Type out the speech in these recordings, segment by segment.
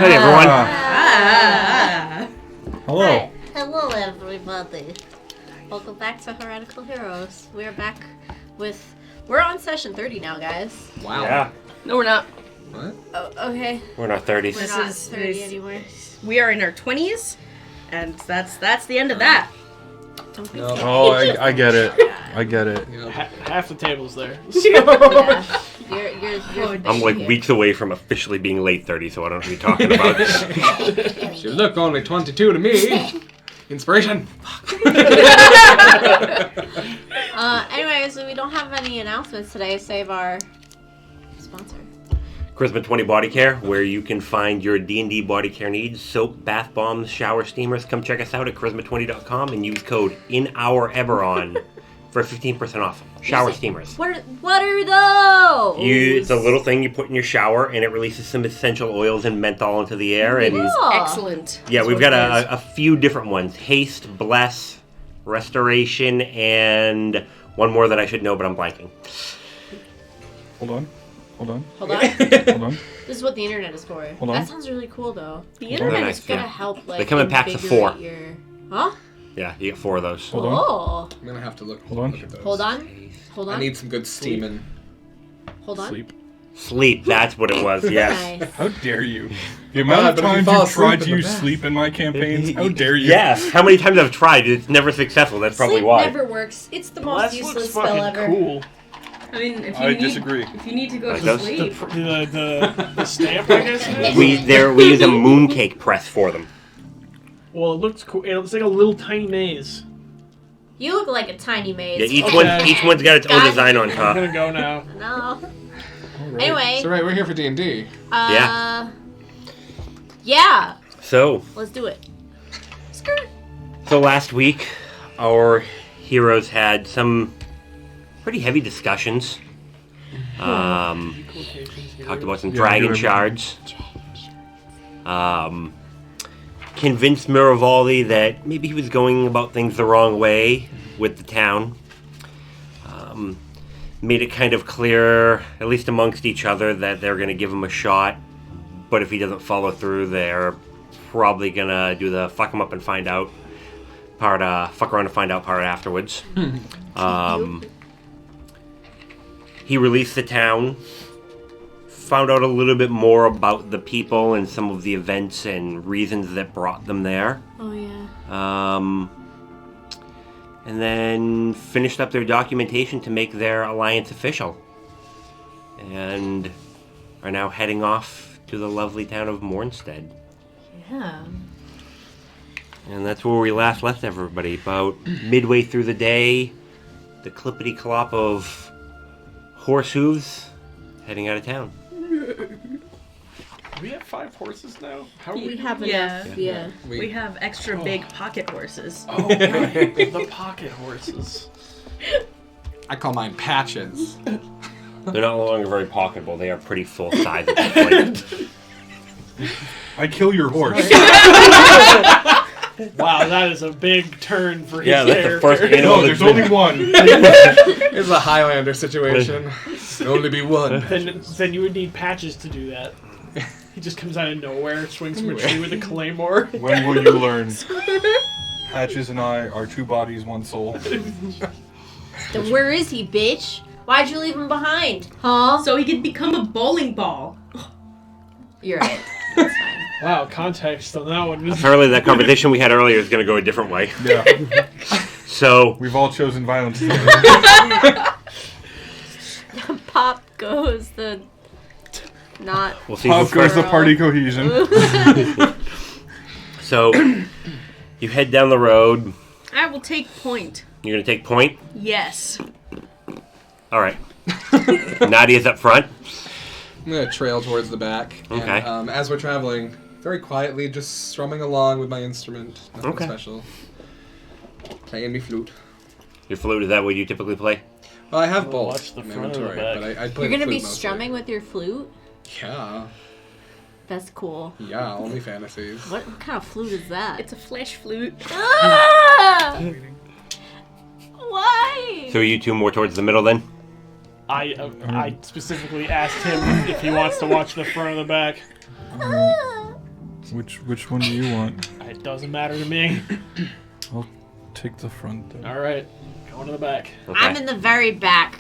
Hey, everyone. Hello. Hi. Hello, everybody. Welcome back to Heretical Heroes. We're back with... We're on session 30 now, guys. Wow. Yeah. No, we're not. What? Oh, okay. We're in our 30s. We're not 30 anymore. We are in our 20s, and that's the end of that. Don't be No. scared. Oh, I get it. I get it. Yeah. Half the table's there. Yeah. You're I'm like here. weeks away from officially being late 30, so I don't know what you're talking about. You look only 22 to me. Inspiration. Anyways, we don't have any announcements today, save our sponsor. Charisma 20 Body Care, where you can find your D&D body care needs. Soap, bath bombs, shower steamers. Come check us out at charisma20.com and use code INOUREBERRON for 15% off. Shower steamers. What are those? It's a little thing you put in your shower, and it releases some essential oils and menthol into the air. And Excellent. yeah, That's we've what got it a few different ones. Haste, Bless, Restoration, and one more that I should know, but I'm blanking. Hold on. Hold on. Hold on. This is what the internet is for. Hold on. That sounds really cool, though. The They're internet nice, is gonna yeah. help, like, They come in packs of 4. invigorate your... Huh? Yeah, you get 4 of those. Hold on. Oh. I'm gonna have to look Hold on. at those. Hold on. Hold on. I need some good steaming. Hold on. Sleep. Sleep, that's what it was, yes. Nice. How dare you? The amount of but if you times fall you've tried asleep to in the use bath. sleep in my campaigns, how dare you? Yes, how many times I've tried, it's never successful, that's probably Sleep why. never works. It's the most Bless useless looks spell fucking ever. cool. I mean, if you I need, disagree. If you need to go Like to those? sleep, The stamp, I guess it is? We use a mooncake press for them. Well, it looks cool. It looks like a little tiny maze. You look like a tiny maze. Yeah, each Okay. one's got its own God. design on I'm top. gonna go now. No. Alright. Anyway. So right, we're here for D&D. Yeah. So Let's do it. Skirt. last week, our heroes had some pretty heavy discussions. Talked about some Yeah, dragon do shards. Convinced Miravaldi that maybe he was going about things the wrong way with the town. Made it kind of clear, at least amongst each other, that they're going to give him a shot. But if he doesn't follow through, they're probably going to do the fuck him up and find out part, fuck around and find out part afterwards. He released the town, found out a little bit more about the people and some of the events and reasons that brought them there. Oh, yeah. And then finished up their documentation to make their alliance official. And are now heading off to the lovely town of Mournsted. Yeah. And that's where we last left everybody. About midway through the day, the clippity-clop of horse hooves heading out of town. We have 5 horses now? How are We we? have Yeah. enough. Yeah. We have extra big pocket horses. Oh, right. The pocket horses. I call mine patches. They're no longer very pocketable. They are pretty full size at this point. I kill your horse. Wow, that is a big turn for his Yeah, that's the character. first animal. No, there's only one. It's a Highlander situation. Can only be one. Then you would need Patches to do that. He just comes out of nowhere, swings from a tree with a claymore. When will you learn? Patches and I are 2 bodies, 1 soul. Then where is he, bitch? Why'd you leave him behind? Huh? So he could become a bowling ball. You're right. That's fine. Wow, context on that one. Apparently that conversation we had earlier is going to go a different way. Yeah. So, We've all chosen violence today. Pop goes the... Not... we'll see Pop who goes first. the party cohesion. So, you head down the road. I will take point. You're going to take point. Yes. All right. Nadia's up front. I'm gonna trail towards the back. Okay. And, as we're traveling, very quietly, just strumming along with my instrument. Nothing Okay. special. Playing me flute. Your flute, is that what you typically play? Well, I have Well, both watch the in my front or the inventory, back? but I play You're the gonna be flute mostly. strumming with your flute? Yeah. That's cool. Yeah, only fantasies. What kind of flute is that? It's a flesh flute. Ah! Why? So are you two more towards the middle then? I specifically asked him if he wants to watch the front or the back. Which one do you want? It doesn't matter to me. I'll take the front. Then. All right, going to the back. Okay. I'm in the very back.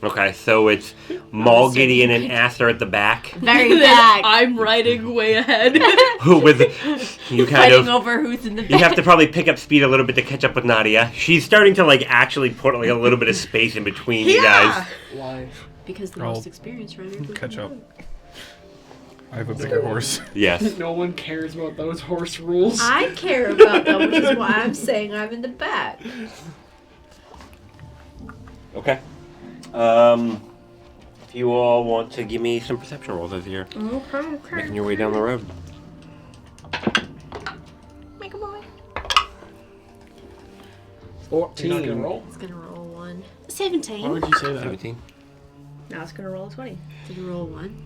Okay, so it's Maul, Gideon, and Aster at the back. Very back. I'm riding way ahead. Who with you kind Fighting of over who's in the back. you have to probably pick up speed a little bit to catch up with Nadia. She's starting to like actually put like a little bit of space in between you guys. Why? Because the I'll most experienced rider. can catch do up. it. I have a bigger horse. Yes. No one cares about those horse rules. I care about them, which is why I'm saying I'm in the back. Okay. If you all want to give me some perception rolls as you're making your way down the road. Make a boy. 14. You're not gonna roll? It's gonna roll 1. Why 17. would you say that? 17. Now it's gonna roll a 20. Did you roll 1?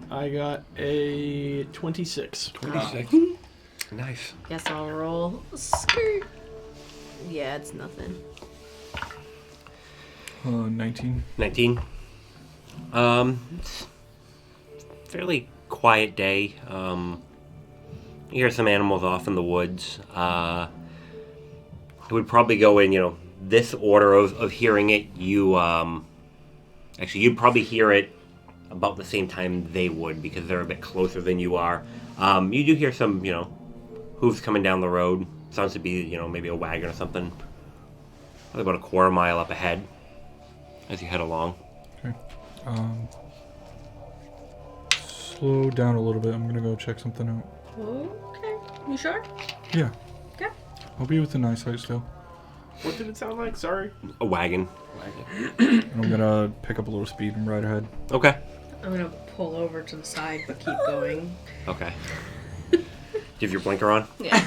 I got a 26. 26. Nice. Guess I'll roll skirt. Yeah, it's nothing. 19. 19. It's a fairly quiet day. You hear some animals off in the woods. It would probably go in, this order of hearing it. You, actually, you'd probably hear it about the same time they would because they're a bit closer than you are. You do hear some, hooves coming down the road. Sounds to be, maybe a wagon or something. Probably about a quarter mile up ahead as you head along. Okay. Slow down a little bit. I'm gonna go check something out. Okay. You sure? Yeah. Okay. I'll be within eyesight still. What did it sound like? Sorry. A wagon. And I'm gonna pick up a little speed and ride ahead. Okay. I'm gonna pull over to the side but keep going. Okay. Do you have your blinker on? Yeah.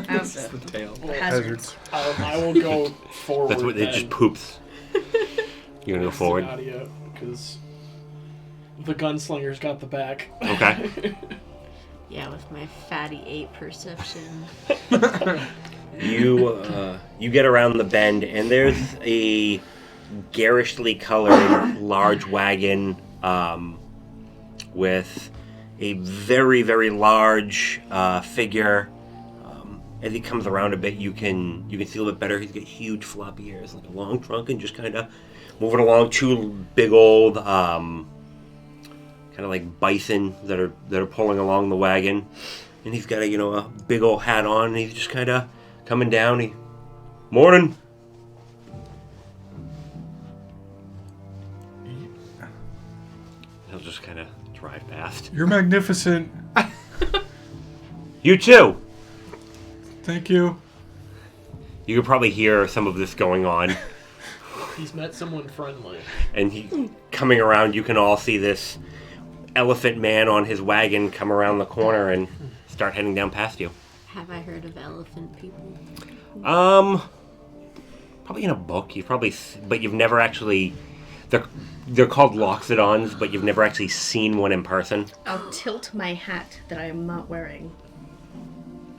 How's The it? tail. Hazards. I will go forward. That's what it just poops. You're gonna go forward. Because the gunslinger's got the back. Okay. Yeah, with my fatty 8 perception. You get around the bend and there's a garishly colored large wagon with a very, very large figure. As he comes around a bit, you can see a little bit better. He's got huge floppy ears, like a long trunk, and just kind of moving along. 2 big old, kind of like bison that are pulling along the wagon, and he's got a big old hat on. And he's just kind of coming down. Morning. He'll just kind of drive past. You're magnificent. You too. Thank you. You could probably hear some of this going on. He's met someone friendly. And he coming around, you can all see this elephant man on his wagon come around the corner and start heading down past you. Have I heard of elephant people? Probably in a book. But you've never actually. They're called loxodons, but you've never actually seen one in person. I'll tilt my hat that I am not wearing.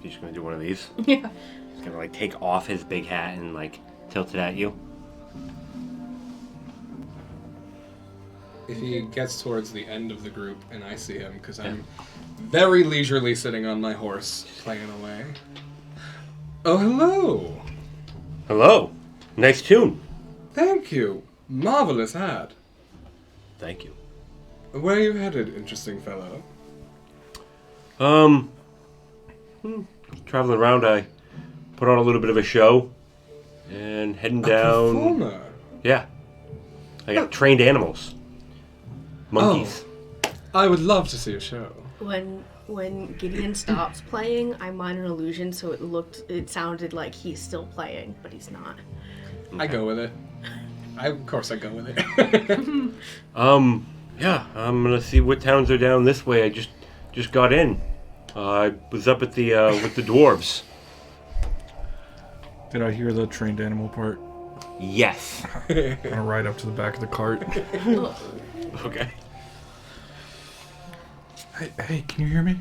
You're just gonna do one of these. Yeah. He's gonna like take off his big hat and like tilt it at you. If he gets towards the end of the group and I see him, because I'm very leisurely sitting on my horse, playing away. Oh, hello! Hello. Nice tune. Thank you. Marvelous hat. Thank you. Where are you headed, interesting fellow? Traveling around, I put on a little bit of a show and heading down. Performer. Yeah. I got trained animals. Monkeys. I would love to see a show. When Gideon stops playing, I minor an illusion, so it sounded like he's still playing, but he's not. I go with it. Of course I go with it. Yeah, I'm gonna see what towns are down this way. I just got in. I was up at the with the dwarves. Did I hear the trained animal part? Yes. I'm gonna ride up to the back of the cart. Okay. Hey, can you hear me?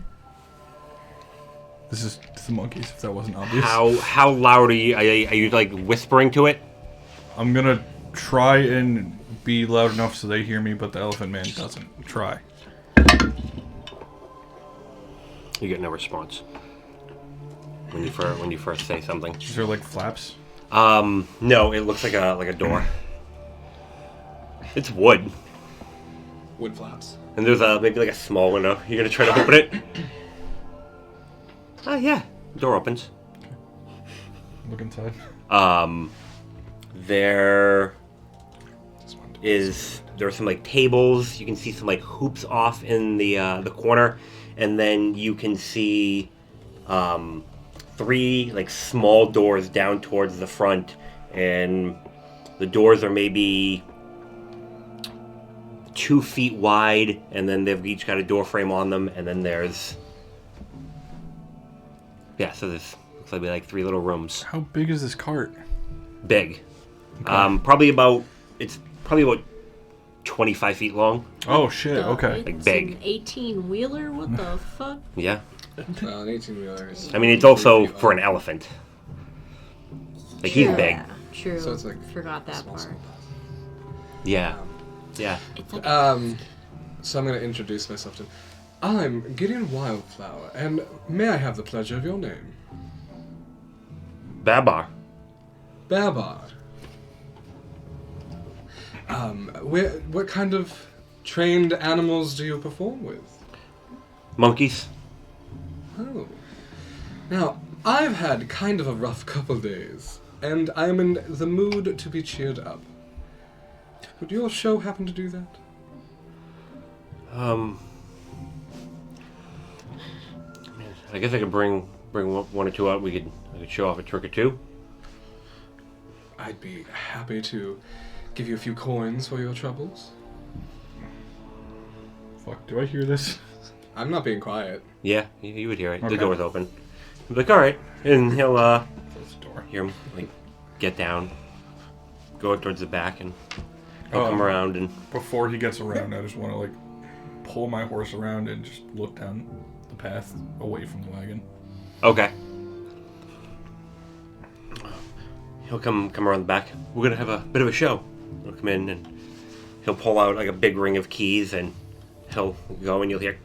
This is the monkeys, if that wasn't obvious. How loud are you? Are you like whispering to it? I'm gonna try and be loud enough so they hear me, but the elephant man doesn't. Try. You get no response when you first say something. Is there like flaps? No, it looks like a door. It's wood, Wood flaps. and there's maybe like a small window. You're gonna try to open it? Oh yeah, door opens. Look inside. There are some like tables. You can see some like hoops off in the corner, and then you can see 3 like small doors down towards the front, and the doors are maybe 2 feet wide, and then they've each got a door frame on them, and then there's so there's looks like 3 little rooms. How big is this cart? Big. Okay. Probably about 25 feet long. Oh shit, okay. Like It's big. an 18-wheeler? What the fuck? Yeah. Well, an 18-wheeler is... I mean, it's also for an elephant. Like, he's big. Yeah, true. So it's like Forgot that small part. school. Yeah. Yeah. It's like So I'm going to introduce myself to him. I'm Gideon Wildflower, and may I have the pleasure of your name? Babar. Babar. What kind of trained animals do you perform with? Monkeys. Oh. Now, I've had kind of a rough couple days, and I'm in the mood to be cheered up. Would your show happen to do that? I guess I could bring one or two out. I could show off a trick or two. I'd be happy to give you a few coins for your troubles. Fuck, do I hear this? I'm not being quiet. Yeah, you would hear it. Okay. The door's open. He'll be like, all right, and he'll Close the door. hear him like get down, go towards the back, and he'll Oh. come around and Before he gets around, I just want to like pull my horse around and just look down the path away from the wagon. okay. He'll come around the back. We're gonna have a bit of a show. He'll come in and he'll pull out like a big ring of keys, and he'll go, and you'll hear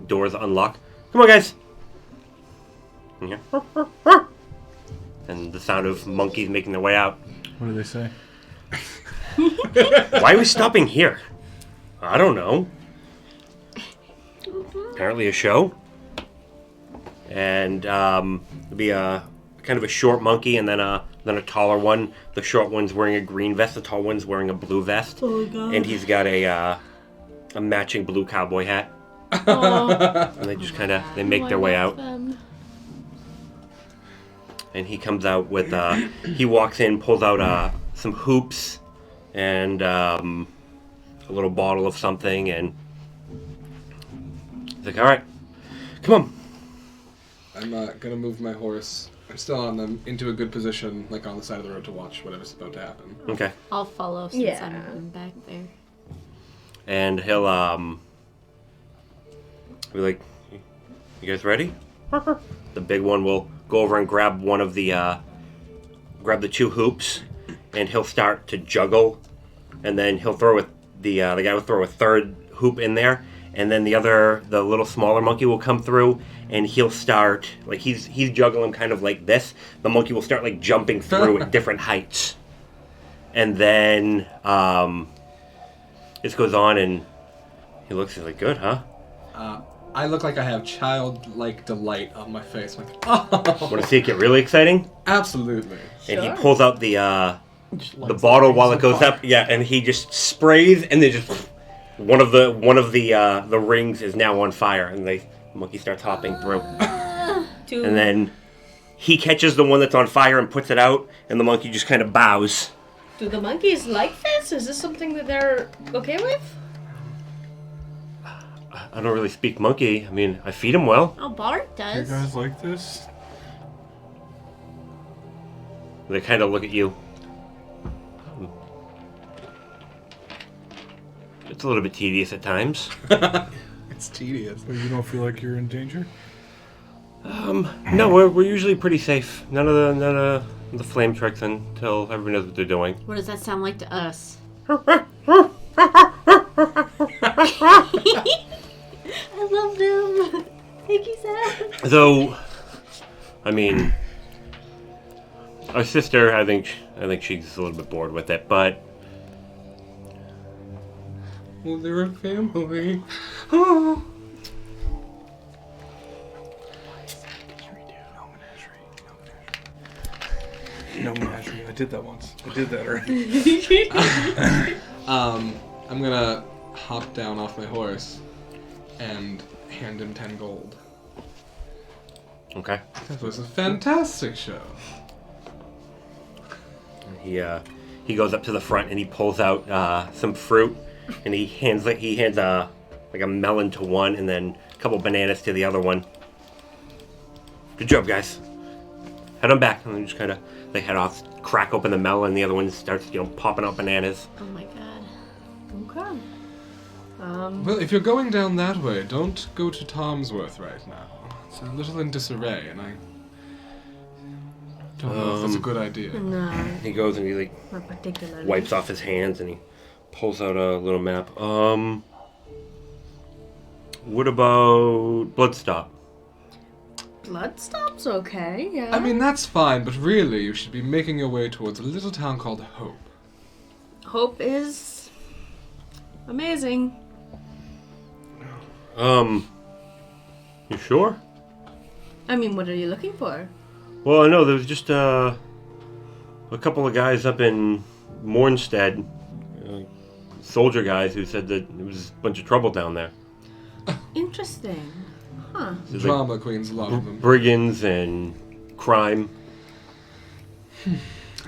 doors unlock. Come on, guys. And you hear, and the sound of monkeys making their way out. What do they say? Why are we stopping here? I don't know. Apparently a show. And there'll be a kind of a short monkey, and then a taller one. The short one's wearing a green vest. The tall one's wearing a blue vest. oh god. And he's got a matching blue cowboy hat. Oh, And they just kind of they make their way out. And he comes out with he walks in, pulls out some hoops and a little bottle of something, and he's like, all right, come on. I'm gonna move my horse. I'm still on them into a good position, like on the side of the road to watch whatever's about to happen. Okay. I'll follow since Yeah. I'm back there. And he'll be like, you guys ready? The big one will go over and grab one of the grab the 2 hoops, and he'll start to juggle, and then he'll throw the guy will throw a third hoop in there, and then the little smaller monkey will come through, and he'll start like he's juggling kind of like this. The monkey will start like jumping through at different heights, and then this goes on, and he looks, he's like, good, huh? I look like I have childlike delight on my face. I'm like, oh, Want to see it get really exciting? absolutely. And he Sure. pulls out the bottle while it goes up, and he just sprays, and then just one of the rings is now on fire, and the monkey starts hopping through, and then he catches the one that's on fire and puts it out, and the monkey just kind of bows. Do the monkeys like this? Is this something that they're okay with? I don't really speak monkey. I mean, I feed him well. Oh, Bart You does. guys like this? They kind of look at you. It's a little bit tedious at times. It's tedious. But you don't feel like you're in danger? No, we're usually pretty safe. None of the flame tricks until everyone knows what they're doing. What does that sound like to us? I love them. Thank you, Sam. Though, I mean, our sister, I think she's a little bit bored with it, but Well, they're a family. Oh. No menagerie. I did that once. I did that already. I'm gonna hop down off my horse and hand him 10 gold. okay. That was a fantastic show. He goes up to the front and he pulls out some fruit, and he hands like a melon to one, and then a couple bananas to the other one. Good job, guys. Head on back, and then just kind of they head off, crack open the melon, and the other one starts popping out bananas. Oh my god. Okay. Well, if you're going down that way, don't go to Tomsworth right now. It's a little in disarray, and I don't know if that's a good idea. No, He goes and he not particularly. wipes off his hands and he pulls out a little map. What about Bloodstop? Bloodstop's okay, yeah. I mean, that's fine, but really, you should be making your way towards a little town called Hope. Hope is amazing. You sure? I mean, what are you looking for? Well, I know there was just a couple of guys up in Mournsted, soldier guys, who said that there was a bunch of trouble down there. Interesting. Huh. There's Drama queens, a lot of them. brigands and crime.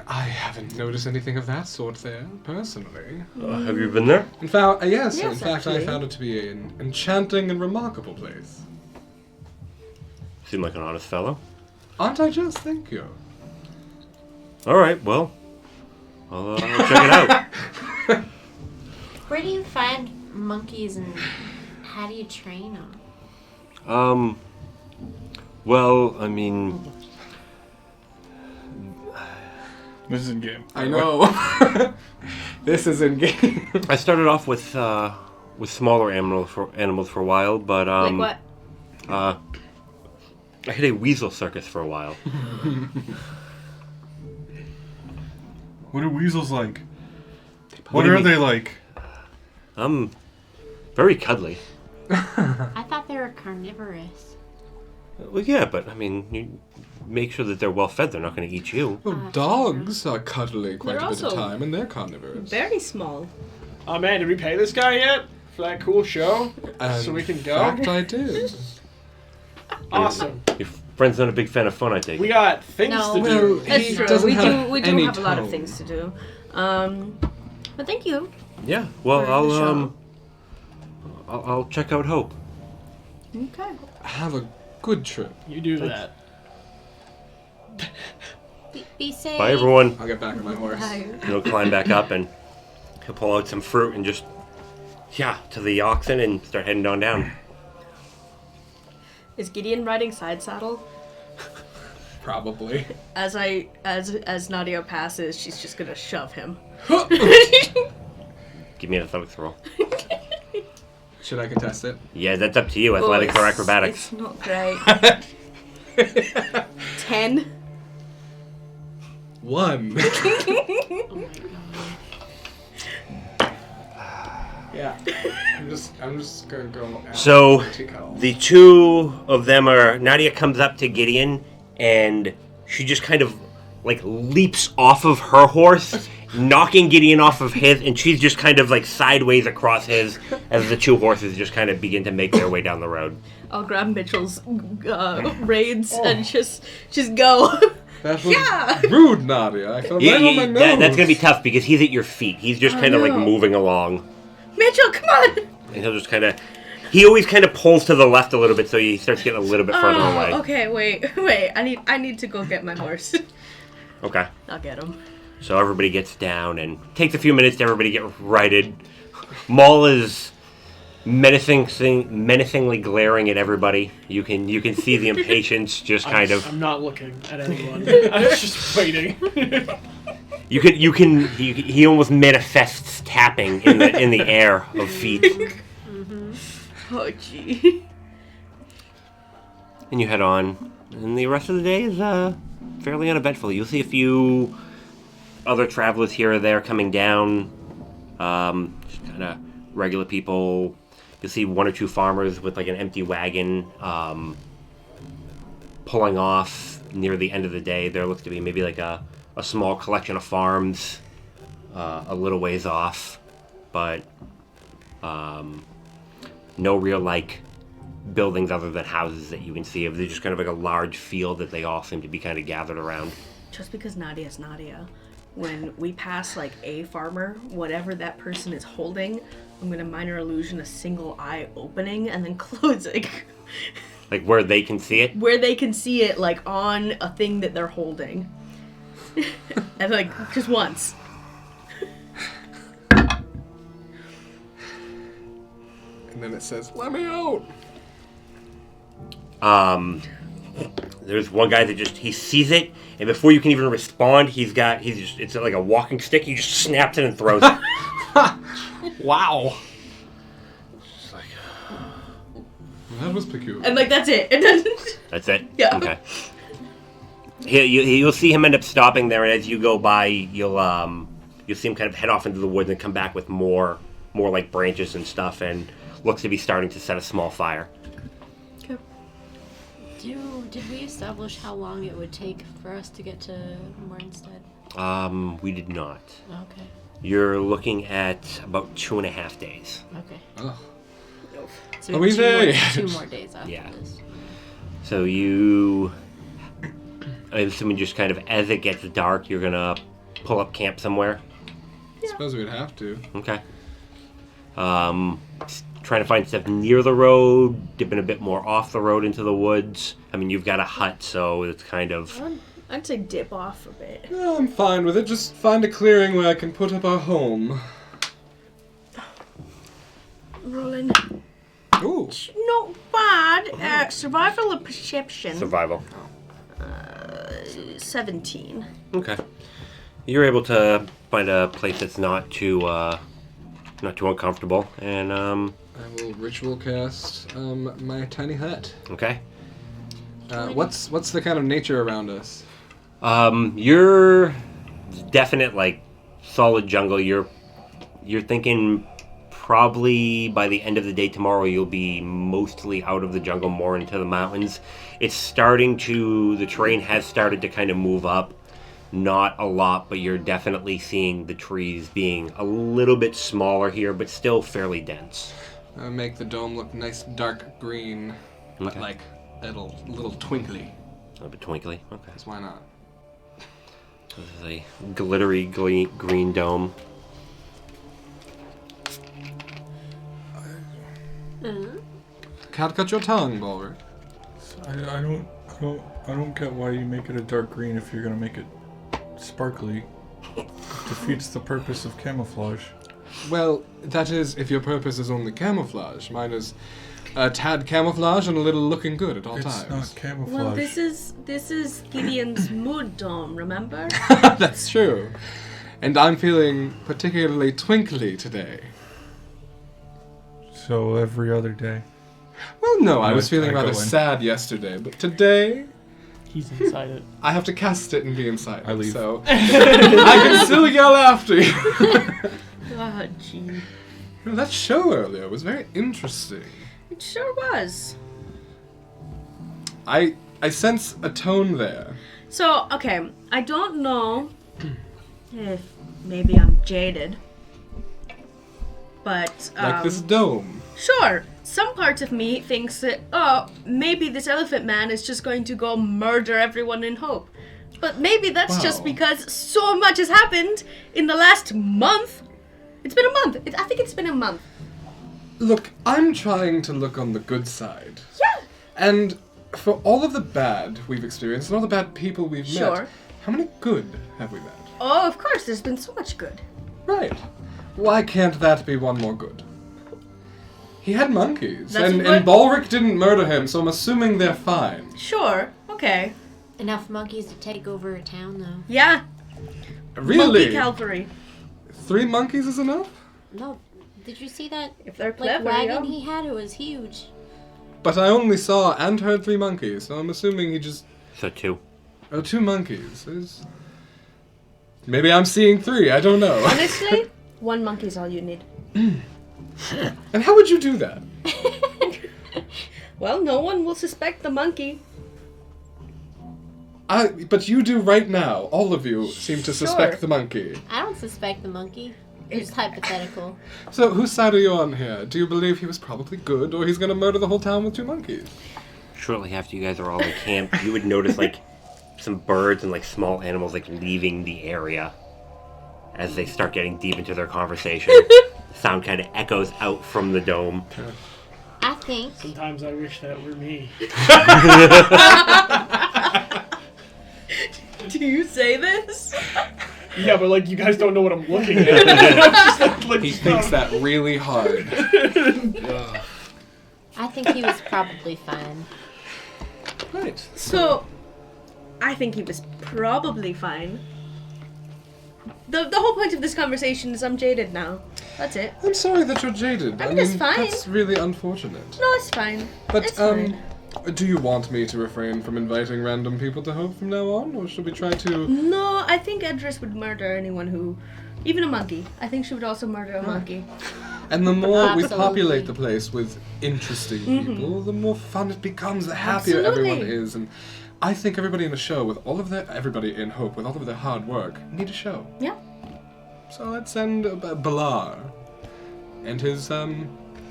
I haven't noticed anything of that sort there, personally. Have you been there? In fact, yes, Yes, in fact, I actually. found it to be an enchanting and remarkable place. Seem like an honest fellow. Aren't I just? Thank you. All right, well, I'll check it out. Where do you find monkeys and how do you train them? Well, I mean, This is in game. I know. This is in game. I started off with smaller animals for a while, but Like what? I hit a weasel circus for a while. What are weasels like? What What do you are mean? they like? Very cuddly. I thought they were carnivorous. Well, yeah, but I mean, you make sure that they're well fed. They're not going to eat you. Oh, dogs are cuddly quite They're a bit of also time, and they're carnivores. Very small. Oh man, did we pay this guy yet for that cool show? And So we can go? In fact, I did. Awesome. Your friend's not a big fan of fun, I take We it. got things No. to Well, do. That's He true. doesn't We have do any have a lot of tone. things to do. But thank you. Yeah. Well, For the show. I'll check out Hope. Okay. Have a good trip. You do that. Be safe. Bye, everyone. I'll get back on my horse. He'll climb back up and he'll pull out some fruit and just to the oxen and start heading on down. Is Gideon riding side saddle? Probably. As Nadia passes, she's just gonna shove him. Give me an athletics roll. Should I contest it? Yeah, that's up to you. Athletics or acrobatics. It's not great. 10. 1. Oh my god. Yeah. I'm just gonna go. So, vertical. the two of them are... Nadia comes up to Gideon, and she just kind of, leaps off of her horse, knocking Gideon off of his, and she's just kind of, sideways across his, as the two horses just kind of begin to make their way down the road. I'll grab Mitchell's reins and just go. That was Yeah. rude, Nadia. I fell right on my nose. That's going to be tough, because he's at your feet. He's just kind of, no. moving along. Mitchell, come on! And he'll just kind of... He always kind of pulls to the left a little bit, so he starts getting a little bit further away. Okay, wait. I need to go get my horse. Okay. I'll get him. So everybody gets down, and it takes a few minutes to everybody get righted. Maul is menacingly glaring at everybody. You can see the impatience just kind of. I'm not looking at anyone. I was just waiting. He almost manifests tapping in the air of feet. Oh, gee. and you head on. And the rest of the day is fairly uneventful. You'll see a few other travelers here or there coming down. Just kind of regular people. You'll see one or two farmers with like an empty wagon pulling off near the end of the day. There looks to be maybe like a small collection of farms a little ways off, but no real like buildings other than houses that you can see. They're just kind of like a large field that they all seem to be kind of gathered around. Just because Nadia's Nadia, when we pass like a farmer, whatever that person is holding, I'm gonna minor illusion a single eye opening and then closing. Like where they can see it? Where they can see it, like on a thing that they're holding. And like, just once. And then it says, "Let me out." There's one guy that he sees it, and before you can even respond, it's like a walking stick. He just snaps it and throws it. Wow. That was peculiar. And like, that's it. It doesn't... That's it? Yeah. Okay. You'll see him end up stopping there, and as you go by, you'll see him kind of head off into the woods and come back with more like branches and stuff, and looks to be starting to set a small fire. Okay. Did we establish how long it would take for us to get to Mournsted? We did not. Okay. You're looking at about 2.5 days. Okay. Oh. So Are we there? two more days after Yeah. this. So I'm assuming just kind of as it gets dark, you're gonna pull up camp somewhere. I suppose we'd have to. Okay. Trying to find stuff near the road, dipping a bit more off the road into the woods. I mean, you've got a hut, so it's kind of... I'd say dip off a bit. Yeah, I'm fine with it. Just find a clearing where I can put up our home. Rolling. Ooh. Not bad. Survival or perception? Survival. 17. Okay. You're able to find a place that's not too uncomfortable, and I will ritual cast my tiny hut. okay. What's the kind of nature around us? You're definite like solid jungle. You're thinking probably by the end of the day tomorrow you'll be mostly out of the jungle, more into the mountains. The terrain has started to kind of move up. Not a lot, but you're definitely seeing the trees being a little bit smaller here, but still fairly dense. Make the dome look nice dark green, but Okay. like a little twinkly. A little bit twinkly. Okay. Because why not? This is a glittery green dome. Can't cut your tongue, Bulwark. I don't get why you make it a dark green if you're gonna make it sparkly. Defeats the purpose of camouflage. Well, that is if your purpose is only camouflage. Mine is a tad camouflage and a little looking good at all It's times. not camouflage. Well, this is Gideon's mood dome, remember? That's true. And I'm feeling particularly twinkly today. So every other day. Well, no, I was I feeling go rather in. sad yesterday, but today He's inside it. I have to cast it and be inside I it, leave. so I can still yell after you. Oh, gee. That show earlier was very interesting. It sure was. I sense a tone there. So, okay, I don't know if maybe I'm jaded, but Like this dome. sure, some parts of me thinks that, oh, maybe this elephant man is just going to go murder everyone in hope. But maybe that's just Wow. because so much has happened in the last month. It's been a month. I think it's been a month. Look, I'm trying to look on the good side. Yeah. And for all of the bad we've experienced and all the bad people we've Sure. met, how many good have we met? Oh, of course, there's been so much good. Right. Why can't that be one more good? He had monkeys, That's and what- Bulwark didn't murder him, so I'm assuming they're fine. Sure, okay. Enough monkeys to take over a town, though. Yeah, Really? monkey cavalry. 3 monkeys is enough? No, did you see that If they're like clever, wagon yeah. he had? It was huge. But I only saw and heard 3 monkeys, so I'm assuming he just... So 2. Oh, 2 monkeys. Maybe I'm seeing 3, I don't know. Honestly, 1 monkey's all you need. And how would you do that? Well, no one will suspect the monkey. But you do right now. All of you seem to suspect Sure. the monkey. I don't suspect the monkey. It's hypothetical. So, whose side are you on here? Do you believe he was probably good, or he's gonna murder the whole town with 2 monkeys? Shortly after you guys are all in camp, you would notice like some birds and like small animals like leaving the area as they start getting deep into their conversation. Sound kind of echoes out from the dome. I think. Sometimes I wish that were me. Do you say this? Yeah, but like you guys don't know what I'm looking at. Just, like, He thinks that really hard. I think he was probably fine. Right. So, I think he was probably fine. The whole point of this conversation is I'm jaded now. That's it. I'm sorry that you're jaded. I'm just fine. That's really unfortunate. No, it's fine. But, it's fine. do you want me to refrain from inviting random people to Hope from now on, or should we try to... No, I think Edris would murder anyone who... Even a monkey. I think she would also murder a monkey. And the more we Absolutely. populate the place with interesting people, the more fun it becomes, the happier Absolutely. everyone is. And I think everybody in the show, with all of their... Everybody in Hope, with all of their hard work, need a show. Yeah. So let's send Balar and his,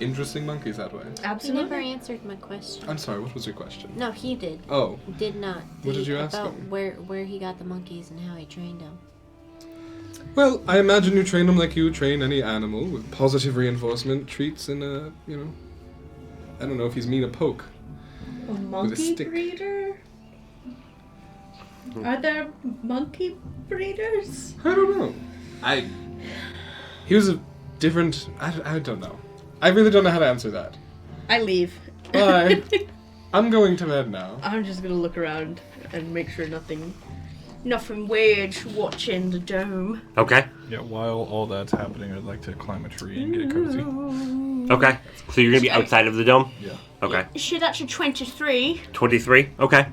interesting monkeys that way. He never Absolutely. answered my question. I'm sorry, what was your question? No, he did. Oh, Did not. What did you ask about him? where he got the monkeys and how he trained them. well, I imagine you train them like you train any animal, with positive reinforcement, treats, and, I don't know if he's mean a poke. A monkey stick. breeder? Are there monkey breeders? I don't know. He was a different... I don't know. I really don't know how to answer that. I leave. Bye. I'm going to bed now. I'm just gonna look around and make sure nothing weird watching the dome. Okay. Yeah, while all that's happening, I'd like to climb a tree and get cozy. Okay. So you're gonna be outside of the dome? Yeah. Okay. Shit, that's a 23. 23? Okay.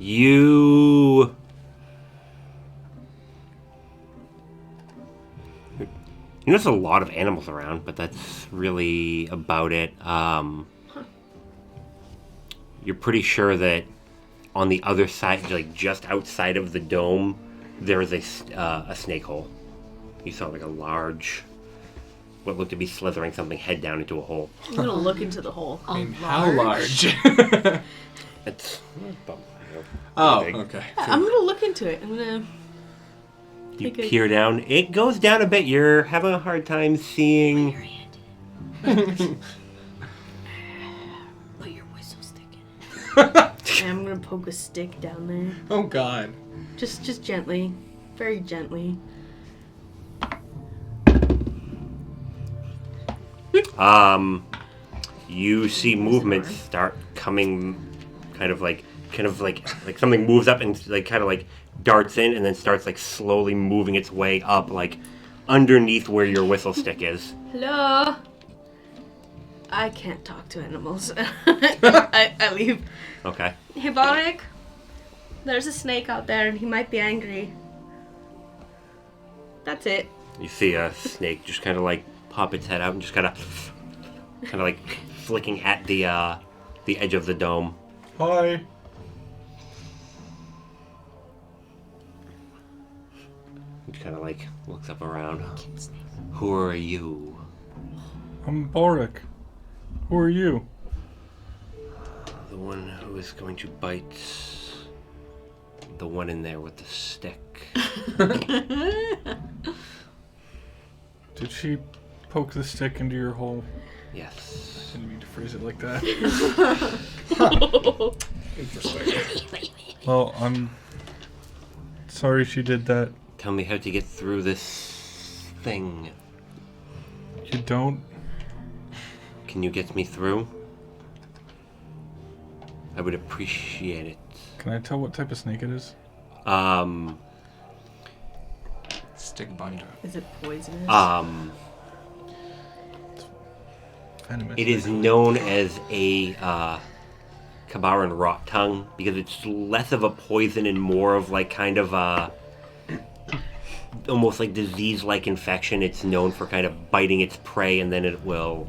You notice a lot of animals around, but that's really about it. You're pretty sure that on the other side, like just outside of the dome, there is a snake hole. You saw like a large, what looked to be slithering something head down into a hole. I'm gonna look into the hole. How large? It's Oh, big. okay. I'm gonna look into it. I'm gonna. You Take a- peer down. It goes down a bit. You're having a hard time seeing. Put your whistle stick in. I'm gonna poke a stick down there. Oh, God. Just gently. Very gently. You see movements start coming, kind of like something moves up and like kind of like darts in and then starts like slowly moving its way up, like underneath where your whistle stick is. Hello? I can't talk to animals. I leave. Okay. Hey, Balric. There's a snake out there and he might be angry. That's it. You see a snake just kind of like pop its head out and just kind of like flicking at the edge of the dome. Hi. It kind of like looks up around. Who are you? I'm Balric. Who are you? The one who is going to bite the one in there with the stick. Did she poke the stick into your hole? Yes. Didn't mean to phrase it like that. Interesting. Well, I'm sorry she did that. Tell me how to get through this thing. You don't? Can you get me through? I would appreciate it. Can I tell what type of snake it is? Stick binder. Is it poisonous? Venomous. It is known as a Kabaran rot tongue because it's less of a poison and more of like kind of a almost like disease-like infection. It's known for kind of biting its prey and then it will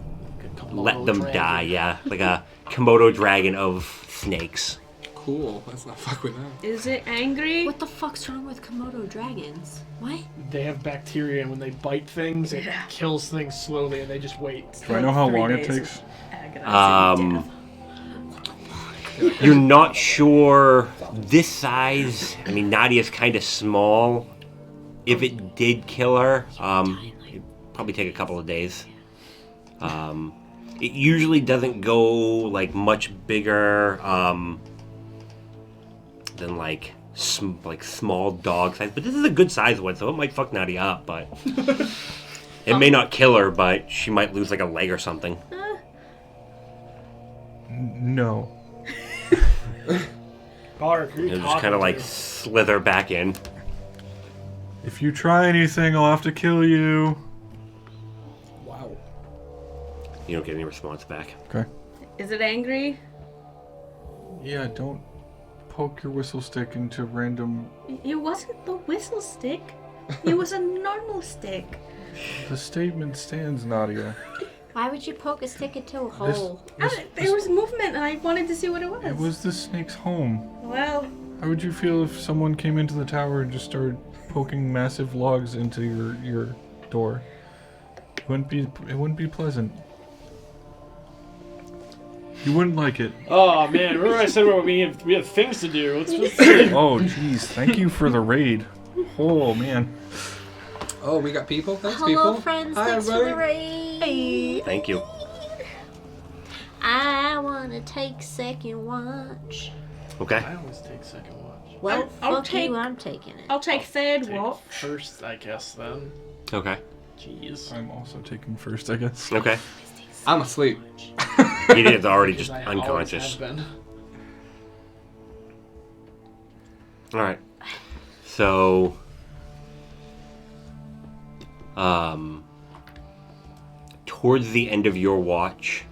let them die. Yeah, like a Komodo dragon of snakes. Cool. Let's not fuck with that. Is it angry? What the fuck's wrong with Komodo dragons? What? They have bacteria, and when they bite things, it kills things slowly, and they just wait. Do I know how 3 long it days takes? of agonizing death. You're not sure this size. I mean, Nadia's kind of small. If it did kill her, it'd probably take a couple of days. It usually doesn't go like much bigger than like small dog size. But this is a good size one, so it might fuck Nadia up. But it may not kill her, but she might lose like a leg or something. No. Bark, who are you It'll just kind of talking like to? slither back in. If you try anything, I'll have to kill you. Wow. You don't get any response back. Okay. Is it angry? Yeah, don't poke your whistle stick into random... It wasn't the whistle stick. It was a normal stick. The statement stands, Nadia. Why would you poke a stick into a hole? There was movement, and I wanted to see what it was. It was the snake's home. Well, How would you feel if someone came into the tower and just started poking massive logs into your door? It wouldn't be pleasant. You wouldn't like it. Oh man, remember I said we have things to do. Let's just Oh, jeez. Thank you for the raid. Oh, man. Oh, we got people? Thanks, Hello, people. friends. Hi, Thanks for everybody. the raid. Thank you. I want to take second watch. Okay. I always take second watch. Well, I'll fuck take- you, I'm taking it. I'll take third Take watch. first, I guess then. Okay. Jeez. I'm also taking first, I guess. Okay. I'm asleep. He is already just Because I always unconscious. have been. All right. So, towards the end of your watch,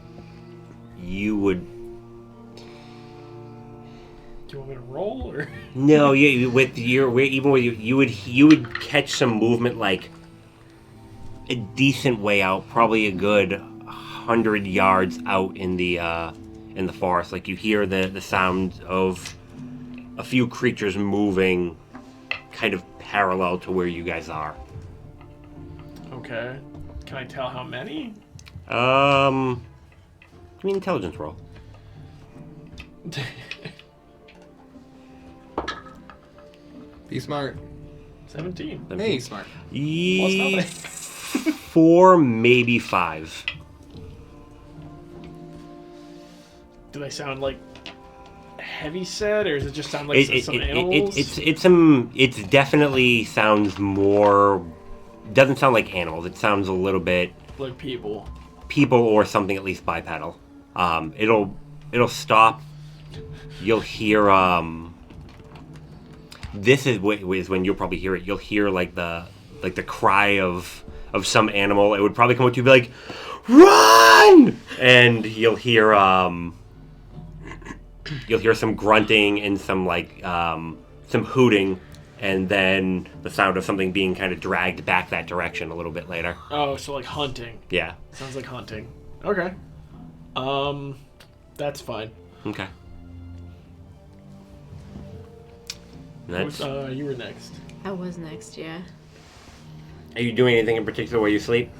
you would Do you want me to roll or? no, you with your even with you would catch some movement like a decent way out, probably a good 100 yards out in the forest. Like you hear the sound of a few creatures moving, kind of parallel to where you guys are. Okay. Can I tell how many? Give me an intelligence roll. Be smart. 17. Hey, smart. Ye 4, maybe 5. Do they sound like heavy set, or does it just sound like some animals? It's definitely sounds more. Doesn't sound like animals. It sounds a little bit like people. or something at least bipedal. It'll stop. You'll hear this is when you'll probably hear it. You'll hear like the cry of some animal. It would probably come up to you and be like, "Run!" And you'll hear some grunting and some hooting, and then the sound of something being kind of dragged back that direction a little bit later. Oh, so like hunting. Yeah. Sounds like hunting. Okay. That's fine. Okay. That's. You were next. I was next, yeah. Are you doing anything in particular while you sleep?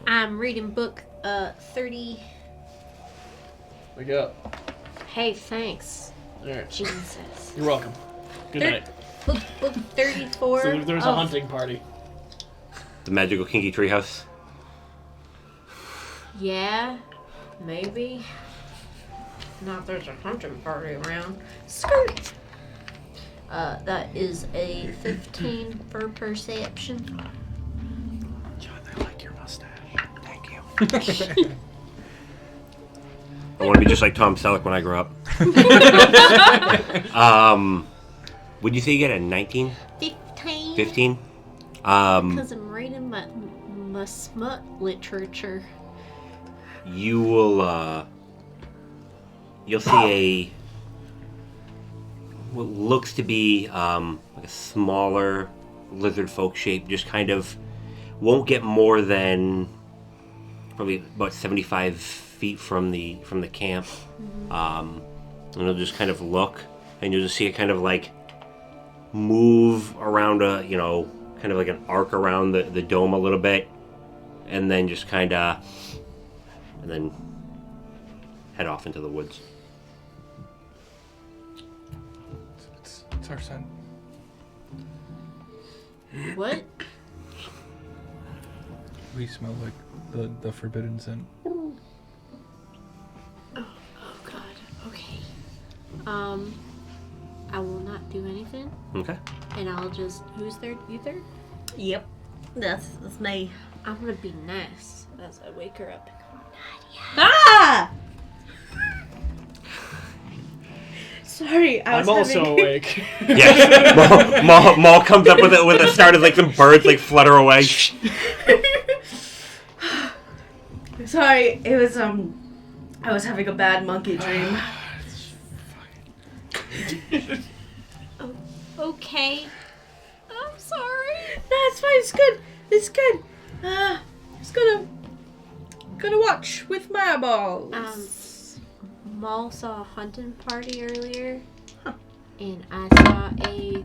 I'm reading book 30. Wake up. Hey, thanks. Alright. Jesus. You're welcome. Good Thir- night. Book 34. So there's a hunting party. The magical kinky treehouse. Yeah, maybe. Not there's a hunting party around. Skirt! That is a 15 for perception. John, I like your mustache. Thank you. I want to be just like Tom Selleck when I grow up. Would you say you get a 19? 15. 15? Because I'm reading my smut literature. You will, you'll see what looks to be like a smaller lizard folk shape, just kind of won't get more than probably about 75 feet from the camp. And it'll just kind of look, and you'll just see it kind of like move around kind of like an arc around the dome a little bit, and then just kind of, and then head off into the woods. It's our scent. What? We smell like the forbidden scent. Oh God. Okay. I will not do anything, Okay. and I'll just. Who's third? You third? Yep. That's me. I'm gonna be nice as I wake her up. Ah! Sorry, I'm also awake. Yes. Maul comes up with a start of like some birds like flutter away. Sorry, it was I was having a bad monkey dream. Okay. I'm sorry. No, it's fine. It's good. It's good. Just gonna watch with my eyeballs. Maul saw a hunting party earlier, and I saw a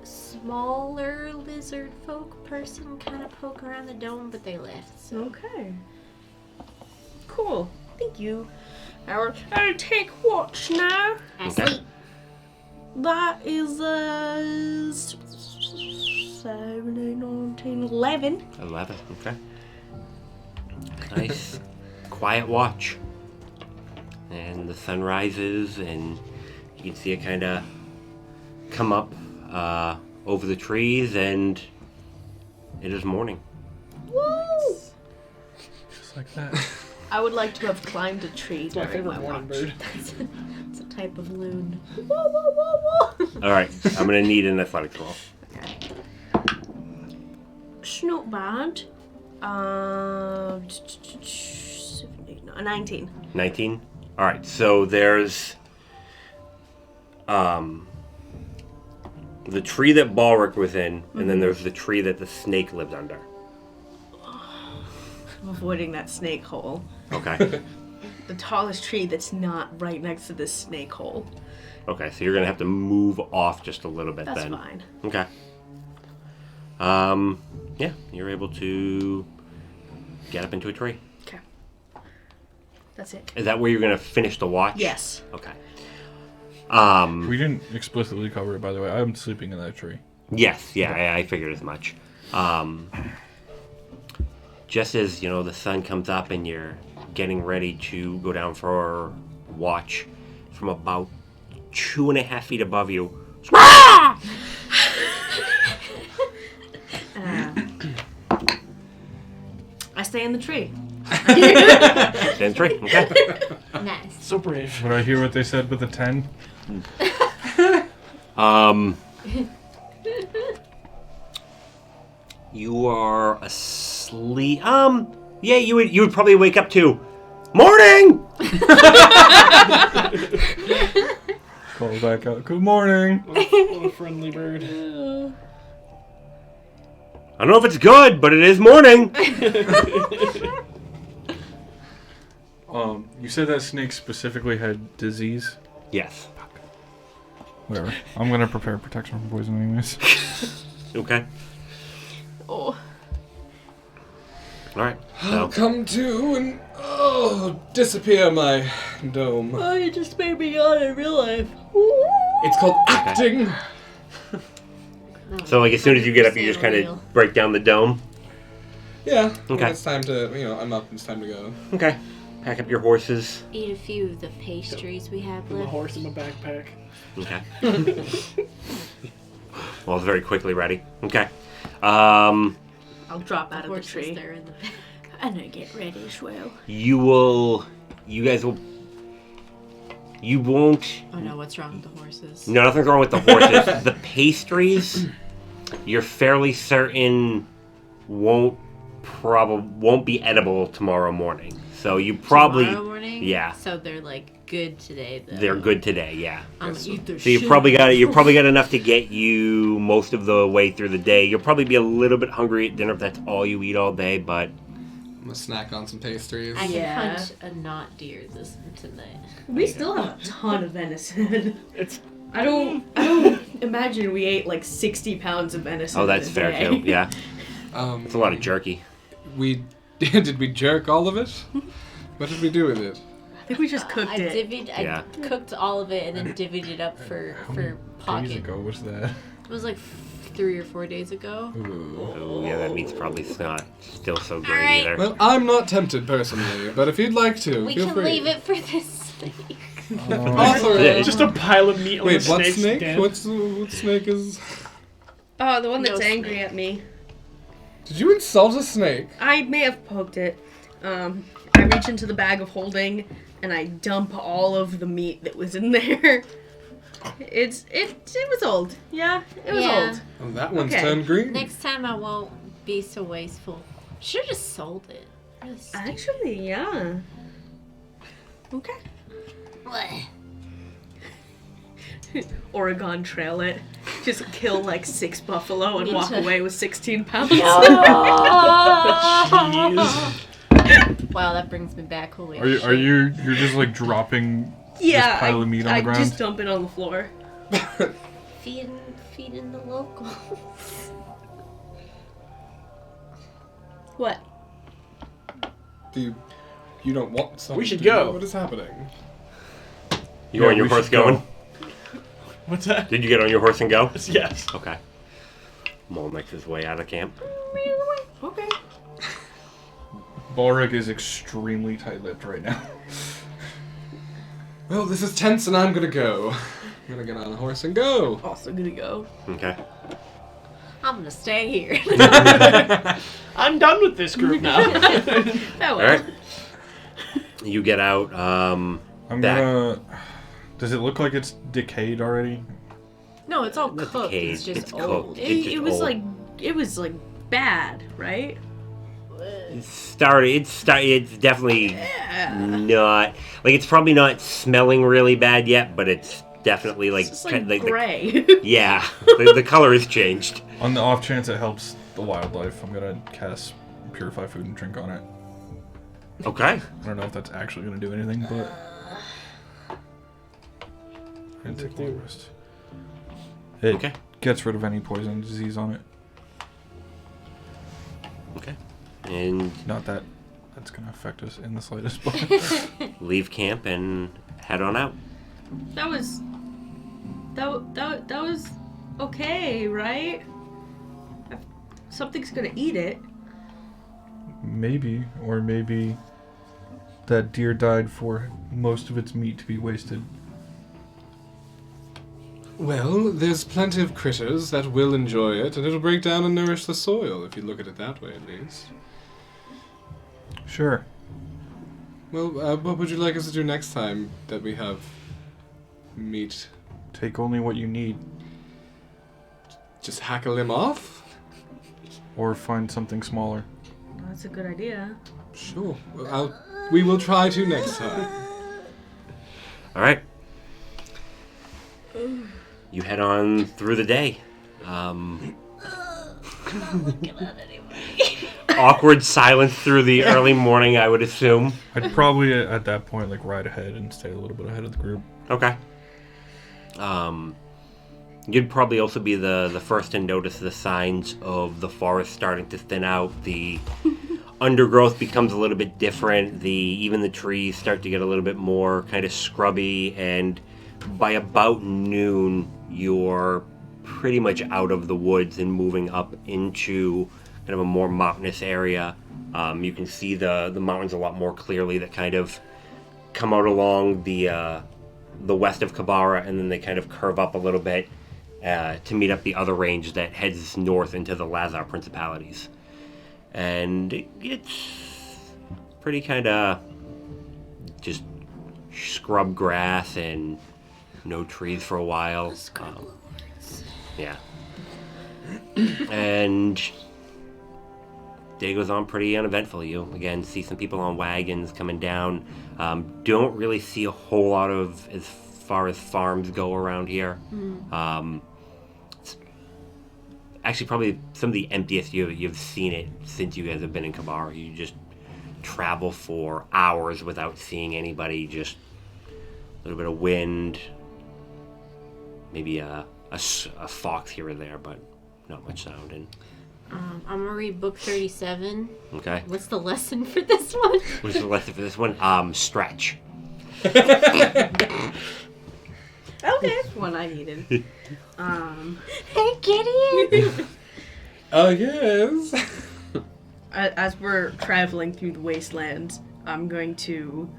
smaller lizard folk person kind of poke around the dome, but they left. So Okay. Cool. Thank you. I'll take watch now. I Okay. sleep. That is 7, 8, 19, 11. 11. Okay. Nice, quiet watch. And the sun rises, and you can see it kind of come up over the trees, and it is morning. Woo! Just like that. I would like to have climbed a tree It's my during my favorite morning watch. bird. It's a type of loon. Whoa, whoa, whoa, whoa! All right, I'm gonna need an athletics roll. Okay. It's not bad. 19. 19. All right, so there's the tree that Balric was in, and then there's the tree that the snake lived under. I'm avoiding that snake hole. Okay. The tallest tree that's not right next to this snake hole. Okay, so you're gonna have to move off just a little bit That's then. fine. Okay. Yeah, you're able to get up into a tree. Okay. That's it. Is that where you're gonna finish the watch? Yes. Okay. We didn't explicitly cover it, by the way. I'm sleeping in that tree. Yes, yeah, I figured as much. Just as, the sun comes up and you're getting ready to go down for watch, from about 2.5 feet above you, I stay in the tree. stand tree. Okay. Nice. So brave. Would I hear what they said with the 10? You are asleep. Yeah, you would probably wake up to morning. Call back out. Good morning. What a friendly bird. I don't know if it's good, but it is morning. You said that snake specifically had disease? Yes. Whatever. I'm gonna prepare protection from poison anyways. Okay. Oh. All right. I'll So, come to and disappear my dome. Oh, you just made me yawn in real life. It's called acting. like as soon as you get up, you just kind of break down the dome. Yeah. Okay. When it's time to, I'm up. It's time to go. Okay. Pack up your horses. Eat a few of the pastries we have Put my left. horse in my backpack. Okay. Well, it's very quickly ready. Okay. Um, I'll drop out of the Horses tree. there in the back. And I get ready as well. you guys will. You won't. Oh no, what's wrong with the horses? No, nothing's wrong with the horses. The pastries you're fairly certain won't be edible tomorrow morning. So you probably Tomorrow morning? yeah. So they're like good today though. They're good today, yeah. I'll eat their So you've shit. probably got enough to get you most of the way through the day. You'll probably be a little bit hungry at dinner if that's all you eat all day, but I'm gonna snack on some pastries. I can Yeah. hunt a not deer tonight. We still have a ton of venison. It's I don't imagine we ate like 60 pounds of venison. oh, that's in a fair day. too. Yeah, it's a lot of jerky. Did we jerk all of it? What did we do with it? I think we just cooked it. Yeah. I cooked all of it and then divvied it up for Days pocket. ago was that? It was like 3 or 4 days ago. Oh, yeah, that meat's probably not still so great Alright. either. Well, I'm not tempted personally, but if you'd like to, We feel can free. leave it for this snake. Author. Yeah. just a pile of meat on Wait, the what snake's snake? den. What snake is? Oh, the one that's No angry snake. at me. Did you insult a snake? I may have poked it. I reach into the bag of holding and I dump all of the meat that was in there. It was old. Yeah, it was Yeah. old. Oh, that one's Okay. turned green. Next time I won't be so wasteful. Should have just sold it. Really stupid. Actually, yeah. Okay. Oregon Trail it. Just kill like 6 buffalo and Me walk too. away with 16 pounds. Jeez. Wow, that brings me back. Holy Are shit. you're just like dropping Yeah, this pile of meat on I the ground? just dump it on the floor. feeding the locals? What? Do you don't want something? We should to go. do? What is happening? You on your we horse should go. going? What's that? Did you get on your horse and go? Yes. Okay. Mole makes his way out of camp. Okay. Balric is extremely tight-lipped right now. Well, this is tense, and I'm gonna go. I'm gonna get on a horse and go. Also gonna go. Okay. I'm gonna stay here. I'm done with this group now. Oh, well. All right. You get out. I'm Back. gonna... Does it look like it's decayed already? No, it's all Not cooked. decayed, It's just it's old. cooked. It's It just was old. it was like bad, right? It's definitely not like it's probably not smelling really bad yet, but it's definitely like, It's just like the gray. yeah, the color has changed. On the off chance it helps the wildlife, I'm gonna cast Purify Food and Drink on it. Okay. I don't know if that's actually gonna do anything, but... I'm gonna take the rest. It Okay. gets rid of any poison and disease on it. Okay. And Not that that's gonna affect us in the slightest, but... leave camp and head on out. That was okay, right? Something's gonna eat it. Maybe, or maybe that deer died for most of its meat to be wasted. Well, there's plenty of critters that will enjoy it, and it'll break down and nourish the soil, if you look at it that way, at least. Sure. Well, what would you like us to do next time that we have meat? Take only what you need, Just hackle him off? or find something smaller. That's a good idea. Sure. Well, we will try to next time. All right. You head on through the day. Awkward silence through the early morning, I would assume. I'd probably at that point like ride ahead and stay a little bit ahead of the group. Okay. You'd probably also be the first to notice the signs of the forest starting to thin out. The undergrowth becomes a little bit different. Even the trees start to get a little bit more kind of scrubby, and by about noon, you're pretty much out of the woods and moving up into kind of a more mountainous area. You can see the mountains a lot more clearly that kind of come out along the west of Kabara, and then they kind of curve up a little bit to meet up the other range that heads north into the Lazar Principalities. And it's pretty kind of just scrub grass and no trees for a while. Yeah. And day goes on pretty uneventful. You again see some people on wagons coming down. Don't really see a whole lot of as far as farms go around here. It's actually probably some of the emptiest you've seen it since you guys have been in Kabar. You just travel for hours without seeing anybody. Just a little bit of wind, maybe a fox here or there, but not much sound. And I'm gonna read book 37. okay, What's the lesson for this one? what's the lesson for this one? Stretch. Okay. One I needed. Hey, Gideon! Oh, yes. As we're traveling through the wastelands, I'm going to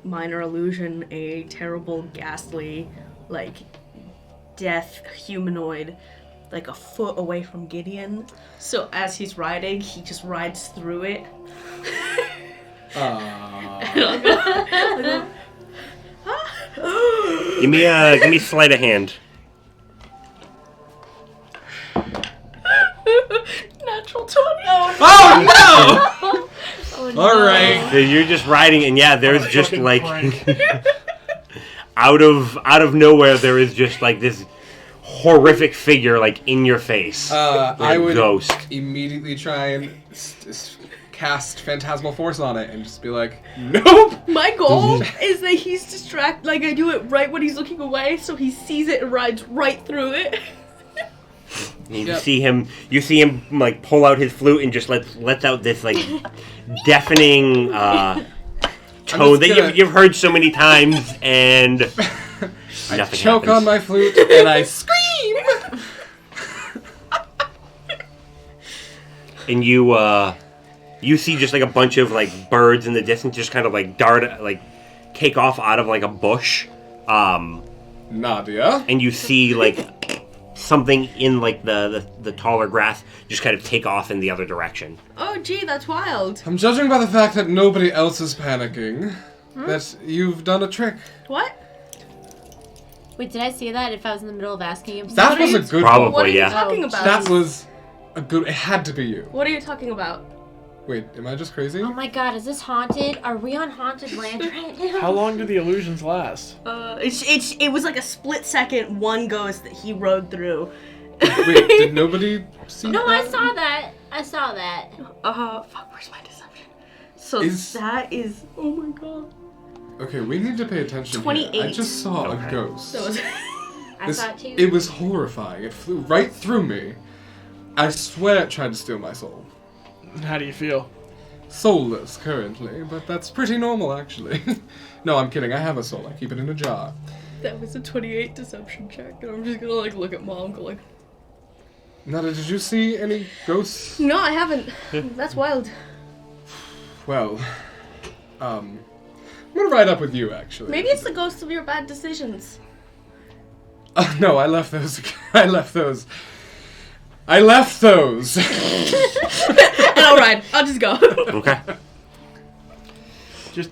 minor illusion a terrible, ghastly, like, death humanoid, like a foot away from Gideon. So as he's riding, he just rides through it. Give me sleight of hand. Natural 20. Oh, Oh, no! All right. So you're just riding, and yeah, there's just Fucking like prank. out of nowhere, there is just like this horrific figure like in your face. I a would ghost. immediately try and cast Phantasmal Force on it and just be like, nope! My goal is that he's distracted. Like, I do it right when he's looking away, so he sees it and rides right through it. And you Yep. see him like pull out his flute and just lets out this like deafening tone that gonna- you've heard so many times, and I nothing choke happens. on my flute and I scream! And you see just like a bunch of like birds in the distance just kind of like dart, like take off out of like a bush, Nadia? and you see like something in like the taller grass just kind of take off in the other direction. Oh, gee, that's wild. I'm judging by the fact that nobody else is panicking that you've done a trick. What? Wait, did I see that if I was in the middle of asking him? That was a good Probably. one. What are you yeah. talking about? That was a good... It had to be you. What are you talking about? Wait, am I just crazy? Oh my god, is this haunted? Are we on haunted land right now? How long do the illusions last? It was like a split second, one ghost that he rode through. Wait, did nobody see No, that? I saw that. Fuck, where's my deception? So Is- that is, oh my god. Okay, we need to pay attention. 28. Here. I just saw Okay. a ghost. That was I saw it too. It was horrifying. It flew right through me. I swear it tried to steal my soul. How do you feel? Soulless currently, but that's pretty normal actually. No, I'm kidding. I have a soul. I keep it in a jar. that was a 28 deception check, and I'm just gonna like look at Mom, go like, Nada, did you see any ghosts? no, I haven't. That's wild. Well, I'm gonna ride up with you actually. Maybe it's the ghost of your bad decisions. No, I left those. I left those. I left those. And I'll ride. I'll just go. Okay. Just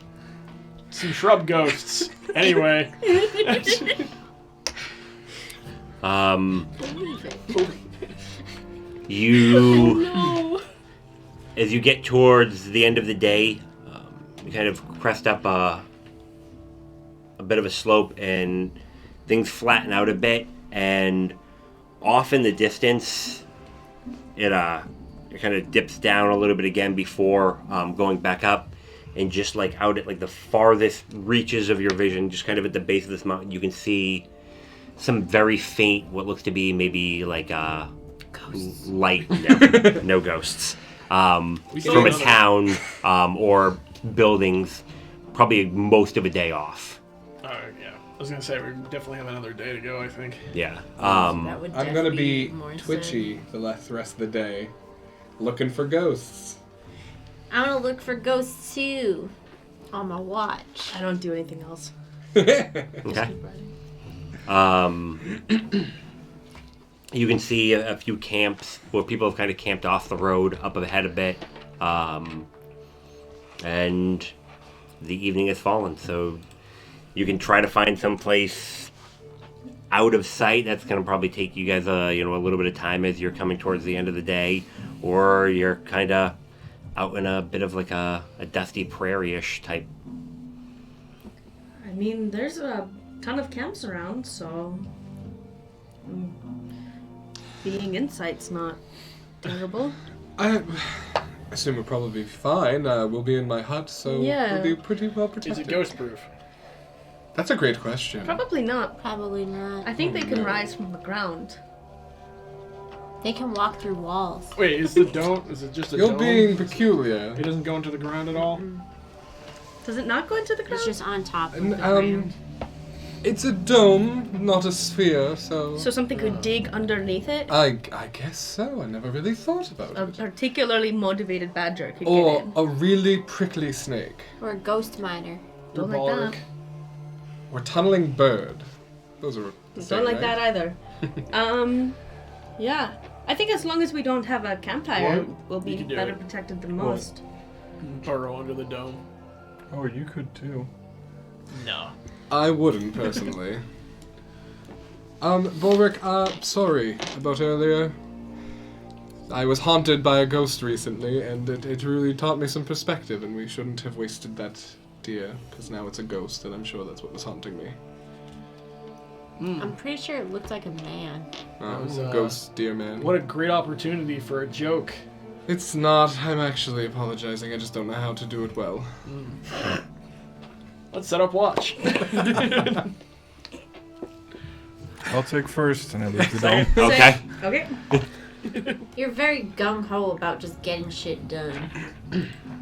some shrub ghosts. Anyway. You No. as you get towards the end of the day, you kind of crest up a bit of a slope, and things flatten out a bit, and off in the distance, it kind of dips down a little bit again before going back up, and just like out at like the farthest reaches of your vision, just kind of at the base of this mountain, you can see some very faint, what looks to be maybe like light, no ghosts, from a town or buildings, probably most of a day off. Yeah. I was gonna say we definitely have another day to go. I think. Yeah. That would I'm gonna definitely be Mournsted. twitchy the rest of the day, looking for ghosts. I'm gonna look for ghosts too. On my watch. I don't do anything else. Okay. Keep running. You can see a few camps where people have kind of camped off the road up ahead a bit, and the evening has fallen. So you can try to find some place out of sight. That's going to probably take you guys a little bit of time as you're coming towards the end of the day, or you're kind of out in a bit of like a dusty prairie-ish type. I mean, there's a ton of camps around, so being in sight's not terrible. I assume we'll probably be fine. We'll be in my hut, so Yeah. we'll be pretty well Is protected. it ghost proof? That's a great question. Probably not. Probably not. I think they can rise from the ground. They can walk through walls. Wait, is the dome? Is it just a You're dome? being peculiar. It doesn't go into the ground at all. Does it not go into the ground? It's just on top of And, the ground. It's a dome, not a sphere, so... So something could dig underneath it? I guess so. I never really thought about A it. particularly motivated badger could get Or in. a really prickly snake. Or a ghost miner. Don't like Barbaric. that. Or tunneling bird. Those are the same, Don't like right? that either. Yeah. I think as long as we don't have a campfire, Well, we'll you be can do better it. protected than most. Burrow under the dome. Oh, you could too. No. I wouldn't, personally. Bulwark, sorry about earlier. I was haunted by a ghost recently, and it really taught me some perspective, and we shouldn't have wasted that deer, because now it's a ghost, and I'm sure that's what was haunting me. I'm pretty sure it looked like a man. was, Ghost deer man. What a great opportunity for a joke. It's not. I'm actually apologizing. I just don't know how to do it well. Let's set up watch. I'll take first, and I leave the dome. Okay. Okay. You're very gung-ho about just getting shit done.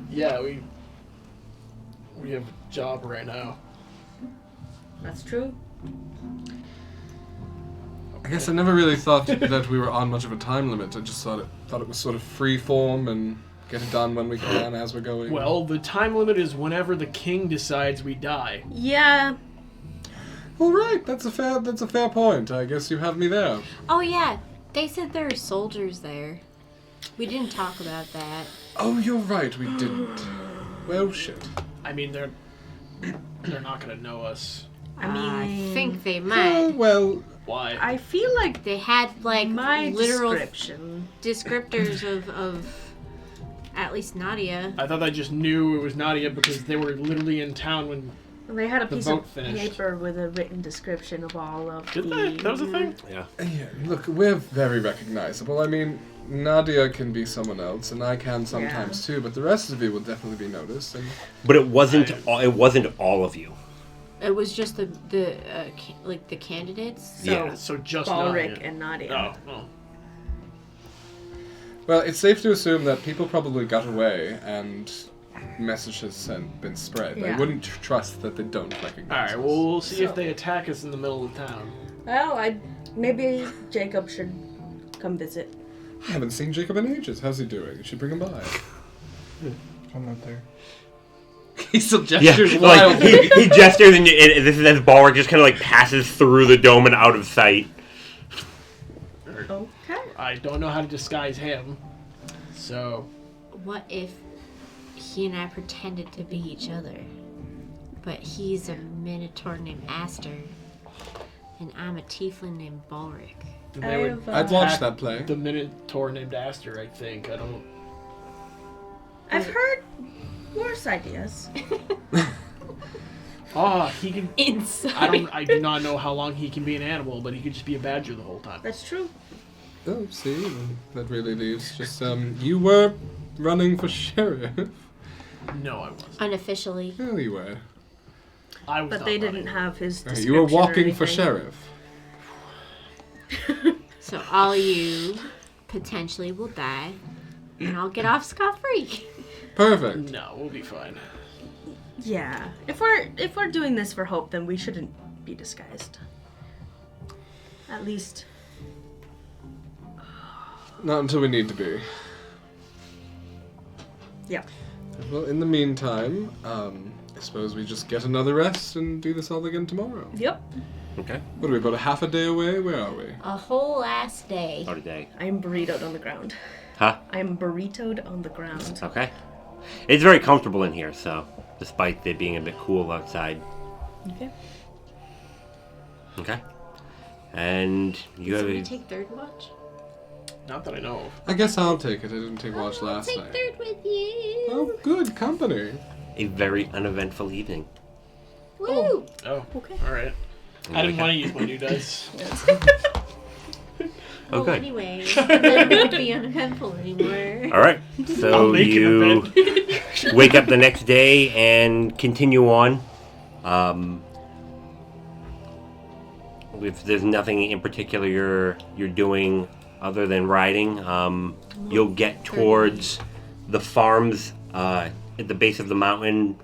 Yeah, we have a job right now. That's true. I guess I never really thought that we were on much of a time limit. I just thought it was sort of free form and get it done when we can as we're going. Well, the time limit is whenever the king decides we die. Yeah. all right, that's a fair point. I guess you have me there. Oh yeah, they said there were soldiers there. We didn't talk about that. Oh, you're right. We didn't. Well, shit. I mean, they're not gonna know us. I mean, I think they Oh, might. well, Why? I feel like They had like my literal description. descriptors of at least Nadia. I thought I just knew it was Nadia because they were literally in town when. They had a The piece vote of finished. paper with a written description of all of Did the... they? That was a thing? Yeah. yeah, look, we're very recognizable. I mean, Nadia can be someone else, and I can sometimes too, but the rest of you will definitely be noticed. And But it wasn't all of you. It was just the candidates. So Yeah. So just Balric Nadia. and Nadia. Oh. well, it's safe to assume that people probably got away and messages had been spread. I Yeah. wouldn't trust that they don't recognize Alright, us. well, we'll see if So- they attack us in the middle of town. Well, maybe Jacob should come visit. I haven't seen Jacob in ages. How's he doing? You should bring him by. I'm not there. He still Yeah, gestures like wildly. he gestures, and this is as Balric just kind of like passes through the dome and out of sight. Okay. I don't know how to disguise him. So, what if he and I pretended to be each other, but he's a minotaur named Aster, and I'm a tiefling named Balric? they would I've, I'd watch attack that play. the Minotaur named Aster, I think. I don't. I've heard worse ideas. He can. Inside. I do not know how long he can be an animal, but he could just be a badger the whole time. That's true. Oh, see, that really leaves just you were running for sheriff. No, I wasn't. Unofficially. Oh, you were. I was But not they running. didn't have his Right, description you were or walking for anything. sheriff. So all you potentially will die, and I'll get off scot-free. Perfect. No, we'll be fine. Yeah. If we're doing this for hope, then we shouldn't be disguised. At least. Not until we need to be. Yeah. Well, in the meantime, I suppose we just get another rest and do this all again tomorrow. Yep. Okay. What are we, about a half a day away? Where are we? A whole ass day. About a day. I am burritoed on the ground. Huh? I am burritoed on the ground. Okay. It's very comfortable in here, so despite it being a bit cool outside. Okay. Okay. And you Can we have take third watch? Not that I know of. I guess I'll take it. I didn't take watch last take night. third with you. Oh, good company. a very uneventful evening. Woo! Oh, Okay. all right. I didn't want to use my new dice. Oh, Well, good. anyway, then it won't be uneventful anymore. All right. I'll So make an you event. wake up the next day and continue on. If there's nothing in particular you're doing other than riding, you'll get towards the farms at the base of the mountain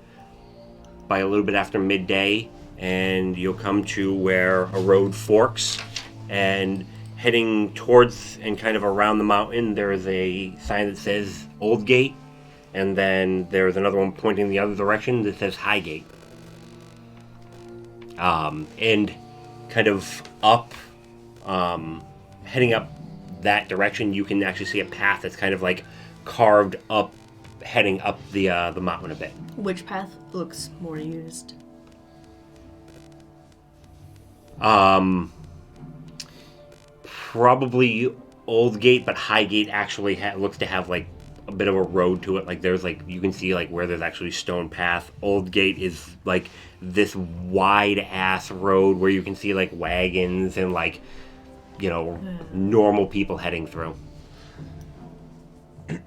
by a little bit after midday, and you'll come to where a road forks, and heading towards and kind of around the mountain, there's a sign that says Old Gate, and then there's another one pointing the other direction that says High Gate. And kind of up, heading up that direction, you can actually see a path that's kind of like carved up, heading up the mountain a bit. Which path looks more used? Probably Old Gate, but High Gate actually looks to have like a bit of a road to it. Like there's like, you can see like where there's actually stone path. Old Gate is like this wide ass road where you can see like wagons and like, you know, normal people heading through.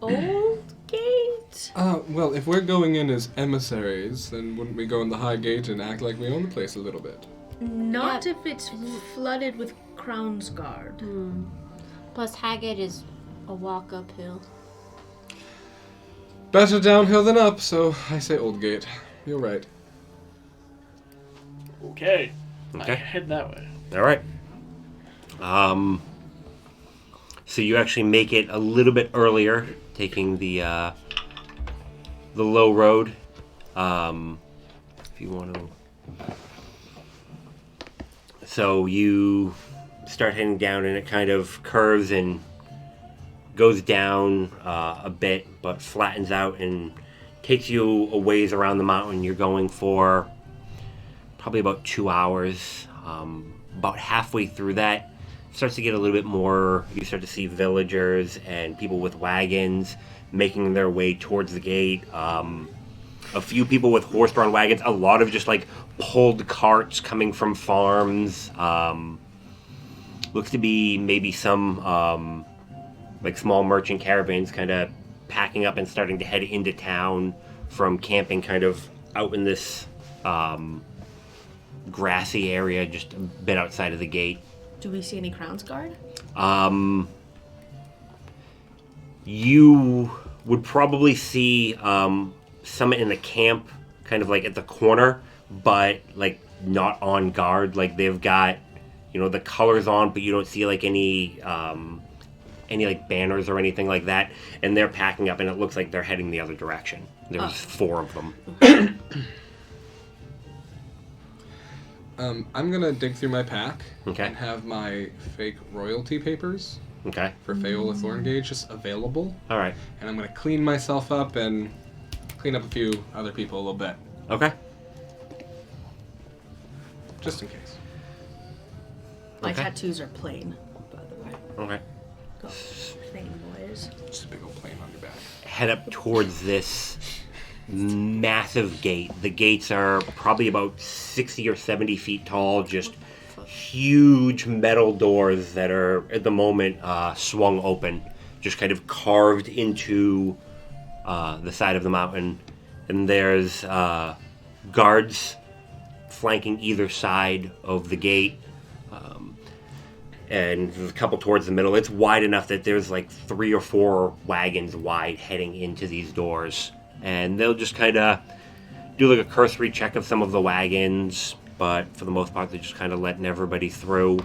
Old Gate? Well, if we're going in as emissaries, then wouldn't we go in the High Gate and act like we own the place a little bit? Not Yeah. if it's flooded with Crown's Guard. Plus, Haggard is a walk uphill. Better downhill than up, so I say Old Gate. You're right. Okay. Okay. I head that way. All right. So you actually make it a little bit earlier, taking the low road. If you want to. So you start heading down, and it kind of curves and goes down a bit, but flattens out and takes you a ways around the mountain. You're going for probably about 2 hours. About halfway through that, it starts to get a little bit more. You start to see villagers and people with wagons making their way towards the gate. A few people with horse-drawn wagons. A lot of just like pulled carts coming from farms. Looks to be maybe some like small merchant caravans kind of packing up and starting to head into town from camping kind of out in this grassy area just a bit outside of the gate. Do we see any Crown's Guard? You would probably see some in the camp kind of like at the corner, but like not on guard. Like they've got, you know, the colors on, but you don't see like any like banners or anything like that, and they're packing up and it looks like they're heading the other direction. There's 4 of them. I'm gonna dig through my pack Okay. and have my fake royalty papers Okay. for Fayola Thorngage just available, All right. and I'm gonna clean myself up and clean up a few other people a little bit, Okay. just in case. My Okay. tattoos are plain, by the way. Okay. Go. Plain boys. Just a big old plane on your back. Head up towards this massive gate. The gates are probably about 60 or 70 feet tall, just huge metal doors that are at the moment swung open, just kind of carved into the side of the mountain. And there's guards flanking either side of the gate. And there's a couple towards the middle. It's wide enough that there's like 3 or 4 wagons wide heading into these doors. And they'll just kind of do like a cursory check of some of the wagons, but for the most part, they're just kind of letting everybody through.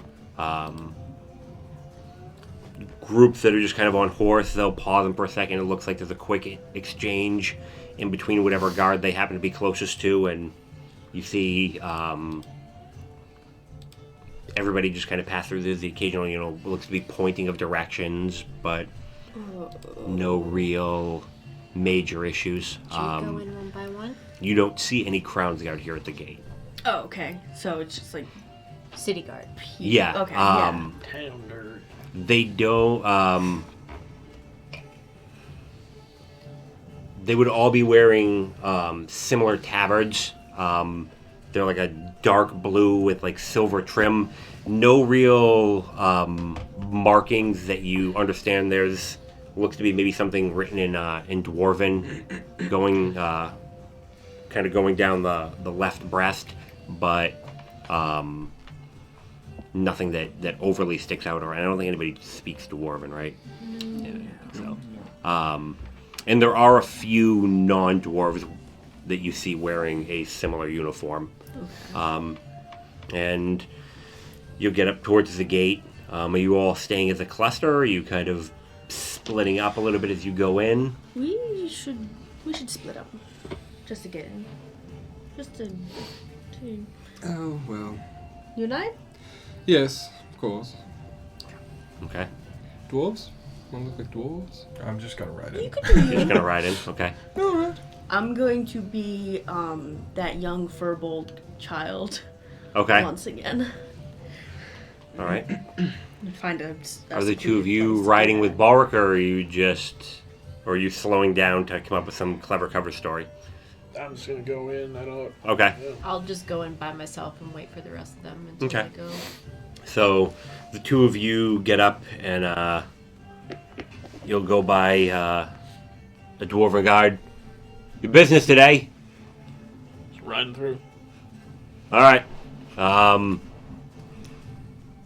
Groups that are just kind of on horse, they'll pause them for a second. It looks like there's a quick exchange in between whatever guard they happen to be closest to, and you see everybody just kind of pass through. There's the occasional, you know, looks to be pointing of directions, but no real major issues. Should we go in one by one? You don't see any Crown's Guard here at the gate. Oh, okay. So it's just like City guard. Yeah. Okay, yeah. Town nerd. They don't. They would all be wearing similar tabards. They're like a dark blue with like silver trim. No real markings that you understand. There's looks to be maybe something written in dwarven, going kind of going down the left breast, but nothing that overly sticks out. Or I don't think anybody speaks dwarven, right? Yeah, so. And there are a few non-dwarves that you see wearing a similar uniform. Okay. And you'll get up towards the gate. Are you all staying as a cluster, or are you kind of splitting up a little bit as you go in? We should split up. Just to get in. Just to Oh, well. You and I? Yes, of course. Okay. Dwarves? Want to look like dwarves? I'm just gonna ride You it. could do You're just gonna ride in? Okay. Alright. I'm going to be that young furbolg child Okay. once again. Alright. Find a Are the two of secluded you place to riding do with that. Balric, or are you slowing down to come up with some clever cover story? I'm just gonna go in. I don't. Okay. Yeah. I'll just go in by myself and wait for the rest of them until Okay. I go. So the two of you get up and you'll go by the dwarven guard. Your business today? Just riding through. All right.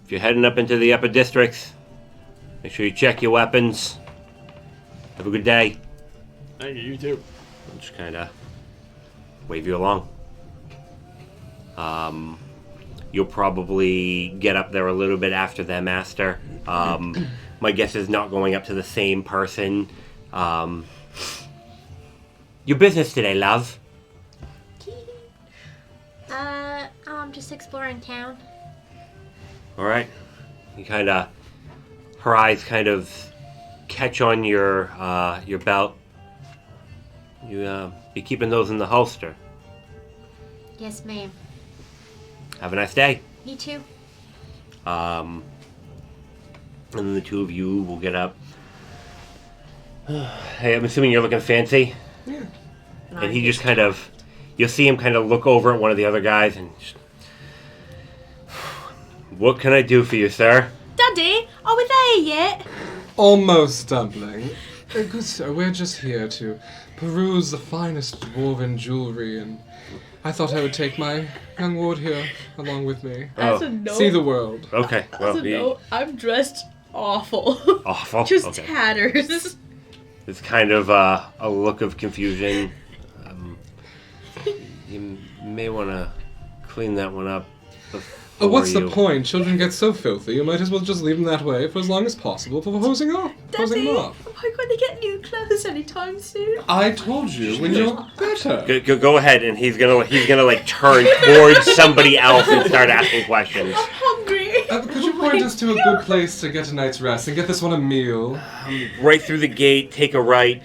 If you're heading up into the upper districts, make sure you check your weapons. Have a good day. Thank you. You too. I'll just kind of wave you along. You'll probably get up there a little bit after their master. My guess is not going up to the same person. Your business today, love? I'm just exploring town. All right. You kind of, her eyes kind of catch on your belt. You be keeping those in the holster. Yes, ma'am. Have a nice day. You too. And then the two of you will get up. Hey, I'm assuming you're looking fancy. Yeah. And he just kind of, you'll see him kind of look over at one of the other guys and just, what can I do for you, sir? Daddy, are we there yet? Almost, Dumpling. Good sir, we're just here to peruse the finest dwarven jewelry, and I thought I would take my young ward here along with me. As Oh. a note, See the world. Okay, as well, a note, I'm dressed awful. awful. Just Okay. tatters. It's kind of a look of confusion. You may want to clean that one up before Oh, what's you... the point? Children get so filthy, you might as well just leave them that way for as long as possible for hosing them off. Daddy, am I going to get new clothes anytime soon? I told you, when you're better. Go ahead, and he's gonna like turn towards somebody else and start asking questions. I'm hungry. Could you point us to a good place to get a night's rest and get this one a meal? Right through the gate, take a right,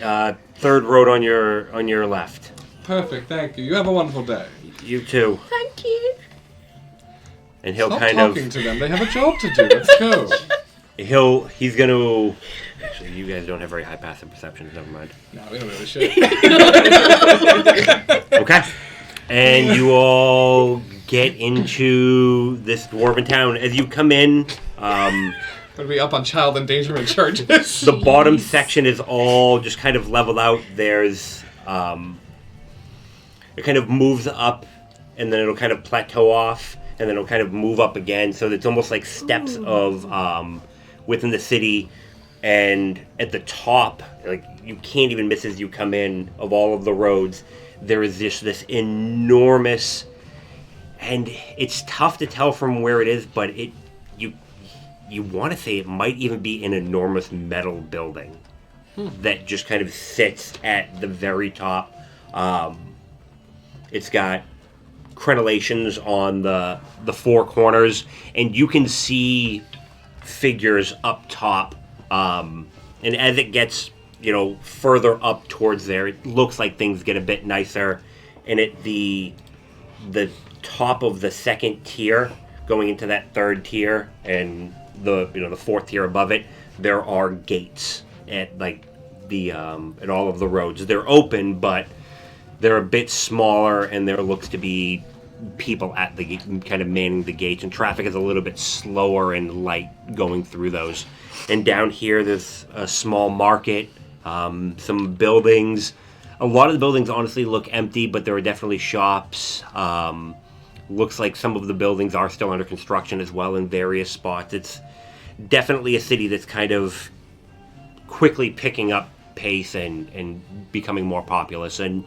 third road on your left. Perfect, thank you. You have a wonderful day. You too. Thank you. And he'll Stop kind talking of to them. They have a job to do. Let's go. he's gonna. Actually, you guys don't have very high passive perceptions. Never mind. No, we don't know the shit. Okay. And you all get into this dwarven town. As you come in, Gonna be up on child endangerment charges. the bottom section is all just kind of leveled out. There's it kind of moves up, and then it'll kind of plateau off, and then it'll kind of move up again. So it's almost like steps of within the city. And at the top, like you can't even miss as you come in of all of the roads, there is just this enormous, and it's tough to tell from where it is, but you want to say it might even be an enormous metal building that just kind of sits at the very top. It's got crenellations on the four corners, and you can see figures up top. And as it gets, further up towards there, it looks like things get a bit nicer. And at the top of the second tier, going into that third tier and the fourth tier above it, there are gates at like the at all of the roads. They're open, but they're a bit smaller, and there looks to be people at the kind of manning the gates, and traffic is a little bit slower and light going through those. And down here, there's a small market, some buildings. A lot of the buildings honestly look empty, but there are definitely shops. Looks like some of the buildings are still under construction as well in various spots. It's definitely a city that's kind of quickly picking up pace and becoming more populous. And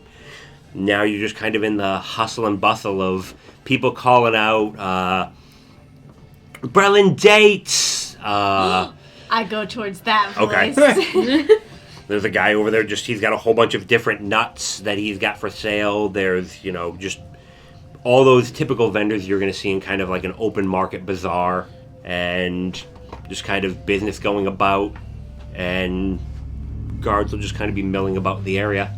now you're just kind of in the hustle and bustle of people calling out, Brelin dates! I go towards that Okay. voice. There's a guy over there, he's got a whole bunch of different nuts that he's got for sale. There's, just all those typical vendors you're going to see in kind of like an open market bazaar, and just kind of business going about, and guards will just kind of be milling about the area.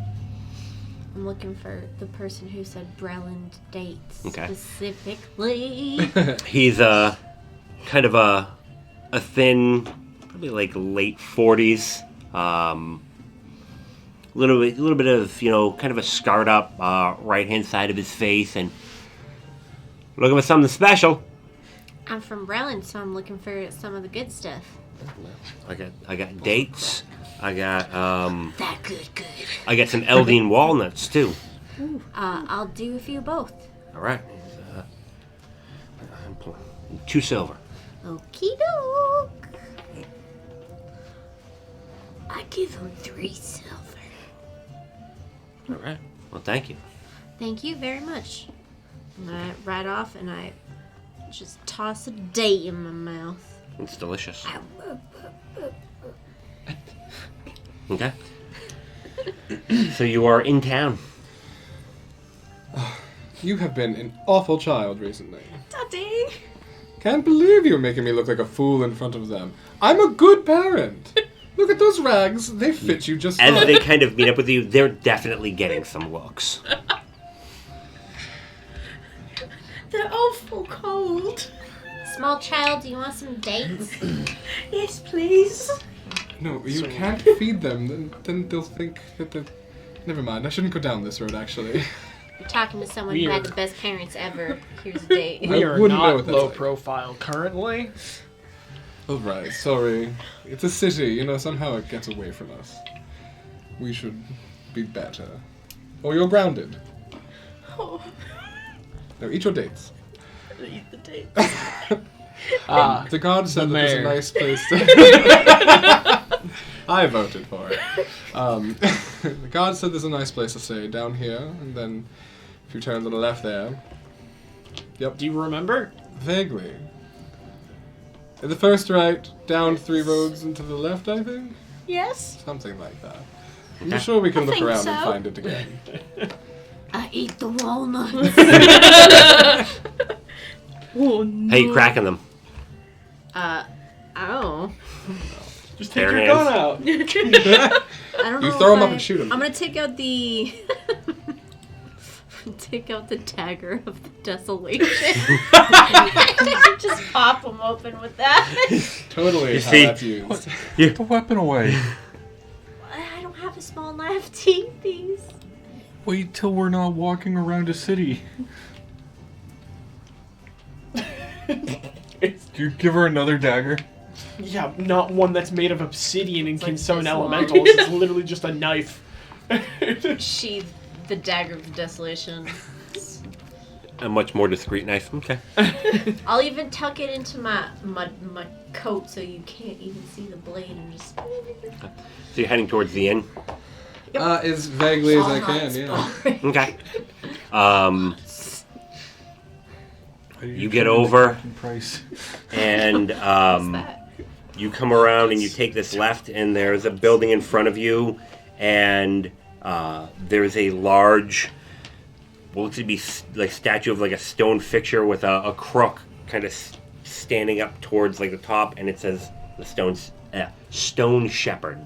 I'm looking for the person who said Brelin dates Okay. specifically. He's kind of a thin, probably like late 40s. Little bit of kind of a scarred up right hand side of his face, and looking for something special. I'm from Brelin, so I'm looking for some of the good stuff. I got dates. I got That good. I got some Eldine walnuts too. I'll do a few both. All right. 2 silver. Okie doke. I give him 3 silver. All right. Well, thank you. Thank you very much. And I ride off and I just toss a date in my mouth. It's delicious. Okay. So you are in town. You have been an awful child recently. Daddy! Can't believe you're making me look like a fool in front of them. I'm a good parent. Look at those rags. They fit you just As fine. they kind of meet up with you, they're definitely getting some looks. They're awful cold. Small child, do you want some dates? Yes, please. No, you can't feed them. Then they'll think that they're... Never mind. I shouldn't go down this road, actually. You're talking to someone We who are- had the best parents ever. Here's a date. We I are wouldn't know not what that's low like. profile currently. Alright, sorry. It's a city, somehow it gets away from us. We should be better. Or you're grounded. Oh, Now eat your dates. eat the date. The guard said that there's a mayor. nice place to... I voted for it. The guard said there's a nice place to stay down here, and then if you turn to the left there... Yep, Do you remember? vaguely. At the first right, down 3 roads and to the left, I think? Yes. Something like that. I'm sure we can I look think around so. and find it again. I eat the walnuts. Oh no. How you cracking them? Oh. Just take Bare your hands. gun out. I don't know. You throw if 'em up I- and shoot 'em. I'm gonna take out the. Take out the Dagger of Desolation. Just pop them open with that. Totally You how see- that's used. Put the weapon away. I don't have a small knife to eat these. Wait till we're not walking around a city. Do you give her another dagger? Yeah, not one that's made of obsidian and can like summon this one. elementals. It's literally just a knife. Sheathe the Dagger of Desolation. A much more discreet knife. Okay. I'll even tuck it into my coat so you can't even see the blade and just. So you're heading towards the inn. As vaguely as I can, yeah. Okay. How do You determine get the over- fucking price? And That. you come around and you take this left, and there's a building in front of you, and there's a large, what looks to be like statue of like a stone fixture with a crook kind of standing up towards like the top, and it says the Stone Shepherd.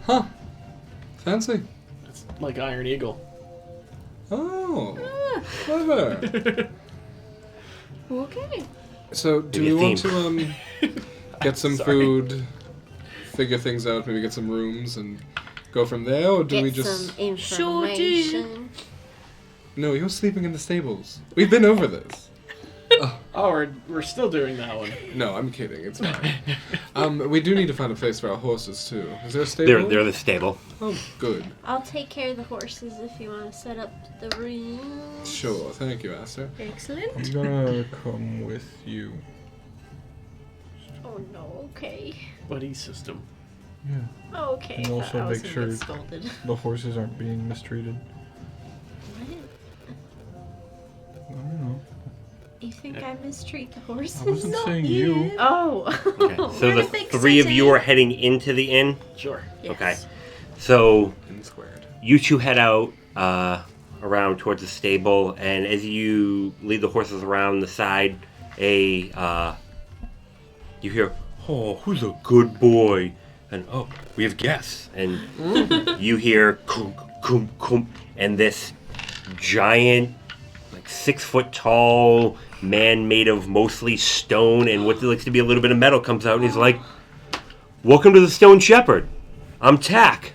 Huh. Fancy. It's like Iron Eagle. Oh. Clever. Okay. So, do Maybe we a want theme. to get some Sorry. food, figure things out, maybe get some rooms, and go from there, or do Get we just? some information. No, you're sleeping in the stables. We've been over this. Oh, we're still doing that one. No, I'm kidding. It's fine. We do need to find a place for our horses too. Is there a stable? They're the stable. Oh, good. I'll take care of the horses if you want to set up the rooms. Sure. Thank you, Aster. Excellent. I'm gonna come with you. Oh no, okay. Buddy system. Yeah. Okay. And also I was make gonna get sure- scolded. The horses aren't being mistreated. What? I don't know. You think I mistreat the horses? I wasn't saying you. Oh. Okay. So We're the the big three of city. you are heading into the inn. Sure. Okay. So And squared. you two head out around towards the stable, and as you lead the horses around the side, you hear, "Oh, who's a good boy?" And "Oh, we have guests." And you hear, "Kunk, kunk, kunk," and this giant, like 6 foot tall man made of mostly stone and what looks to be a little bit of metal comes out, and he's like, "Welcome to the Stone Shepherd. I'm Tack.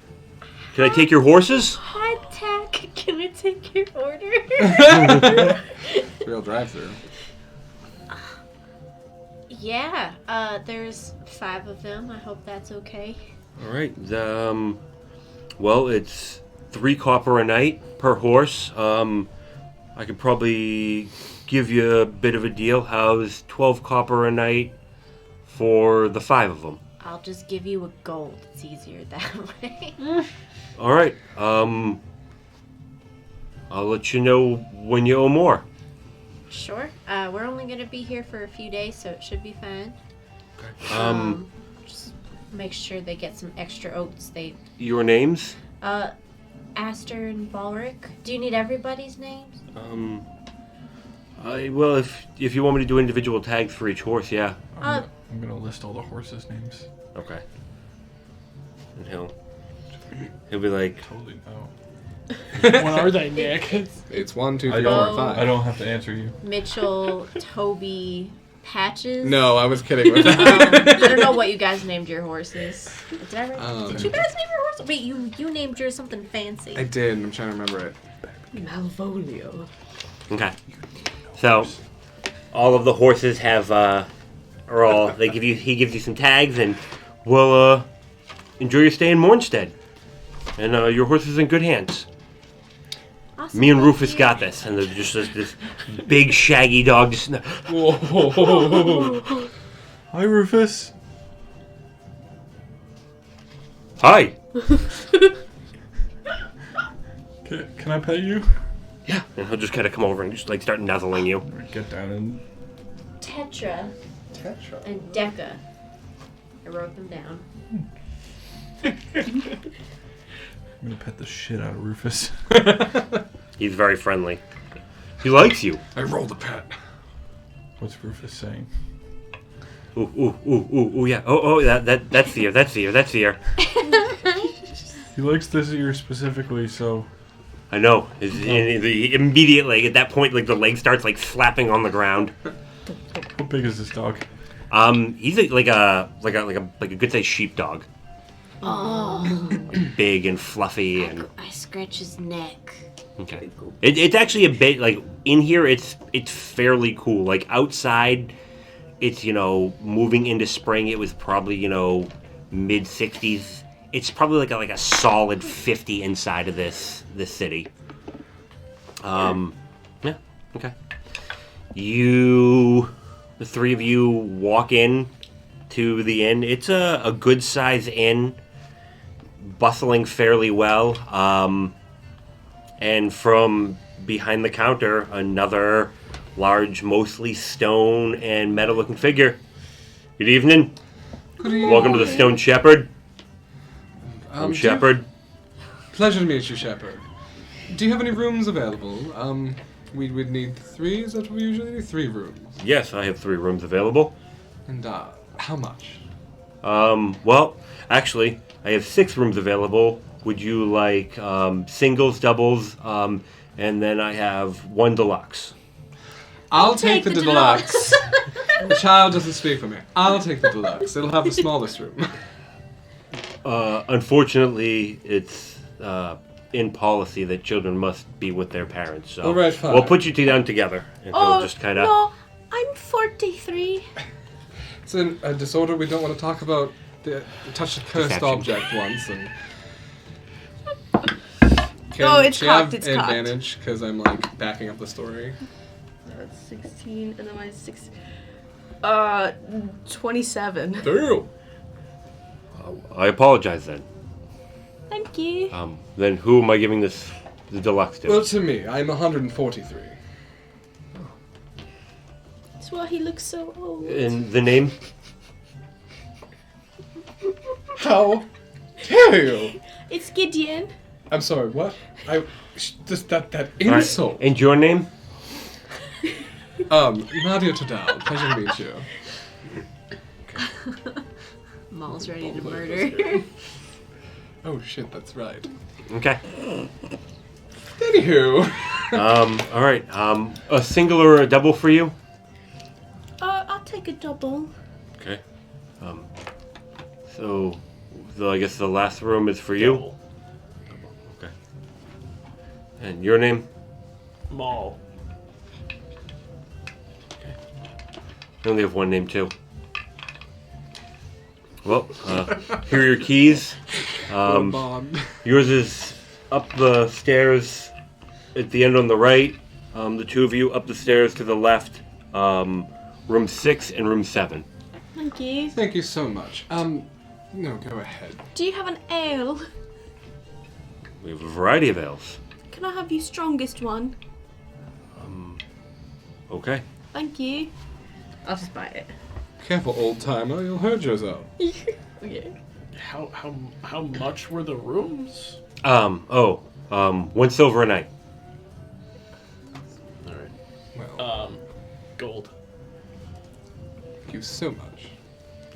Can I take your horses?" Hi, Tack. Can I take your order? Real drive-through. Yeah. There's 5 of them. I hope that's okay. All right. Well, it's 3 copper a night per horse. I could probably give you a bit of a deal. How's 12 copper a night for the 5 of them? I'll just give you a gold. It's easier that way. All right. I'll let you know when you owe more. Sure. We're only gonna be here for a few days, so it should be fine. Just make sure they get some extra oats. Your names? Aster and Balric. Do you need everybody's names? Well, if you want me to do individual tags for each horse, yeah. I'm gonna list all the horses' names. Okay. And he'll be like, Totally no. What are they, Nick? It's 1, 2, I 3, don't. 4, 5. I don't have to answer you. Mitchell, Toby, Patches. No, I was kidding with I that. don't know what you guys named your horses. Did I write? Did you guys name your horses? Wait, you named yours something fancy. I did. I'm trying to remember it. Malvolio. okay. So, all of the horses have, he gives you some tags, and we'll, enjoy your stay in Mournsted. And, your horse is in good hands. Awesome, Me and thank Rufus you. got this, and there's just this big shaggy dog just. Hi, Rufus. Hi. Can I pet you? Yeah. And he'll just kind of come over and just like start nuzzling you. Get down and. Tetra and Deca. I wrote them down. I'm gonna pet the shit out of Rufus. He's very friendly. He likes you. I rolled a pet. What's Rufus saying? Ooh, yeah. Oh, that's the ear. That's the ear. That's the ear. He likes this ear specifically, so. I know. Immediately at that point, like the leg starts like slapping on the ground. How big is this dog? He's like a good sized sheepdog. Oh. Big and fluffy and. I scratch his neck. Okay. It's actually a bit like in here. It's fairly cool. Like outside, it's moving into spring. It was probably mid 60s. It's probably like a solid 50 inside of this city. Yeah. Okay. The 3 of you walk in to the inn. It's a good size inn, bustling fairly well. And from behind the counter, another large, mostly stone and metal-looking figure. Good evening. Welcome to the Stone Shepherd. I'm Shepherd. Pleasure to meet you, Shepherd. Do you have any rooms available? We would need 3. Is that what we usually do? 3 rooms. Yes, I have 3 rooms available. And how much? Well, actually, I have 6 rooms available. Would you like singles, doubles, and then I have 1 deluxe. I'll take the deluxe. The child doesn't speak for me. I'll take the deluxe. It'll have the smallest room. Unfortunately, it's in policy that children must be with their parents. So All right, fine. we'll put you two down together, and he'll just kind of. No, I'm 43. It's a disorder we don't want to talk about. The touch a cursed Deception. object once and. Oh, it's she cocked, have it's cocked. advantage because I'm like backing up the story. That's 16, and then my 27. Damn. I apologize then. Thank you. Then who am I giving the deluxe to? Well, to me, I'm 143. That's why he looks so old. And the name? How dare you? It's Gideon. I'm sorry. What? Just that All right. insult. And your name? Nadia Tadal. Pleasure to meet you. Maul's ready to murder. Oh shit, that's right. Okay. Anywho. All right. A single or a double for you? I'll take a double. Okay. So I guess the last room is for you. Double. Okay. And your name? Maul. I only have one name too. Well, here are your keys. Bond. Yours is up the stairs at the end on the right. The two of you up the stairs to the left. Room 6 and room 7. Thank you. Thank you so much. No, go ahead. Do you have an ale? We have a variety of ales. Can I have your strongest one? Okay. Thank you. I'll just buy it. Careful, old timer. You'll hurt yourself. Okay. How much were the rooms? 1 silver a night. All right. Well, Gold. thank you so much.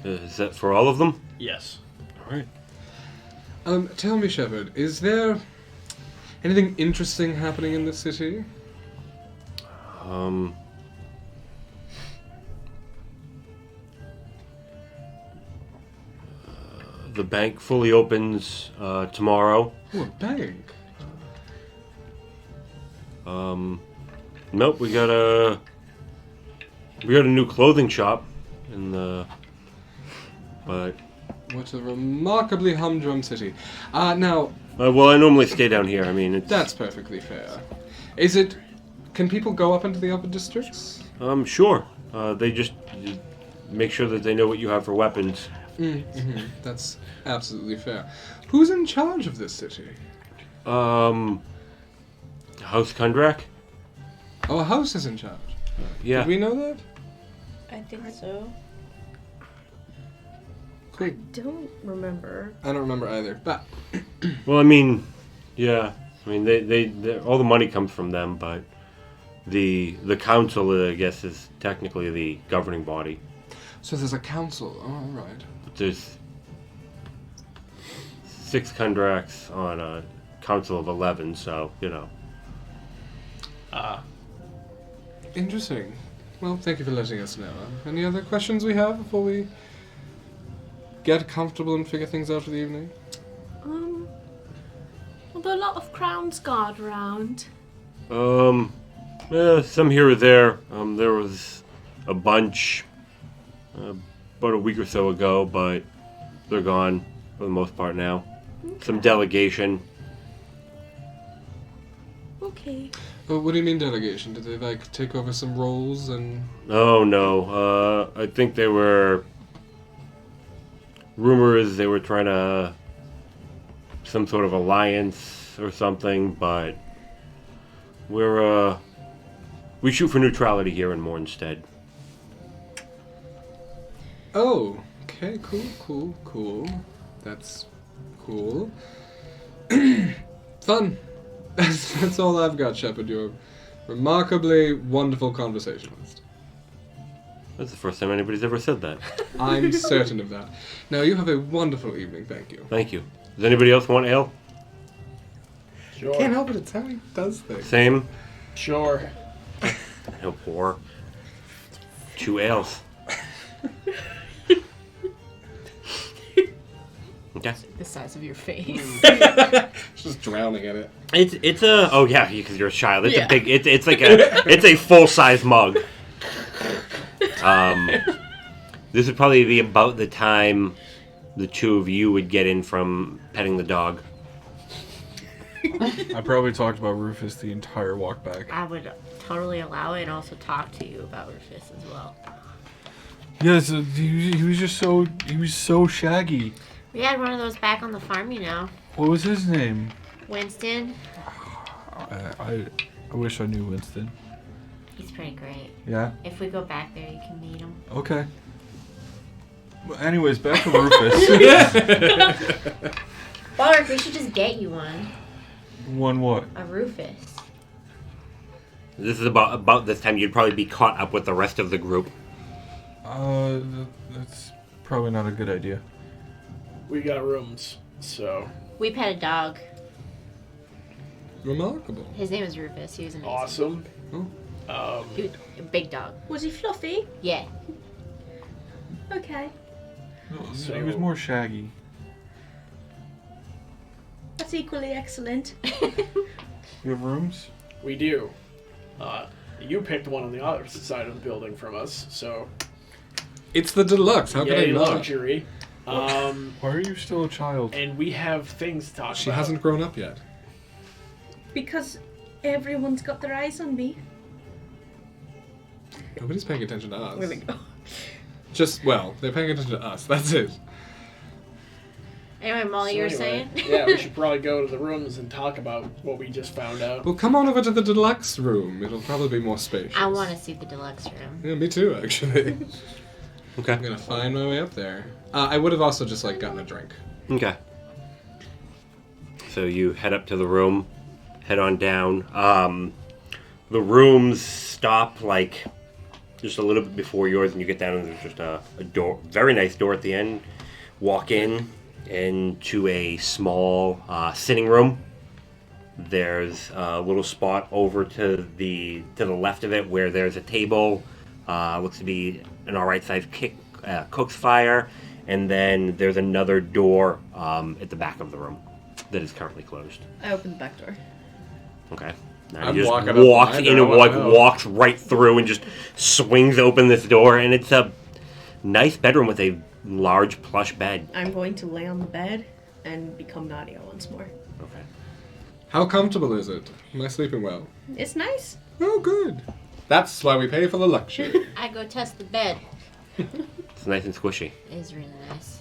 Is that for all of them? Yes. All right. Tell me, Shepard, is there anything interesting happening in the city? The bank fully opens tomorrow. Oh, a bank. Nope, we got a new clothing shop but What a remarkably humdrum city. Now, well, I normally stay down here. I mean, it's that's perfectly fair. Can people go up into the upper districts? sure. They just make sure that they know what you have for weapons. Mm-hmm. That's absolutely fair. Who's in charge of this city? House Kundrak? Oh, a house is in charge. Yeah. Did we know that? I think so. Cool. I don't remember. I don't remember either. But Well, I mean, yeah. I mean, they all the money comes from them, but the council, I guess, is technically the governing body. so there's a council. Oh, all right. But there's 6 Kundraks on a council of 11, so you know. Interesting. Well, thank you for letting us know. Any other questions we have before we get comfortable and figure things out for the evening? Well, there are a lot of Crown's Guard around. Some here or there. There was a bunch about a week or so ago, but they're gone for the most part now. Okay. Some delegation. Okay. What do you mean delegation? Did they take over some roles and? Oh no, I think they were. Rumors they were trying to some sort of alliance or something, but we shoot for neutrality here in Mournsted. Oh, okay, cool. That's cool. Fun. That's all I've got, Shepard. You're a remarkably wonderful conversationalist. That's the first time anybody's ever said that. I'm certain of that. Now, you have a wonderful evening. Thank you. Thank you. Does anybody else want ale? Sure. Can't help it. It's how he does things. Same. Sure. He'll pour 2 ales. Okay. The size of your face. Just drowning in it. It's a oh yeah, because you're a child. It's Yeah. a big. It's like it's a full size mug. This would probably be about the time the two of you would get in from petting the dog. I probably talked about Rufus the entire walk back. I would totally allow it and also talk to you about Rufus as well. Yes, he was just so shaggy. We had one of those back on the farm, you know. What was his name? Winston. I wish I knew Winston. He's pretty great. Yeah. If we go back there, you can meet him. Okay. Well, anyways, back to Rufus. Bark, we should just get you one. One what? A Rufus. This is about this time you'd probably be caught up with the rest of the group. That's probably not a good idea. We got rooms, so We pet a dog. Remarkable. His name was Rufus. He was amazing. awesome. He was a big dog. Was he fluffy? Yeah. Okay. So- He was more shaggy. That's equally excellent. You have rooms? We do. You picked one on the other side of the building from us, so It's the deluxe. How could I yay, not? luxury. Why are you still a child? And we have things to talk She about. hasn't grown up yet. Because everyone's got their eyes on me. Nobody's paying attention to us. Where we go? Just, well, they're paying attention to us. That's it. Anyway, Molly, So you were anyway, saying? yeah, we should probably go to the rooms and talk about what we just found out. Well, come on over to the deluxe room. It'll probably be more spacious. I want to see the deluxe room. Yeah, me too, actually. Okay. I'm gonna find my way up there. I would have also just, like, gotten a drink. Okay. So you head up to the room, head on down. The rooms stop like just a little bit before yours, and you get down, and there's just a door, very nice door at the end. Walk into a small sitting room. There's a little spot over to the left of it where there's a table. Looks to be an alright sized cook's fire, and then there's another door at the back of the room that is currently closed. I opened the back door. Okay. Now I'm he just walking up walks behind in her, and I wanna know. walks right through and just swings open this door, and it's a nice bedroom with a large plush bed. I'm going to lay on the bed and become Nadia once more. Okay. How comfortable is it? Am I sleeping well? It's nice. Oh, good. That's why we pay for the luxury. I go test the bed. It's nice and squishy. It is really nice.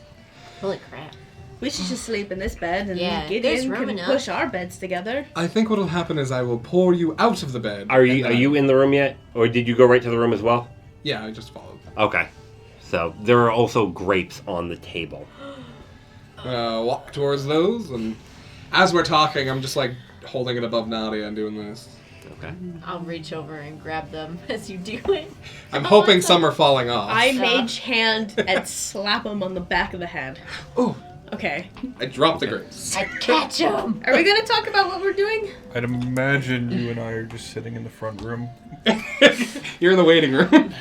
Holy crap. We should just sleep in this bed and Yeah, there's Gideon room can enough. push our beds together. I think what'll happen is I will pour you out of the bed. Are and you in the room yet, or did you go right to the room as well? Yeah, I just followed. Okay. So there are also grapes on the table. Walk towards those, and as we're talking, I'm just like holding it above Nadia and doing this. Okay. I'll reach over and grab them as you do it. I'm hoping some are falling off. I mage hand and slap him on the back of the head. Oh, Okay. I dropped the grapes. I catch them. Are we gonna talk about what we're doing? I'd imagine you and I are just sitting in the front room. You're in the waiting room.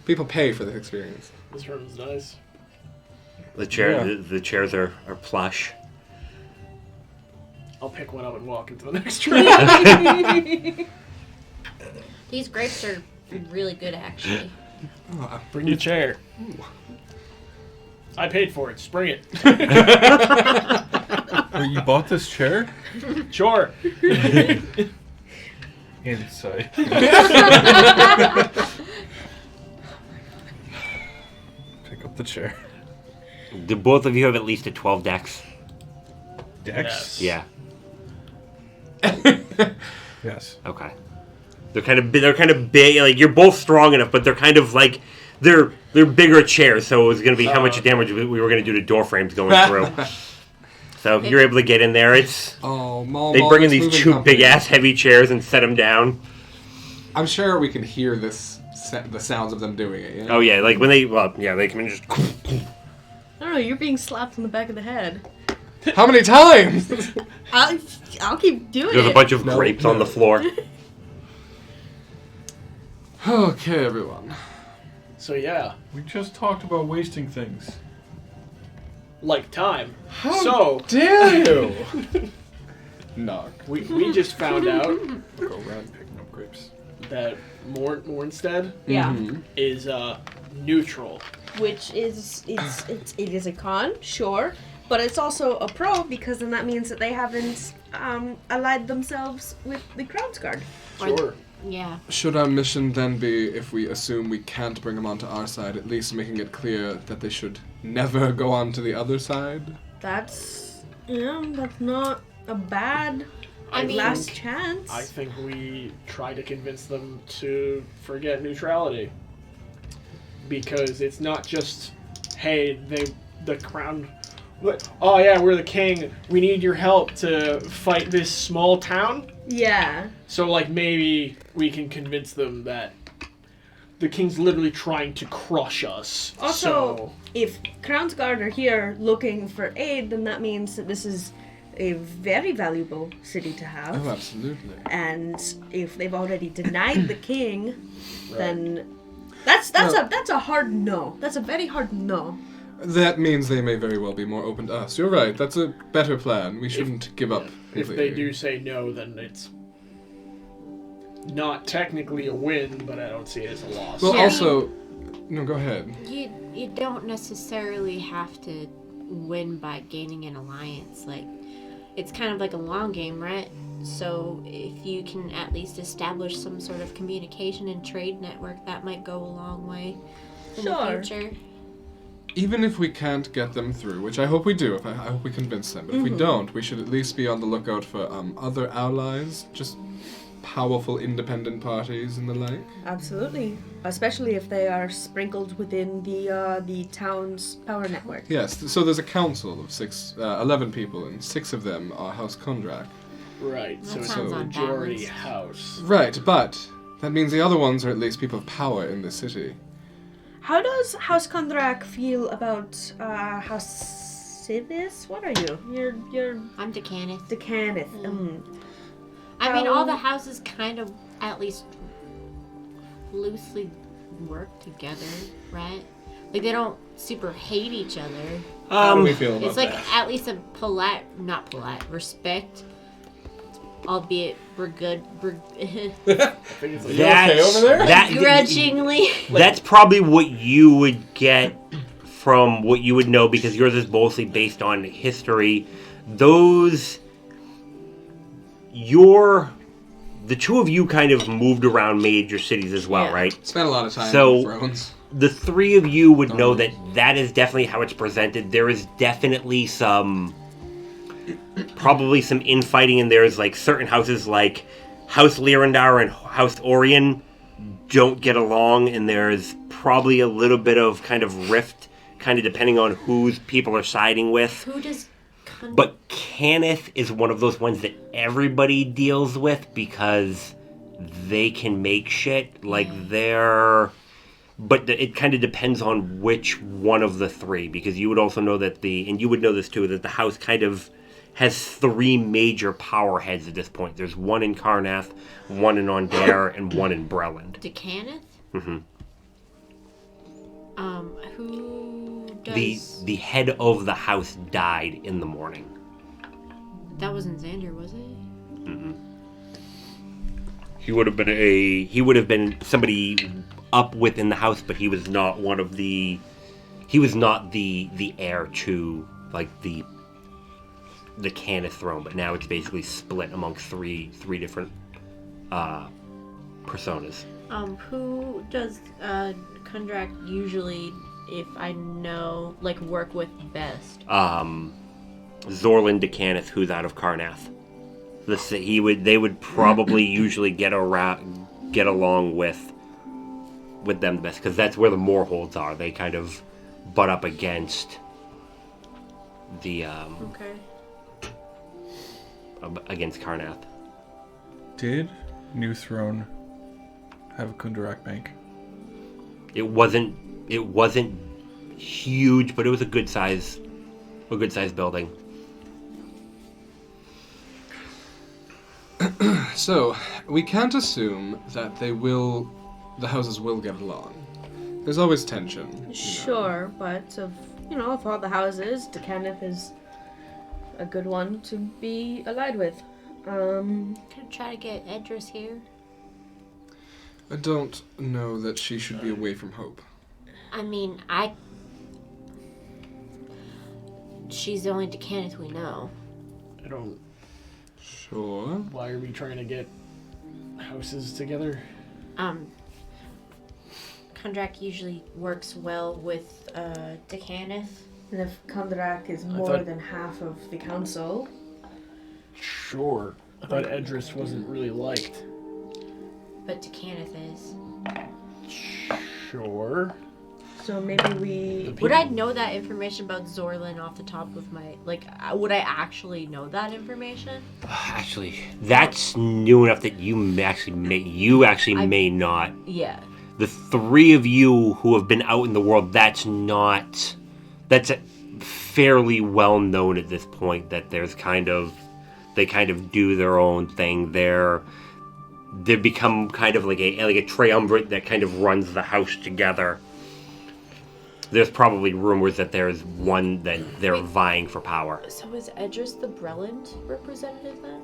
People pay for this experience. This room's nice. The chair, Yeah. the chairs are plush. I'll pick one up and walk into the next room. These grapes are really good, actually. Oh, Bring your chair. I paid for it. Just bring it. Wait, you bought this chair? Sure. Inside. Pick up the chair. Do both of you have at least a 12 dex? Dex? Yeah. Yes. Okay. They're kind of big. Like you're both strong enough, but they're kind of like they're bigger chairs. So it was going to be how much damage we were going to do to door frames going through. So you're able to get in there. It's Oh, they bring in these two big ass heavy chairs and set them down. I'm sure we can hear the sounds of them doing it. Yeah? Oh yeah, like when they they come in just. I don't know, you're being slapped on the back of the head. How many times? I'll keep doing There's it. a bunch of No, grapes no. on the floor. Okay, everyone. So yeah, We just talked about wasting things. like time. How So dare you? Knock. we just found out Go around picking up grapes. that Mournsted Yeah. Mhm. is neutral. Which is it is a con, sure, but it's also a pro because then that means that they haven't allied themselves with the Crown's Guard. Sure. Yeah. Should our mission then be, if we assume we can't bring them onto our side, at least making it clear that they should never go on to the other side? That's that's not a bad I mean- last chance. I think we try to convince them to forget neutrality. Because it's not just, hey, the crown. Oh yeah, we're the king. We need your help to fight this small town. Yeah. So like maybe we can convince them that the king's literally trying to crush us. Also, if Crown's Guard are here looking for aid, then that means that this is a very valuable city to have. Oh, absolutely. And if they've already denied the king, Right. then that's a hard no. That's a very hard no. That means they may very well be more open to us. You're right, that's a better plan. We shouldn't give up If completely. they do say no, then it's not technically a win, but I don't see it as a loss. Well, Yeah. also... No, go ahead. You don't necessarily have to win by gaining an alliance. Like, it's kind of like a long game, right? So if you can at least establish some sort of communication and trade network, that might go a long way in Sure. the future. Even if we can't get them through, which I hope we do, I hope we convince them, but if we don't, we should at least be on the lookout for other allies, just powerful independent parties and the like. Absolutely. Especially if they are sprinkled within the town's power network. Yes, so there's a council of 11 people, and 6 of them are House Kondrak. Right, That so it's a sounds majority unbalanced. house. Right, but that means the other ones are at least people of power in the city. How does House Kondrak feel about House Civis? What are you? You're I'm Decaneth. Decaneth. I mean, all the houses kind of at least loosely work together, right? Like, they don't super hate each other. How do we feel about It's like that? at least a not polite, respect. Albeit we're good. I think it's like, okay over there? Grudgingly. That's probably what you would get from what you would know, because yours is mostly based on history. The two of you kind of moved around major cities as well, Yeah. right? Spent a lot of time So- on Thrones. The three of you would know that is definitely how it's presented. There is definitely probably some infighting, and there's like certain houses like House Lyrandar and House Orion don't get along, and there's probably a little bit of kind of rift, kind of depending on whose people are siding with. Who does? But Kenneth is one of those ones that everybody deals with because they can make shit. Like but it kind of depends on which one of the three, because you would also know that and you would know this too, that the house kind of has 3 major power heads at this point. There's one in Carnath, one in Ondare, and one in Breland. Decaneth? Mm-hmm. Who does? The head of the house died in the morning. That wasn't Xander, was it? Mm-hmm. He would have been somebody up within the house, but he was not one of the. He was not the heir to like the King of Newthrone, but now it's basically split amongst three different personas. Who does Kondrak usually, if I know, like work with best? Zorlin Decaneth, who's out of Carnath. They would probably usually get along with them the best, because that's where the Moorholds are. They kind of butt up against the Okay. against Carnath. Did Newthrone have a Kundarak bank? It wasn't huge, but it was a good size building. So, we can't assume that they will the houses will get along. There's always tension. You know. Sure, but of all the houses, Kenneth is a good one to be allied with. Could try to get Edris here. I don't know that she should be away from Hope. I mean, she's the only Kenneth we know. I don't. Sure. Why are we trying to get houses together? Kondrak usually works well with Kenneth. And if Kondrak is more than half of the council, Sure. I thought Edris wasn't really liked. But Kenneth is. Sure. so maybe we. Would I know that information about Zorlin off the top of my... would I actually know that information? Actually, that's new enough that you may not. Yeah. The three of you who have been out in the world, that's fairly well known at this point that they kind of do their own thing. They've become kind of like a triumvirate that kind of runs the house together. There's probably rumors that there's one that they're vying for power. So is Edris the Breland representative then?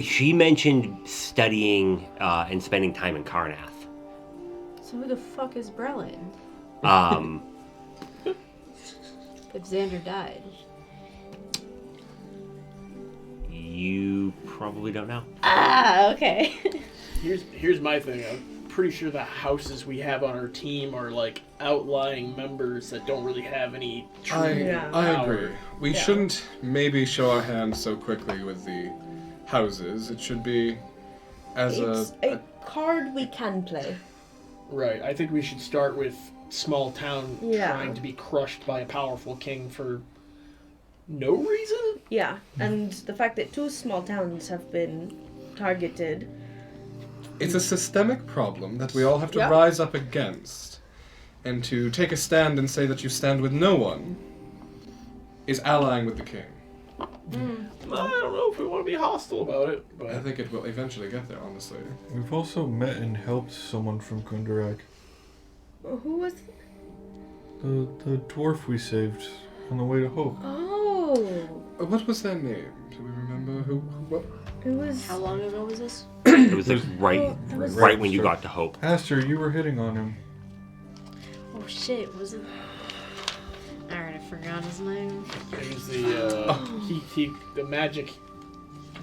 She mentioned studying and spending time in Karnath. So who the fuck is Breland? If Xander died. You probably don't know. Ah, okay. Here's my thing. I'm pretty sure the houses we have on our team are like outlying members that don't really have any true I power. agree. We shouldn't maybe show our hands so quickly with the houses. It should be as It's a card we can play. Right. I think we should start with small town Yeah. trying to be crushed by a powerful king for no reason? Yeah, and the fact that 2 small towns have been targeted. It's a systemic problem that we all have to Yeah. rise up against. And to take a stand and say that you stand with no one is allying with the king. I don't know if we want to be hostile about it, but I think it will eventually get there, honestly. We've also met and helped someone from Kundrak. Who was? The dwarf we saved on the way to Hope. Oh, What was their name? Do we remember who what? it was. How long ago was this? It was like That was- right when you got to Hope. Aster, you were hitting on him. Oh shit, was it? Alright, I forgot his name. it was the magic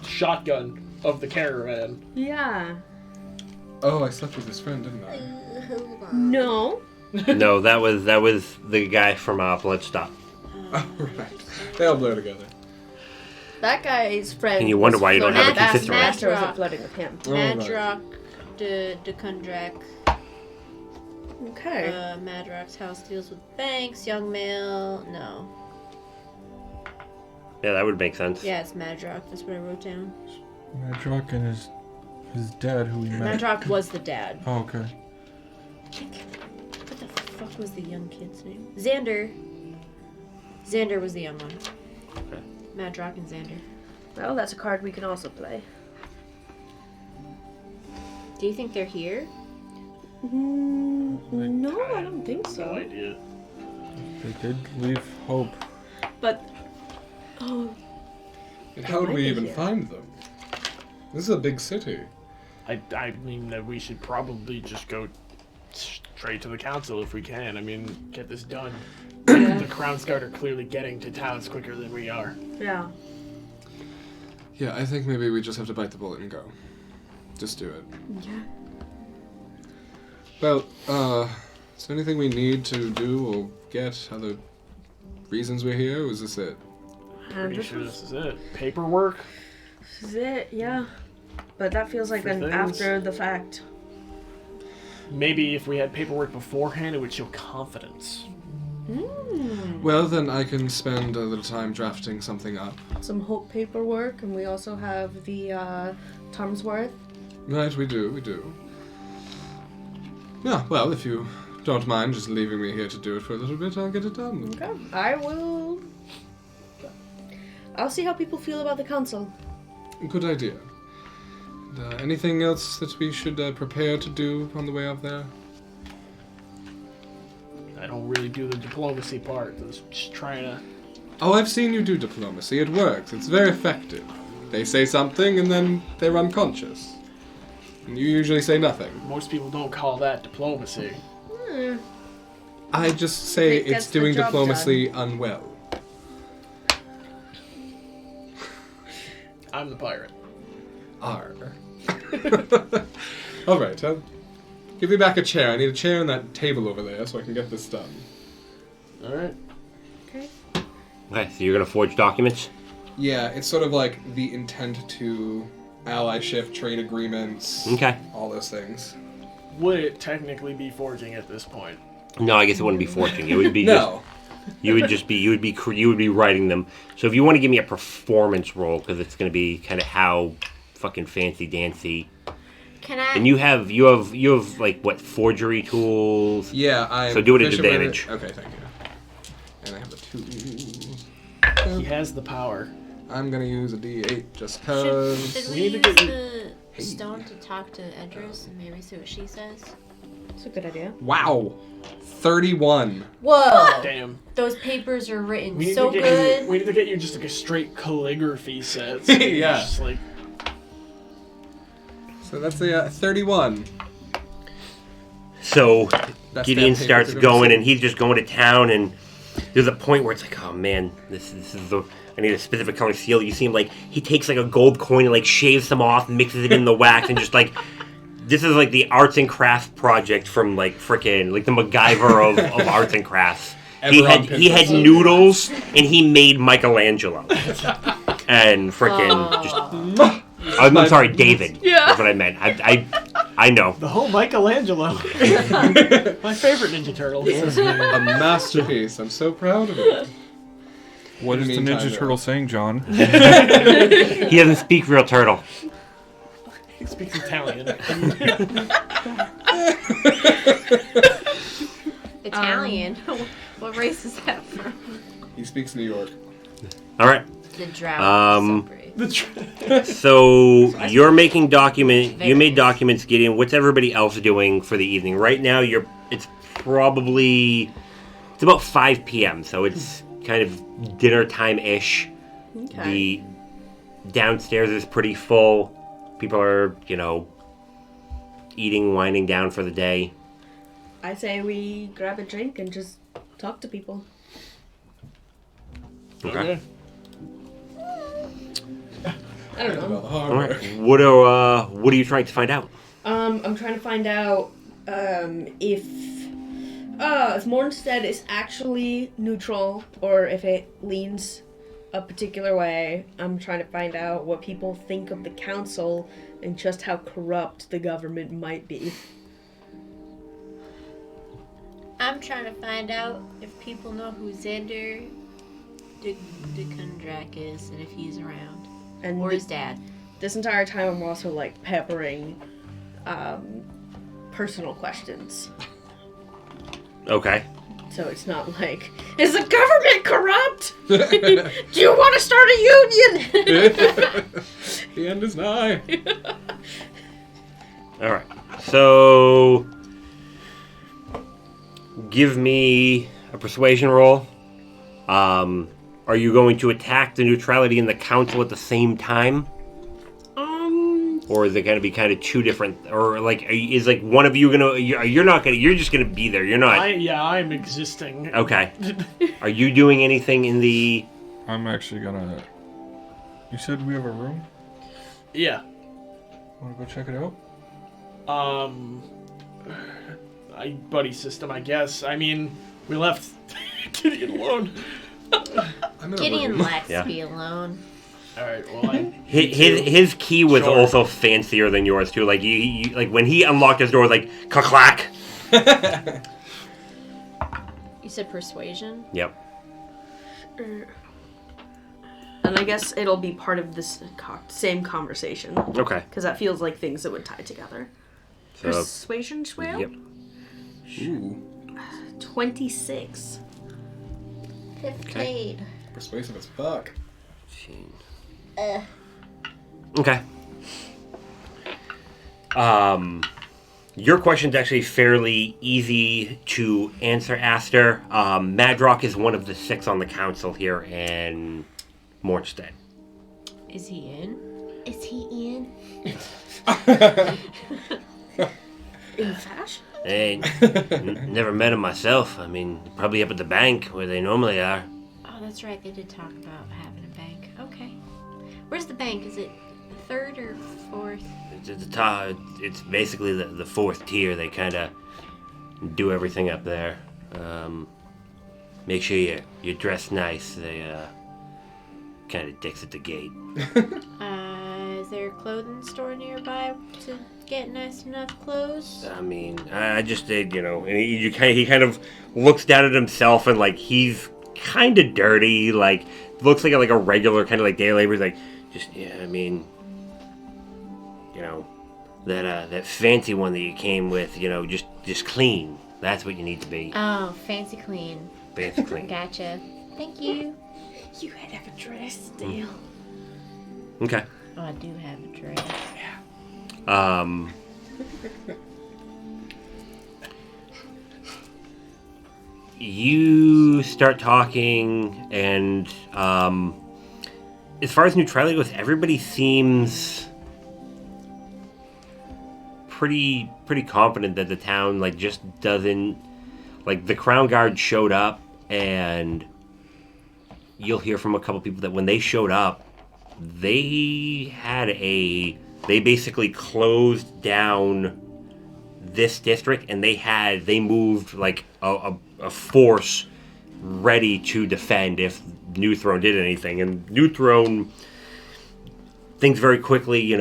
shotgun of the caravan. Yeah. Oh, I slept with his friend, didn't I? No. No, that was the guy from Bloodstock. Oh, right. They all blur together. That guy's friend. And you wonder was why you don't flirting have a with consistent Master relationship. wasn't flirting with him. Oh, right. Madrock, de Kundrak. Okay. Madrock's house deals with banks, young male. No. Yeah, that would make sense. Yeah, it's Madrock. That's what I wrote down. Madrock and his dad who we met. Madrock was the dad. Oh, okay. What the fuck was the young kid's name? Xander. Xander was the young one. Okay. Madrock and Xander. Well, that's a card we can also play. Do you think they're here? No, I don't think No so. idea. They did leave Hope. But. Oh. And how would might we be even here. find them? This is a big city. I mean that we should probably just go straight to the council if we can. I mean, get this done. The Crown's Guard are clearly getting to towns quicker than we are. Yeah. Yeah, I think maybe we just have to bite the bullet and go. Just do it. Yeah. Well, is there anything we need to do or get? Other reasons we're here? Or is this it? And Pretty sure this is it. Paperwork? This is it, yeah. But that feels like For then things. after the fact. Maybe if we had paperwork beforehand, it would show confidence. Well, then I can spend a little time drafting something up. Some hope paperwork, and we also have the Tarmsworth. Right, we do. Yeah, well, if you don't mind just leaving me here to do it for a little bit, I'll get it done. Okay. I will. I'll see how people feel about the council. Good idea. Anything else that we should prepare to do on the way up there? I don't really do the diplomacy part. I was just trying to... Oh, I've seen you do diplomacy. It works. It's very effective. They say something and then they're unconscious. And you usually say nothing. Most people don't call that diplomacy. I just say It gets it's the doing job diplomacy unwell. I'm the pirate. Arr. Alright, give me back a chair. I need a chair on that table over there so I can get this done. Alright. Okay. Okay, so you're gonna forge documents? Yeah, it's sort of like the intent to allyship, trade agreements, Okay. all those things. Would it technically be forging at this point? No, I guess it wouldn't be forging. It would be No. you would be writing them. So if you want to give me a performance roll, because it's going to be kind of how fucking fancy dancy. Can I? And you have like what, forgery tools? Yeah, I'm So do it at proficient with advantage. Okay, thank you. And I have the 2. He has the power. I'm gonna use a D8 just Should cause. we We need use to get the stone to talk to Edris and maybe see what she says? It's a good idea. Wow, 31. Whoa! Damn. Those papers are written We need so to get good. You, we need to get you just like a straight calligraphy set. So Yeah. Just like, So that's the 31. So That's Gideon that paper starts to go going, see. and he's just going to town, and there's a point where it's like, oh man, this is the. I need a specific color seal. You see him like he takes like a gold coin and like shaves some off, mixes it in the wax, and just like this is like the arts and crafts project from like frickin' like the MacGyver of arts and crafts. He had Eberron noodles and he made Michelangelo and frickin' just. I'm sorry, David. Yeah. That's what I meant. I know. the whole Michelangelo. My favorite Ninja Turtle. A masterpiece. I'm so proud of it. What is the Meantime, Ninja though. Turtle saying, John? He doesn't speak real turtle. He speaks Italian. Italian. What race is that from? He speaks New York. All right. The drought. Um, The So you're making document. Very You made nice. documents, Gideon. What's everybody else doing for the evening? Right now, it's probably it's about 5 p.m. So it's kind of dinner time ish. Okay. The downstairs is pretty full. People are eating, winding down for the day. I say we grab a drink and just talk to people. Okay. I don't know. All right. What are you trying to find out? I'm trying to find out if Mournsted is actually neutral or if it leans a particular way. I'm trying to find out what people think of the council and just how corrupt the government might be. I'm trying to find out if people know who Xander Dukundrak is and if he's around. And Or his dad. this entire time I'm also like peppering personal questions. Okay. So it's not like, is the government corrupt? Do you want to start a union? The end is nigh. All right. So give me a persuasion roll. Are you going to attack the neutrality and the council at the same time? Or is it going to be kind of two different? Or like, is like one of you gonna? You're not gonna. You're just gonna be there. You're not. I'm existing. Okay. Are you doing anything in the? I'm actually gonna... You said we have a room? Yeah. Wanna go check it out? Buddy system, I guess. I mean, we left Gideon alone. I'm in a Gideon room. lets Yeah. be alone. All right. Well, His key was Sure. also fancier than yours too. Like you like when he unlocked his door, like clack. You said persuasion? Yep. And I guess it'll be part of this same conversation. Okay. Because that feels like things that would tie together. So Persuasion swale? yep. Ooh, 26. 15. persuasive as fuck. Okay. Your question's actually fairly easy to answer, Aster. Madrock is one of the 6 on the council here in Mournsted. Is he in? Is he in? In fashion? Never met him myself. I mean, probably up at the bank where they normally are. Oh, that's right. They did talk about having a bank. Okay. Where's the bank? Is it the 3rd or 4th? It's at the top. It's basically the 4th tier. They kind of do everything up there. Make sure you're dressed nice. They kind of dicks at the gate. Is there a clothing store nearby to get nice enough clothes? I mean, I just did, and he kind of looks down at himself and like he's kind of dirty, like looks like a regular kind of like day labor. He's like, I mean, that fancy one that you came with, just clean. That's what you need to be. Oh, fancy clean. Fancy clean. Gotcha. Thank you. You had to have a dress still. Okay. Oh, I do have a dress. You start talking, and as far as neutrality goes, everybody seems pretty confident that the town just doesn't the Crown Guard showed up, and you'll hear from a couple people that when they showed up, they basically closed down this district, and they moved a force ready to defend if Newthrone did anything. And Newthrone thinks very quickly,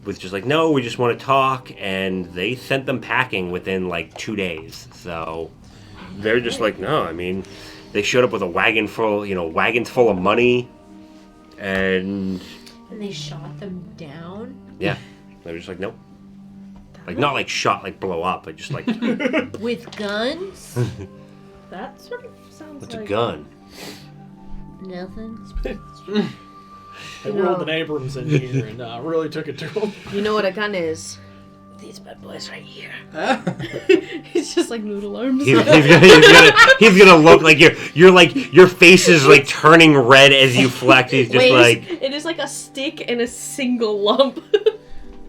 was just like, no, we just want to talk, and they sent them packing within 2 days. So they're just like, no, I mean, they showed up with a wagon full, wagons full of money, and they shot them down? Yeah. They were just like, nope. Not shot, blow up, but just With guns? That sort of sounds what's like... a gun? Nothing. They rolled an Abrams in here and really took it to them. You know what a gun is? These bad boys right here. It's just like noodle arms. He's gonna look like your face is turning red as you flex. He's just it is like a stick and a single lump.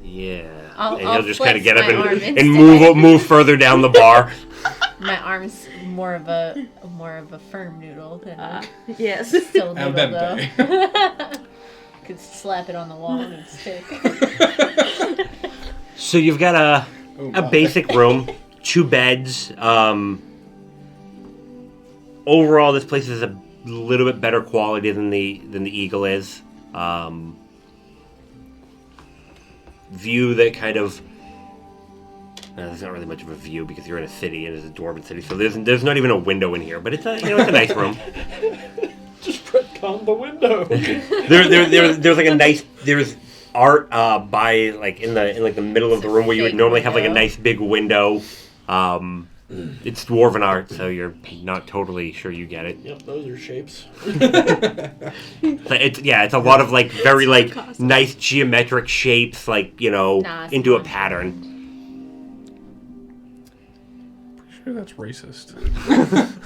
Yeah. I'll he'll just kind of flex get up my arm and instead. move further down the bar. My arm's more of a firm noodle than Yes. still Al noodle though. dente. Could slap it on the wall and stick. So you've got a basic room, 2 beds. Overall, this place is a little bit better quality than the Eagle is. View that kind of there's not really much of a view because you're in a city and it's a dwarven city, so there's not even a window in here. But it's it's a nice room. Just retcon the window. There's art by in the middle of the room where you would normally have a nice big window. It's dwarven art, so you're not totally sure you get it. Yep, those are shapes. It's a lot of very nice geometric shapes, into a pattern. Pretty sure that's racist.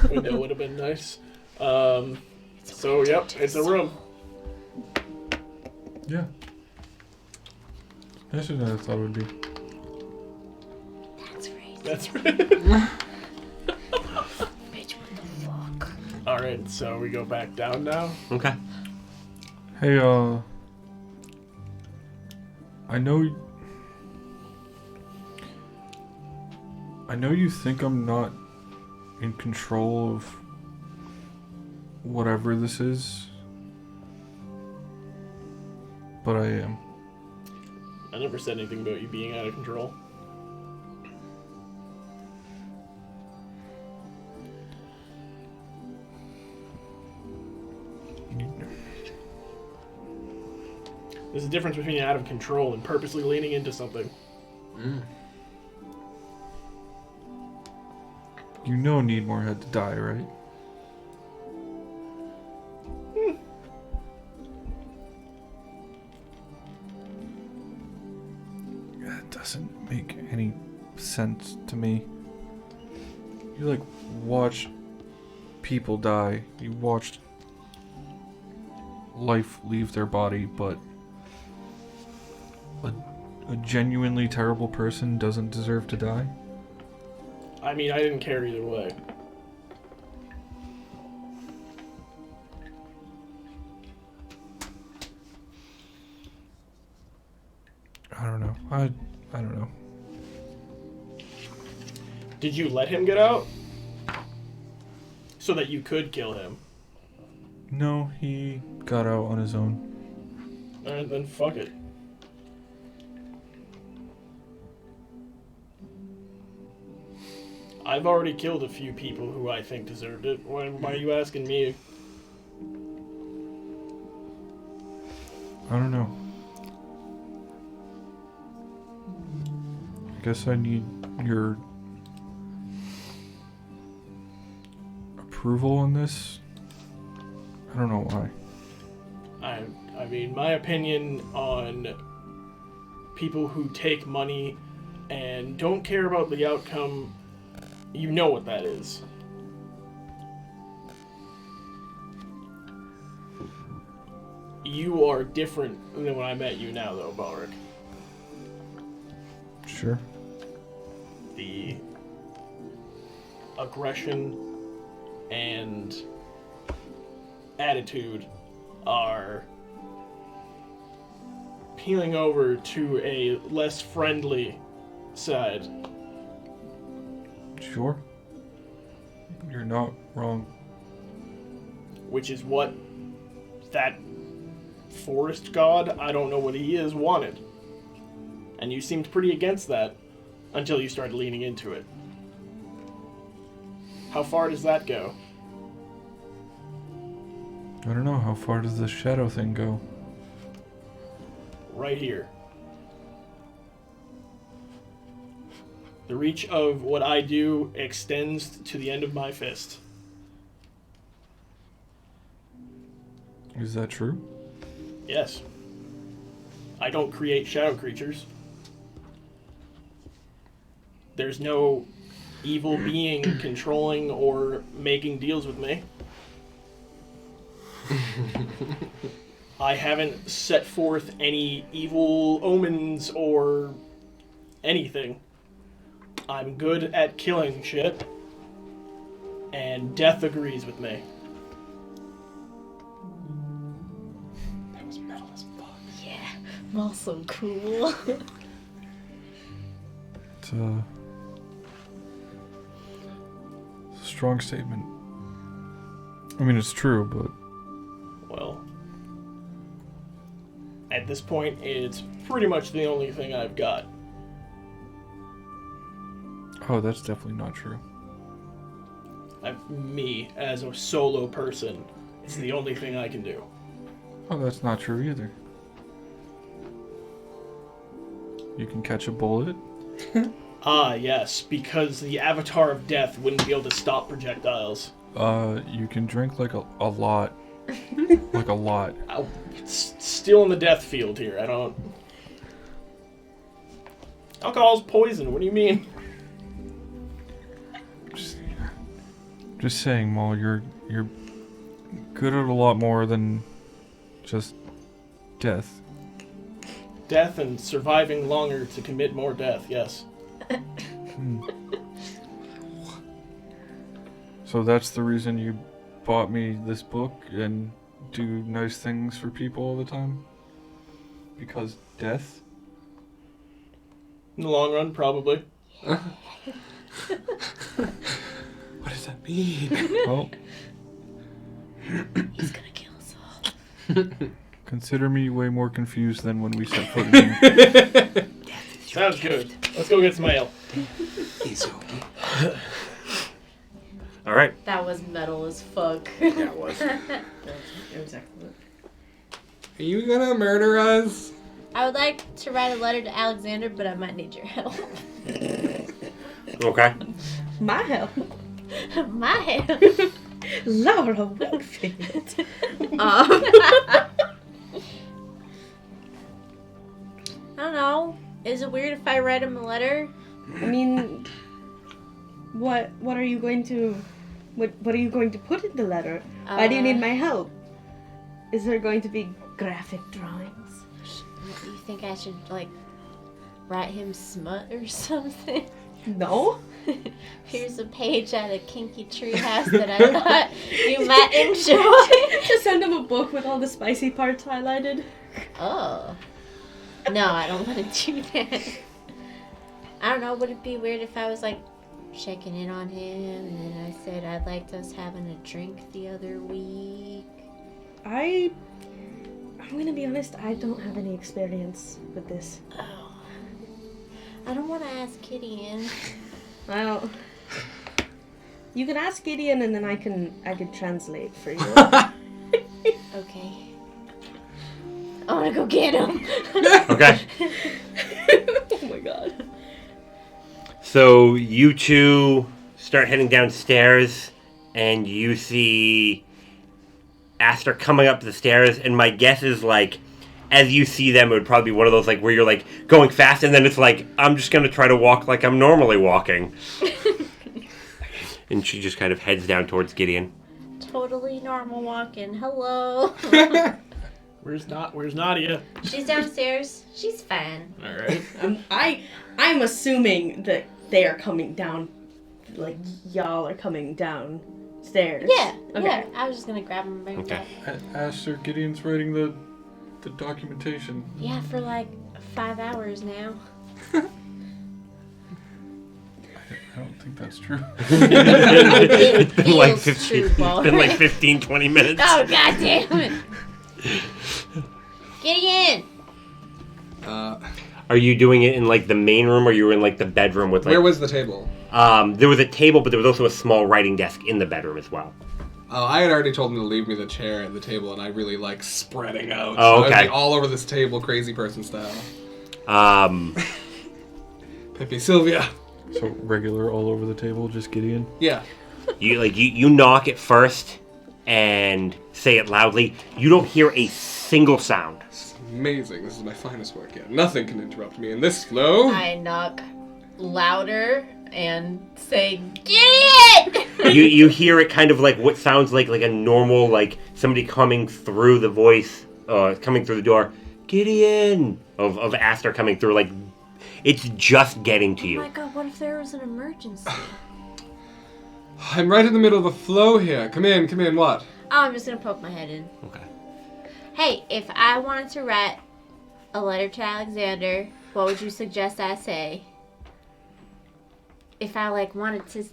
Window would have been nice. So yep, it's a room. Yeah. Nicer than I thought it would be. That's right. Bitch, what the fuck? Alright, so we go back down now. Okay. Hey, I know you think I'm not in control of whatever this is, but I am. I never said anything about you being out of control. There's a difference between out of control and purposely leaning into something. You know Needmore had to die, right? That doesn't make any sense to me. You like watch people die. You watched life leave their body, but a genuinely terrible person doesn't deserve to die? I mean, I didn't care either way. I don't know. I don't know. Did you let him get out? So that you could kill him? No, he got out on his own. Alright, then fuck it. I've already killed a few people who I think deserved it. Why are you asking me? I don't know. I guess I need your approval on this. I don't know why. I mean, my opinion on people who take money and don't care about the outcome, you know what that is. You are different than when I met you now, though, Balric. Sure. The aggression and attitude are peeling over to a less friendly side. Sure. You're not wrong. Which is what that forest god, I don't know what he is, wanted. And you seemed pretty against that until you started leaning into it. How far does that go? I don't know. How far does the shadow thing go? Right here. The reach of what I do extends to the end of my fist. Is that true? Yes. I don't create shadow creatures. There's no evil being controlling or making deals with me. I haven't set forth any evil omens or anything. I'm good at killing shit, and death agrees with me. That was metal as fuck. Yeah, I'm also cool. It's a strong statement. I mean, it's true, but Well, at this point, it's pretty much the only thing I've got. oh, that's definitely not true. Me, as a solo person, it's the only thing I can do. Oh, that's not true either. You can catch a bullet. Ah, yes, because the Avatar of Death wouldn't be able to stop projectiles. You can drink like a lot. Like a lot. It's still in the death field here. I don't... Alcohol's poison. What do you mean? Just saying, Maul, you're good at a lot more than just death. Death and surviving longer to commit more death, yes. So that's the reason you bought me this book and do nice things for people all the time? Because death? In the long run, probably. What does that mean? Well, He's gonna kill us all. consider me way more confused than when we set foot in here. Sounds good. Let's go get some ale. All right. That was metal as fuck. Yeah, it was. It was excellent. Are you gonna murder us? I would like to write a letter to Alexander, but I might need your help. Okay. My help. My help. Laura Winfield. I don't know. Is it weird if I write him a letter? I mean, what are you going to what are you going to put in the letter? Why do you need my help? Is there going to be graphic drawings? Do you think I should like write him smut or something? No. Here's a page out of Kinky Treehouse that I thought you might enjoy. Just send him a book with all the spicy parts highlighted. Oh. No, I don't want to do that. I don't know, would it be weird if I was like checking in on him and then I said I'd liked us having a drink the other week? I'm gonna be honest, I don't have any experience with this. Oh. I don't want to ask Gideon. Well, you can ask Gideon and then I can translate for you. Okay. I want to go get him. Okay. Oh my god. So you two start heading downstairs, and you see Aster coming up the stairs, and my guess is, like, as you see them, it would probably be one of those, like, where you're, like, going fast, and then it's like, I'm just going to try to walk like I'm normally walking. And she just kind of heads down towards Gideon. Totally normal walking. Hello. Where's Nadia? She's downstairs. She's fine. All right. I'm assuming that they are coming down, like y'all are coming downstairs. Yeah. Okay. Yeah. I was just going to grab him and bring him Okay. back. Aster, Gideon's writing the documentation. Yeah, for like 5 hours now. I don't think that's true. It It's been like feels 15, true, Paul, it's been like right? 15, 20 minutes. Oh, god damn it. Gideon! Are you doing it in, like, the main room, or you were in, like, the bedroom with, like... Where was the table? There was a table, but there was also a small writing desk in the bedroom as well. Oh, I had already told him to leave me the chair at the table, and I really like spreading out. Oh, So I'd okay. be all over this table, crazy person style. Pepe Sylvia. So regular all over the table, just Gideon? Yeah. You knock it first and say it loudly. You don't hear a single sound. It's amazing. This is my finest work yet. Nothing can interrupt me in this flow. I knock louder and say, Gideon! You hear it kind of like what sounds like a normal, like somebody coming through the voice, coming through the door. Gideon! Of Aster coming through, like, it's just getting to Oh you. my god, what if there was an emergency? I'm right in the middle of a flow here. Come in, what? Oh, I'm just gonna poke my head in. Okay. Hey, if I wanted to write a letter to Alexander, what would you suggest I say? If I, like, wanted to...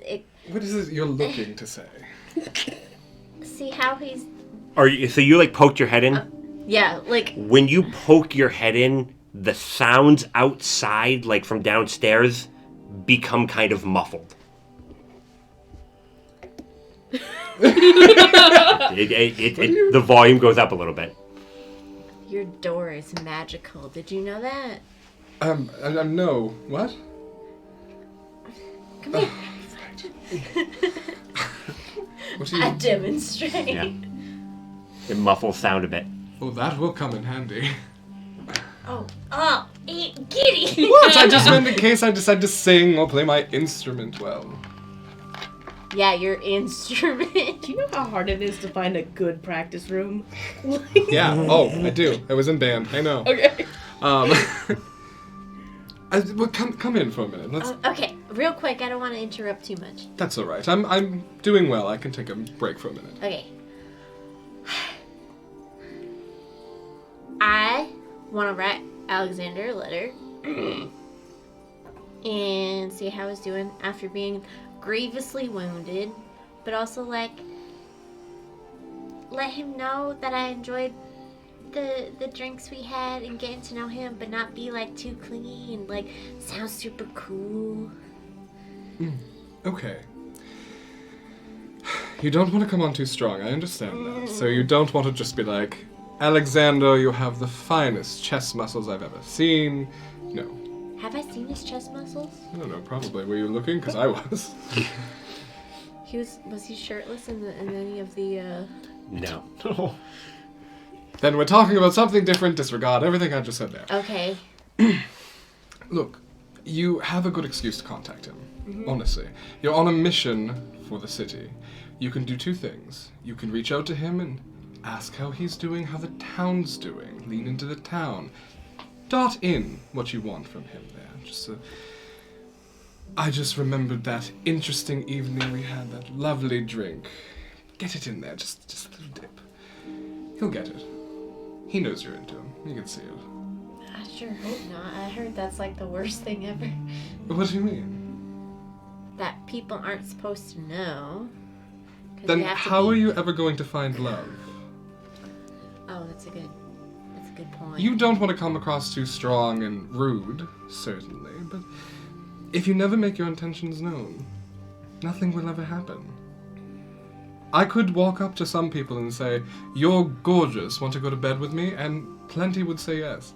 What is it you're looking to say? see how he's... So you, like, poked your head in? Yeah, like... When you poke your head in, the sounds outside, like from downstairs, become kind of muffled. The volume goes up a little bit. Your door is magical. Did you know that? No. What? Come here. What are you... I demonstrate. Yeah. It muffles sound a bit. Oh, that will come in handy. Oh, giddy. What? I just meant in case I decide to sing or play my instrument well. Yeah, your instrument. Do you know how hard it is to find a good practice room? Yeah. Oh, I do. I was in band. I know. Okay. Well, come in for a minute. Let's. Okay, real quick. I don't want to interrupt too much. That's all right. I'm doing well. I can take a break for a minute. Okay. I want to write Alexander a letter and see how he's doing after being grievously wounded, but also, like, let him know that I enjoyed the drinks we had and getting to know him, but not be, like, too clingy and, like, sound super cool. Okay. You don't want to come on too strong. I understand that. So you don't want to just be like, Alexander, you have the finest chest muscles I've ever seen. No. Have I seen his chest muscles? I don't know, probably. Were you looking? Because I was. Was he shirtless in any of the, No. Then we're talking about something different. Disregard everything I just said there. Okay. Look, you have a good excuse to contact him, honestly. You're on a mission for the city. You can do two things. You can reach out to him and ask how he's doing, how the town's doing. Lean into the town. Dot in what you want from him there. I just remembered that interesting evening we had, that lovely drink. Get it in there, just a little dip. He'll get it. He knows you're into him. You can see it. I sure hope not. I heard that's like the worst thing ever. What do you mean? That people aren't supposed to know. 'Cause Then you have to how be- are you ever going to find love? Oh, that's a good point. You don't want to come across too strong and rude, certainly, but if you never make your intentions known, nothing will ever happen. I could walk up to some people and say, "You're gorgeous, want to go to bed with me?" and plenty would say yes.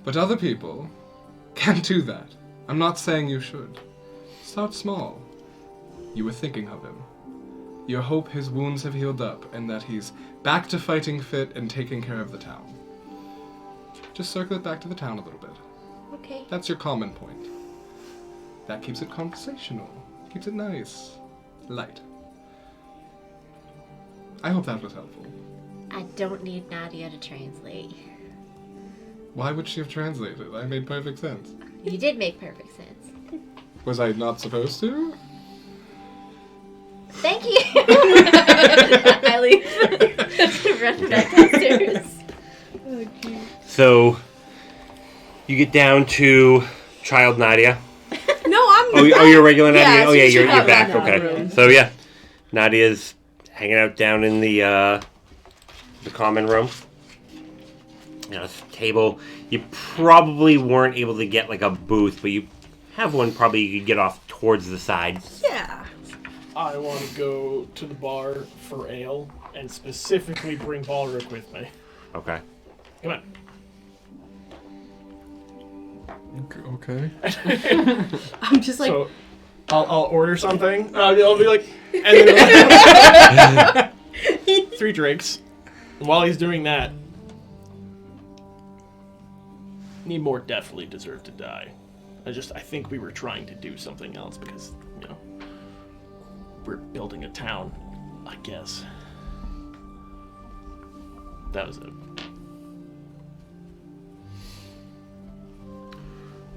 But other people can't do that. I'm not saying you should. Start small. You were thinking of him. You hope his wounds have healed up and that he's back to fighting fit and taking care of the town. Just circle it back to the town a little bit. Okay. That's your common point. That keeps it conversational. Keeps it nice. Light. I hope that was helpful. I don't need Nadia to translate. Why would she have translated? I made perfect sense. You did make perfect sense. Was I not supposed to? Thank you. I leave. Run back downstairs. So, you get down to Child Nadia. No, I'm. Oh, you're regular Nadia? Yeah, Oh, yeah, she's you're out back. in the Okay. room. So, yeah. Nadia's hanging out down in the common room. You know, it's a table. You probably weren't able to get, like, a booth, but you have one probably you could get off towards the side. Yeah. I want to go to the bar for ale and specifically bring Balric with me. Okay. Come on. Okay. I'm just like. So, I'll order something. I'll be like, and then 3 drinks. And while he's doing that, Needmore definitely deserved to die. I think we were trying to do something else because, you know, we're building a town, I guess. That was it.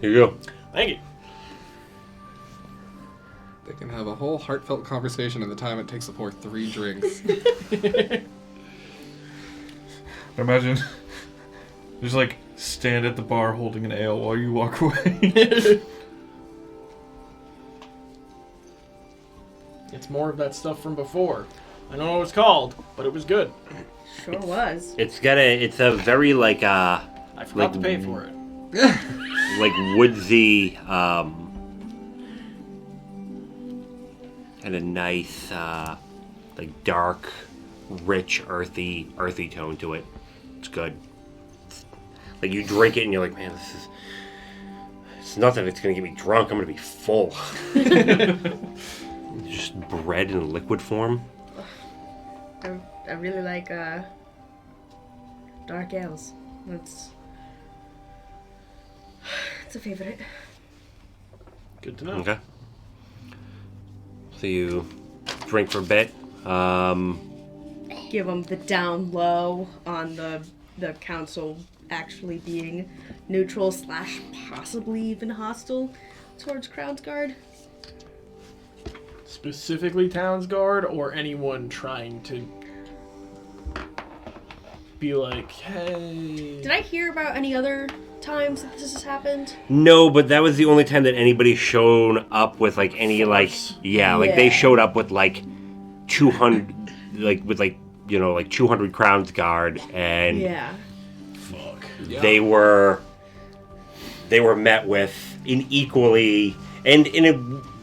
Here you go. Thank you. They can have a whole heartfelt conversation in the time it takes to pour 3 drinks. Imagine just like stand at the bar holding an ale while you walk away. It's more of that stuff from before. I don't know what it's called, but it was good. Sure was. It's a very, like, I forgot to pay for it. like woodsy, and a nice, like dark, rich, earthy tone to it. It's good. Like you drink it and you're like, man, it's not that it's gonna get me drunk. I'm gonna be full. Just bread in liquid form. I really like dark ales. It's a favorite. Good to know. Okay. So you drink for a bit. Give them the down low on the council actually being neutral / possibly even hostile towards Crownsguard. Specifically Townsguard or anyone trying to be like, hey. Did I hear about any other times that this has happened? No, but that was the only time that anybody shown up with like any Force. like like they Yeah. showed up with like 200 like with like 200 Crowns Guard and Yeah. Fuck. they were met with in equally and in a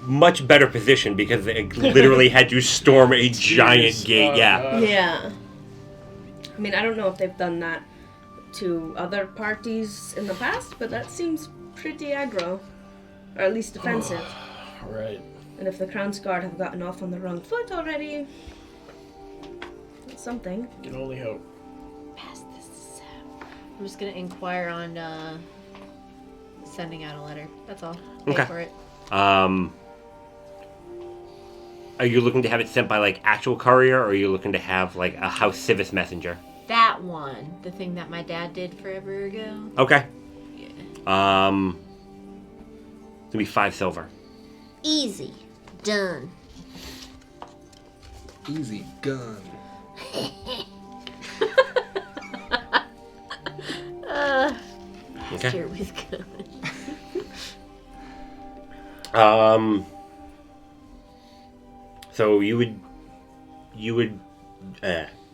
much better position because they literally had to storm a giant gate. Yeah. I mean, I don't know if they've done that to other parties in the past, but that seems pretty aggro. Or at least defensive. Right. And if the Crownsguard have gotten off on the wrong foot already, that's something. Can only hope. Pass this. I'm just gonna inquire on sending out a letter. That's all. Okay. Pay for it. Are you looking to have it sent by like actual courier, or are you looking to have like a house civis messenger? That one, the thing that my dad did forever ago. Okay. Yeah. It's gonna be 5 silver. Easy. Done. Easy gun. Okay. Sure was good. So you would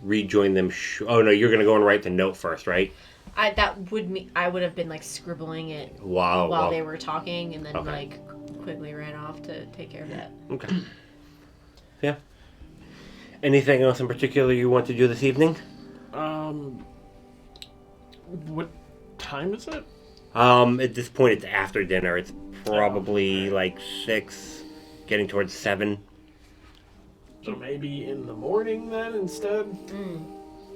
rejoin them. Oh no, you're gonna go and write the note first, right? I would have been like scribbling it while they were talking, and then like quickly ran off to take care of that. Okay. Yeah. Anything else in particular you want to do this evening? What time is it? At this point, it's after dinner. It's probably like 6, getting towards 7. So maybe in the morning then instead?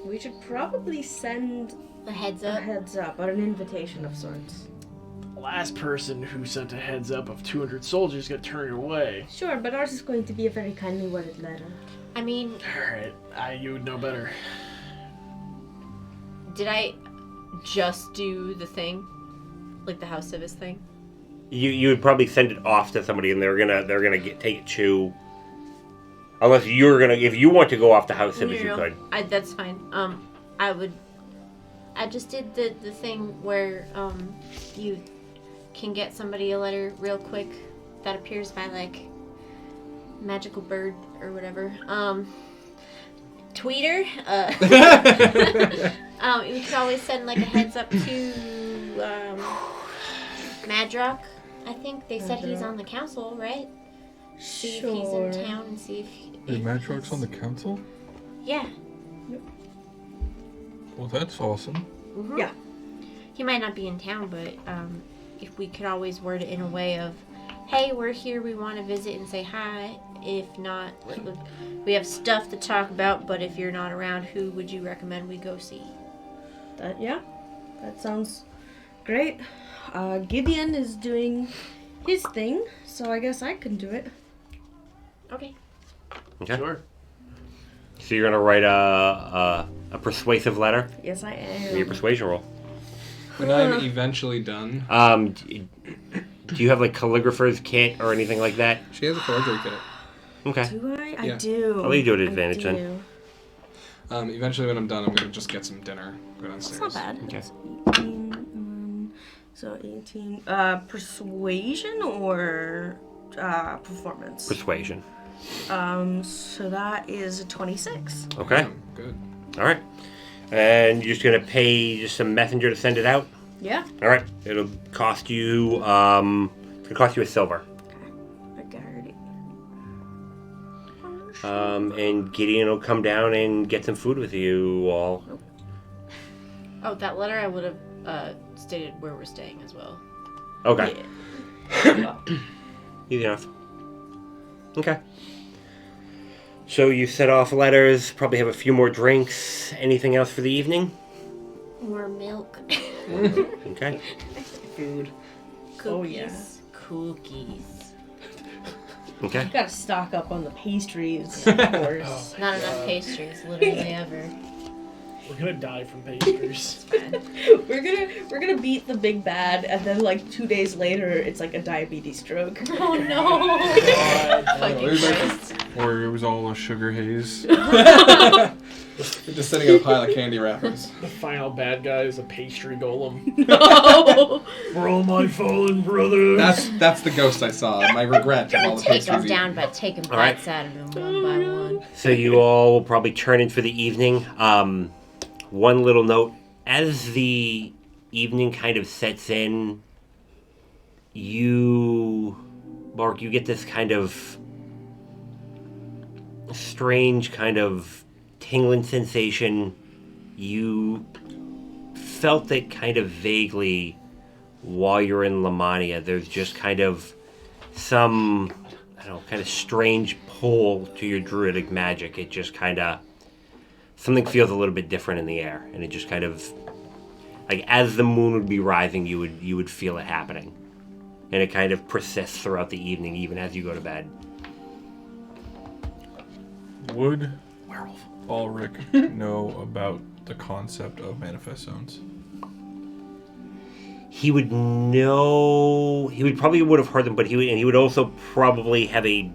We should probably send The heads a up. heads up or an invitation of sorts. The last person who sent a heads up of 200 soldiers got turned away. Sure, but ours is going to be a very kindly worded letter. I mean, Alright, you would know better. did I just do the thing? Like the house civis thing? You would probably send it off to somebody, and they're gonna take it to. Unless if you want to go off to house civis, you could. That's fine. I just did the thing where you can get somebody a letter real quick that appears by like magical bird or whatever. Tweeter. You could always send like a heads up to Madrock. I think they said he's on the council, right? See if he's in town and see if Wait, Madrock's on the council? Yeah. Well, that's awesome. Mm-hmm. Yeah. He might not be in town, but if we could always word it in a way of, hey, we're here, we want to visit and say hi. If not, we have stuff to talk about, but if you're not around, who would you recommend we go see? That sounds great. Gideon is doing his thing, so I guess I can do it. Okay. Okay. Sure. So you're gonna write a persuasive letter. Yes, I Give me your am. persuasion roll. When I'm eventually done, Do you have like calligrapher's kit or anything like that? she has a forgery kit. Okay. Do I? I Yeah. do. I'll let you do it at I advantage then. do. Eventually, when I'm done, I'm gonna just get some dinner. Go That's downstairs. not bad. Okay. That's 18, so 18. Persuasion or performance? Persuasion. So that is a 26. Okay. Yeah, good. All right. And you're just gonna pay just some messenger to send it out. Yeah. All right. It'll cost you. It's gonna cost you a silver. I got it. And Gideon will come down and get some food with you all. Oh, that letter I would have stated where we're staying as well. Okay. Yeah. Easy enough. Okay. So you set off letters, probably have a few more drinks. Anything else for the evening? More milk. Okay. Food. Cookies. Oh, yeah. Cookies. Okay. Gotta stock up on the pastries, of course. Not enough pastries, literally ever. We're gonna die from pastries. We're gonna beat the big bad, and then like 2 days later, it's like a diabetes stroke. Oh no! Fucking there's like- Christ. Or it was all a sugar haze. We're just sitting in a pile of candy wrappers. The final bad guy is a pastry golem. No. For all my fallen brothers. That's the ghost I saw. My regret of all the Take pastries. them eaten. down by taking All right. bites out of them one by one. So you all will probably turn in for the evening. One little note. As the evening kind of sets in, Mark, you get this kind of strange kind of tingling sensation. You felt it kind of vaguely while you're in Lamania. There's just kind of some, I don't know, kind of strange pull to your druidic magic. It just kind of, something feels a little bit different in the air, and it just kind of Like as the moon would be rising, you would feel it happening, and it kind of persists throughout the evening, even as you go to bed. Would Ulrich know about the concept of manifest zones? He would know. He probably would have heard them, but he would also probably have a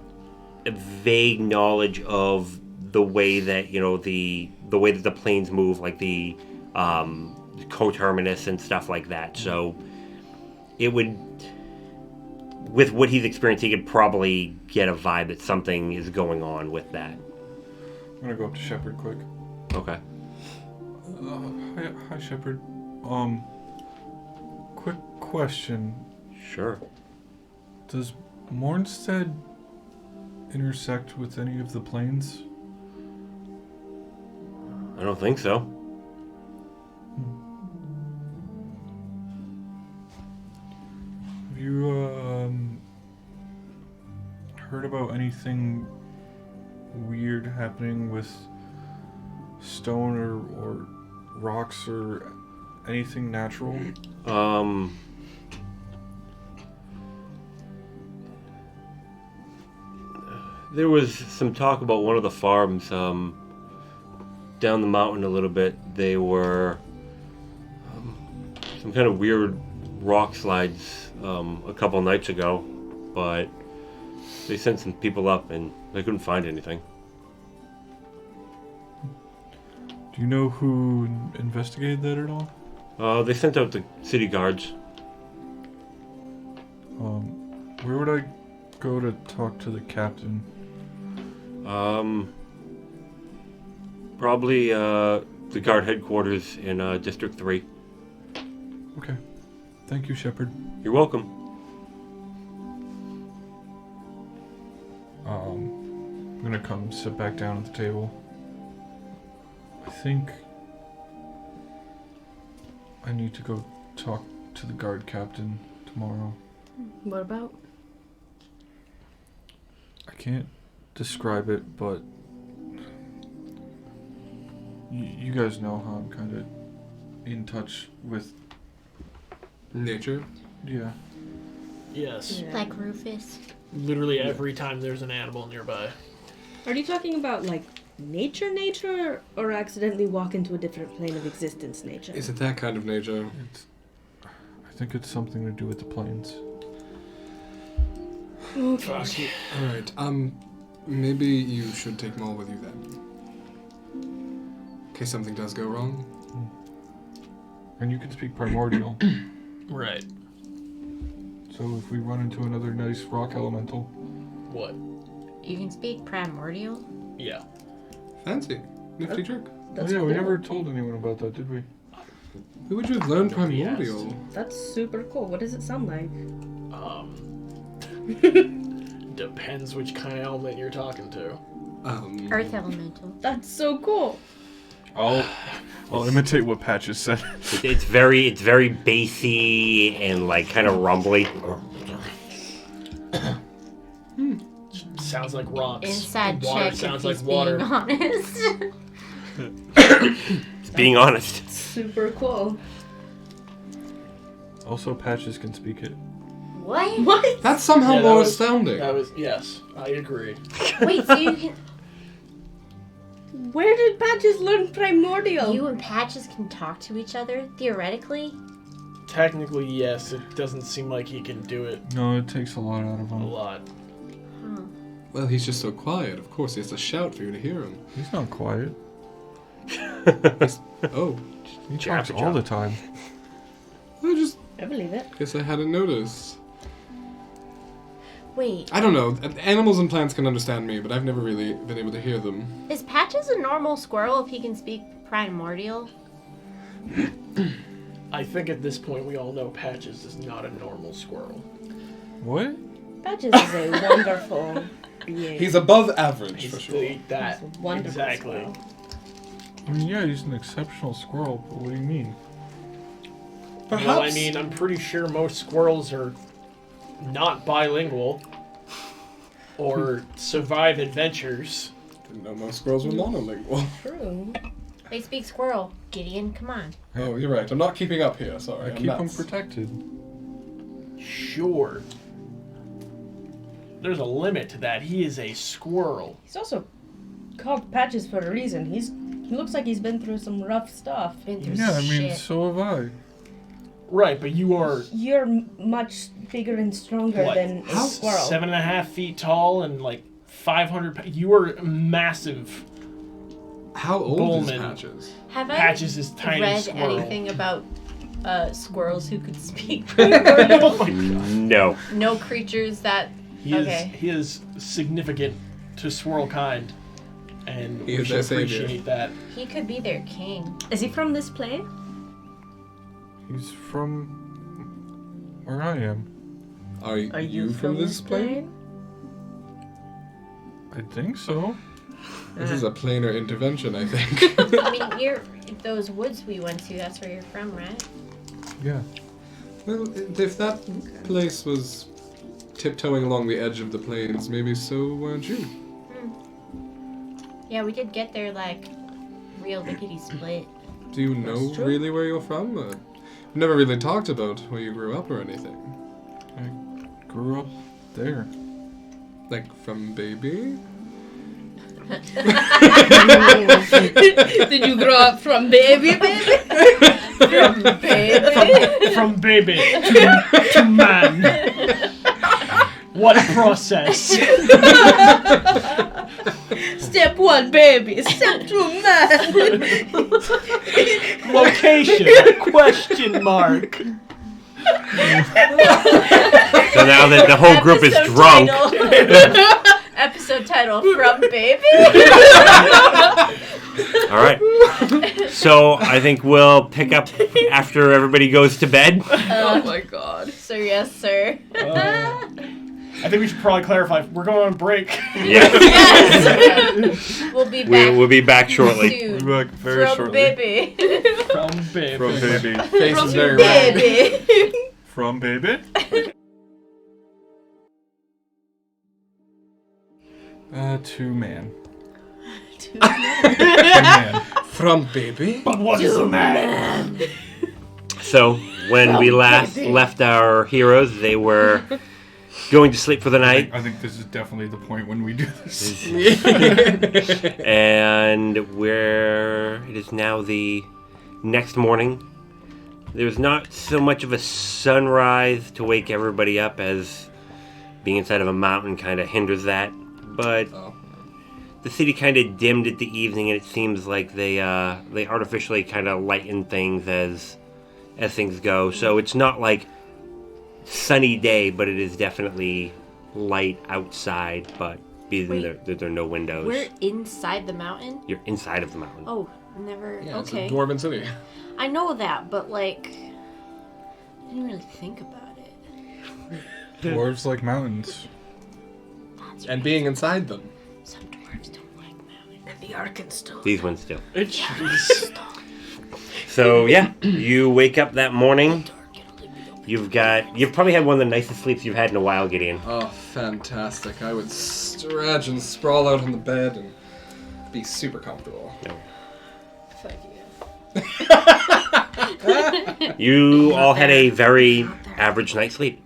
vague knowledge of the way that the way that the planes move, like the coterminus and stuff like that. So it would, with what he's experienced, he could probably get a vibe that something is going on with that. I'm gonna go up to Shepard quick. Okay. Hi Shepard. Quick question. Sure. Does Mournsted intersect with any of the planes? I don't think so. Have you heard about anything weird happening with stone or rocks or anything natural? There was some talk about one of the farms down the mountain a little bit. They were some kind of weird rock slides a couple nights ago, but they sent some people up and they couldn't find anything. Do you know who investigated that at all? They sent out the city guards. Where would I go to talk to the captain? Probably the guard headquarters in District 3. Okay. Thank you, Shepard. You're welcome. I'm gonna come sit back down at the table. I think I need to go talk to the guard captain tomorrow. What about? I can't describe it, but you guys know how I'm kind of in touch with Nature? Yeah. Yes. Yeah. Like Rufus. Literally every time there's an animal nearby. Are you talking about like nature, or accidentally walk into a different plane of existence nature? Is it that kind of nature? I think it's something to do with the planes. Okay. Alright, maybe you should take Maul with you then. In case something does go wrong. And you can speak primordial. Right. So if we run into another nice rock elemental. What? You can speak primordial? Yeah. Fancy. Nifty trick. Oh yeah, we never told anyone about that, did we? Who would you have learned Nobody primordial? That's super cool. What does it sound like? Depends which kind of element you're talking to. Earth elemental. That's so cool. I'll imitate what Patches said. It's very bassy and like kind of rumbly. Sounds like rocks. Inside Water check sounds if he's like water. being honest. Just being honest. Super cool. Also, Patches can speak it. What? What? That's somehow Yeah, that more was- astounding. That was yes, I agree. Wait, so you can... Where did Patches learn primordial? You and Patches can talk to each other, theoretically? Technically, yes. It doesn't seem like he can do it No, it takes a lot out of a him. lot. Huh. Well, he's just so quiet. Of course, he has to shout for you to hear him. He's not quiet. Oh, He Jabba talks all the time. I believe it. guess I hadn't noticed. Wait, I don't know. Animals and plants can understand me, but I've never really been able to hear them. is Patches a normal squirrel if he can speak primordial? I think at this point we all know Patches is not a normal squirrel. What? Patches is a wonderful being. He's above average, He's for sure. that. He's a wonderful Exactly. squirrel. I mean, yeah, he's an exceptional squirrel, but what do you mean? Perhaps. Well, I mean, I'm pretty sure most squirrels are not bilingual or survive adventures. Didn't know most squirrels were monolingual. True. They speak squirrel. Gideon, come on. Oh, you're right. I'm not keeping up here. Sorry. I I'm keep them nuts. protected. Sure. There's a limit to that. He is a squirrel. He's also called Patches for a reason. He looks like he's been through some rough stuff. Been through Yeah, I mean, shit. so have I. Right, but you are You're much bigger and stronger what? than a squirrel. 7.5 feet tall and like 500 pounds. You are massive. How old Bullman. is Patches? Have Patches is I tiny read squirrel. anything about squirrels who could speak? Oh my god. No. No creatures that... He is significant to squirrel kind. And He we is should their savior. appreciate that. He could be their king. Is he from this plane? He's from where I am. Are you from this plane? I think so. This is a planar intervention, I think. I mean, those woods we went to, that's where you're from, right? Yeah. Well, if that place was tiptoeing along the edge of the plains, maybe so weren't you? Yeah, we did get there, like, real lickety split. Do you know That's true. really where you're from? We've never really talked about where you grew up or anything. I grew up there. Like, from baby? Did you grow up from baby? From baby. From baby to man. What a process. Step 1, baby. Step 2, man. Location? Question mark. So now that the whole group is Episode drunk, title. Episode title, From Baby. all right. So I think we'll pick up after everybody goes to bed. Oh my god. So yes, sir. I think we should probably clarify. We're going on break. Yeah. Yes. We'll be back. We'll be back shortly. soon. We're back very From shortly. baby. From baby. From baby. Face From is very red. baby. From baby. To man. To man. From baby? But what is a man? So when we last left our heroes, they were going to sleep for the night. I think this is definitely the point when we do this. And where it is now the next morning. There's not so much of a sunrise to wake everybody up as being inside of a mountain kind of hinders that. But Oh. the city kind of dimmed at the evening, and it seems like they artificially kind of lighten things as things go. So it's not like sunny day, but it is definitely light outside. But there are no windows. We're inside the mountain? You're inside of the mountain. Oh, never. Yeah, okay. it's a dwarven city. I know that, but like, I didn't really think about it. Dwarves like mountains. That's And being inside them. Some dwarves don't like mountains. And the Arkansas. These ones do. Jeez. So yeah, you wake up that morning. You've probably had one of the nicest sleeps you've had in a while, Gideon. Oh, fantastic. I would stretch and sprawl out on the bed and be super comfortable. Fuck you. You all had a very average night's sleep.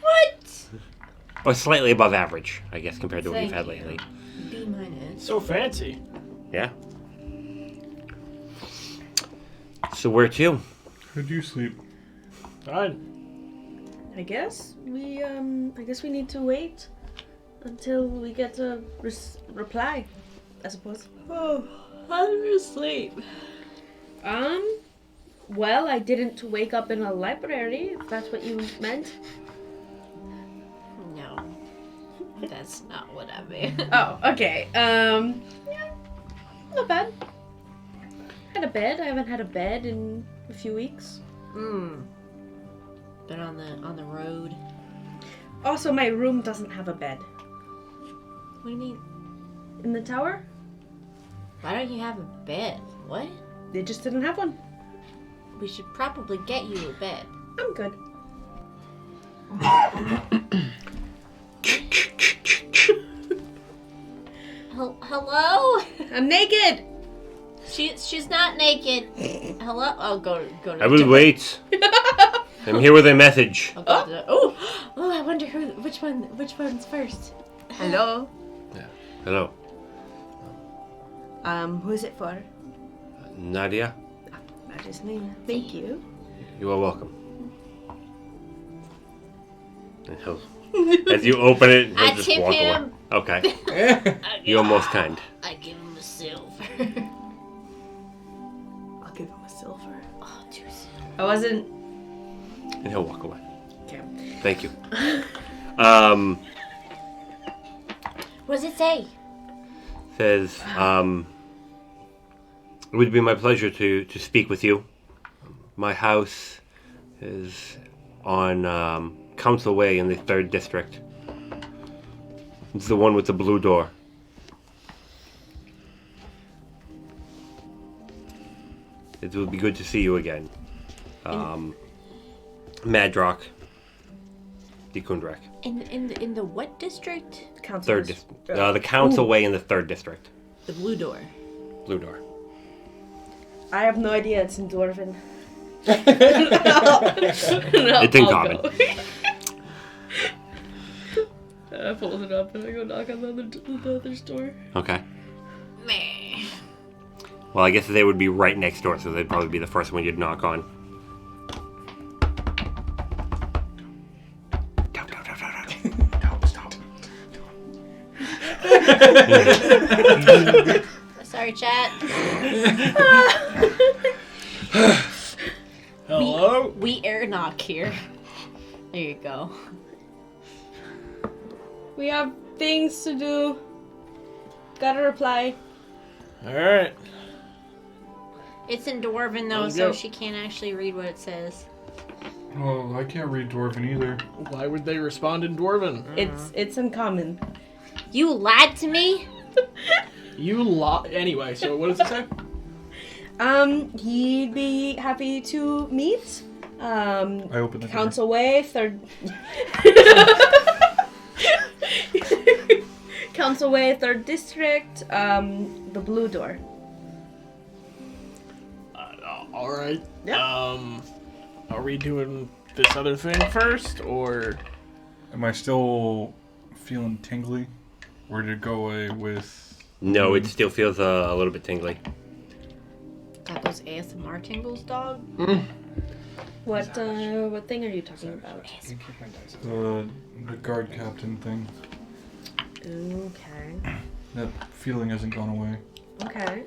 What? Or slightly above average, I guess, compared to what you've had Thank you. lately. B minus. So fancy. Yeah. So where to? How'd you sleep? Fine. I guess we need to wait until we get a reply, I suppose. Oh, how did you sleep? Well, I didn't wake up in a library, if that's what you meant. No, that's not what I meant. Oh, okay. Yeah, not bad. Had a bed. I haven't had a bed in a few weeks. Been on the road. Also, my room doesn't have a bed. What do you mean? In the tower, Why don't you have a bed? What? they just didn't have one. We should probably get you a bed. I'm good. Hello? I'm naked! She's not naked. Hello? I'll go to the I will door. wait. I'm here with a message. I'll go to the- oh, I wonder which one's first. Hello. Hello. Who is it for? Nadia, That is Lena. Thank you. you are welcome. And as you open it, he'll I just tip walk him. away. Okay. You're most kind. I give him a silver. I'll give him a silver. Oh, 2 silver. I wasn't. And he'll walk away. Okay. Thank you. What does it say? Says, it would be my pleasure to speak with you. My house is on Council Way in the 3rd District. It's the one with the blue door. It would be good to see you again. Madrock. Dekundrak. In the what district? Council. 3rd District. The Council Way in the 3rd District. The blue door. Blue door. I have no idea. It's in Dwarven. It's in common. I pull it up and I go knock on the other door. Okay. Meh. Well, I guess they would be right next door, so they'd probably be the first one you'd knock on. Sorry, chat. Hello? We air knock here. There you go. We have things to do. Gotta reply. Alright. It's in Dwarven though, Let's so go. she can't actually read what it says. Oh, I can't read Dwarven either. Why would they respond in Dwarven? It's uncommon. You lied to me? Anyway, so what does it say? He'd be happy to meet. I open the door. Council Way, 3rd. Council Way, 3rd District. The blue door. Alright. Yeah. Are we doing this other thing first, or... Am I still feeling tingly? Or did it go away with... No, it still feels a little bit tingly. Got those ASMR tingles, dog? What thing are you talking about? the guard captain thing? Okay. That feeling hasn't gone away. Okay.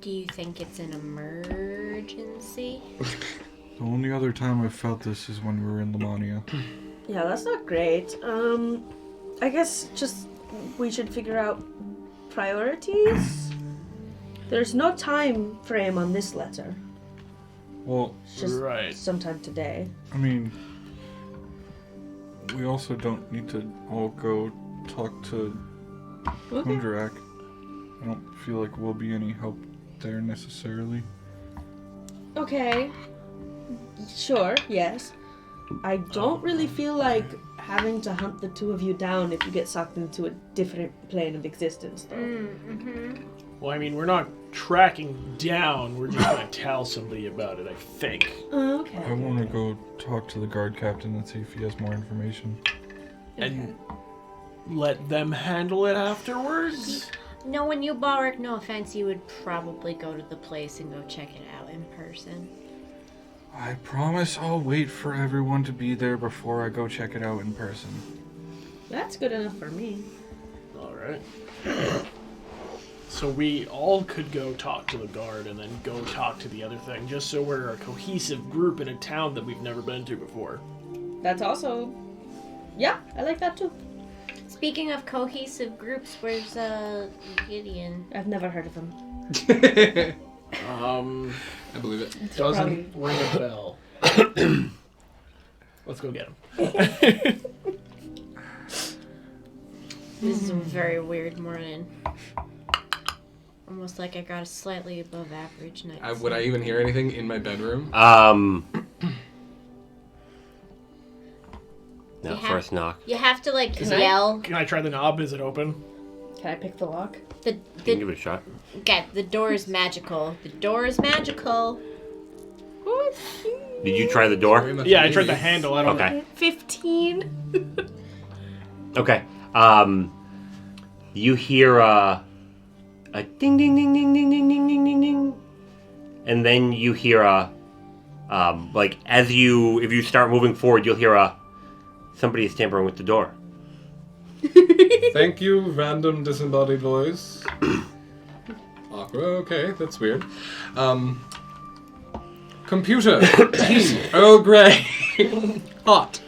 Do you think it's an emergency? The only other time I've felt this is when we were in Lamania. Yeah, that's not great. I guess just we should figure out priorities. There's no time frame on this letter. Well, It's just Right. sometime today. I mean, we also don't need to all go talk to Okay. Kundrak. I don't feel like we'll be any help there necessarily. Okay. Sure, yes. I don't really feel like having to hunt the two of you down if you get sucked into a different plane of existence, though. Mm-hmm. Well, I mean, we're not tracking down. We're just gonna tell somebody about it, I think. Okay. I want to go talk to the guard captain and see if he has more information. And let them handle it afterwards? Knowing you, Balric, no offense, you would probably go to the place and go check it out in person. I promise I'll wait for everyone to be there before I go check it out in person. That's good enough for me. Alright. So we all could go talk to the guard and then go talk to the other thing, just so we're a cohesive group in a town that we've never been to before. That's also... Yeah, I like that too. Speaking of cohesive groups, where's Gideon? I've never heard of him. I believe it. Doesn't ring a bell. Let's go get him. This is a very weird morning. Almost like I got a slightly above average night. Would I even hear anything in my bedroom? No, You have- first knock. You have to like Can I- yell. Can I try the knob? Is it open? Can I pick the lock? The You can give it a shot. okay, the door is magical. The door is magical. What? Did you try the door? Yeah, I tried the handle. I don't know. Okay. 15. Okay. You hear a ding ding ding ding ding ding ding ding ding ding, and then you hear a like if you start moving forward, you'll hear somebody is tampering with the door. Thank you, random disembodied voice. Aqua, okay, that's weird. Computer, tea, Earl Grey, hot.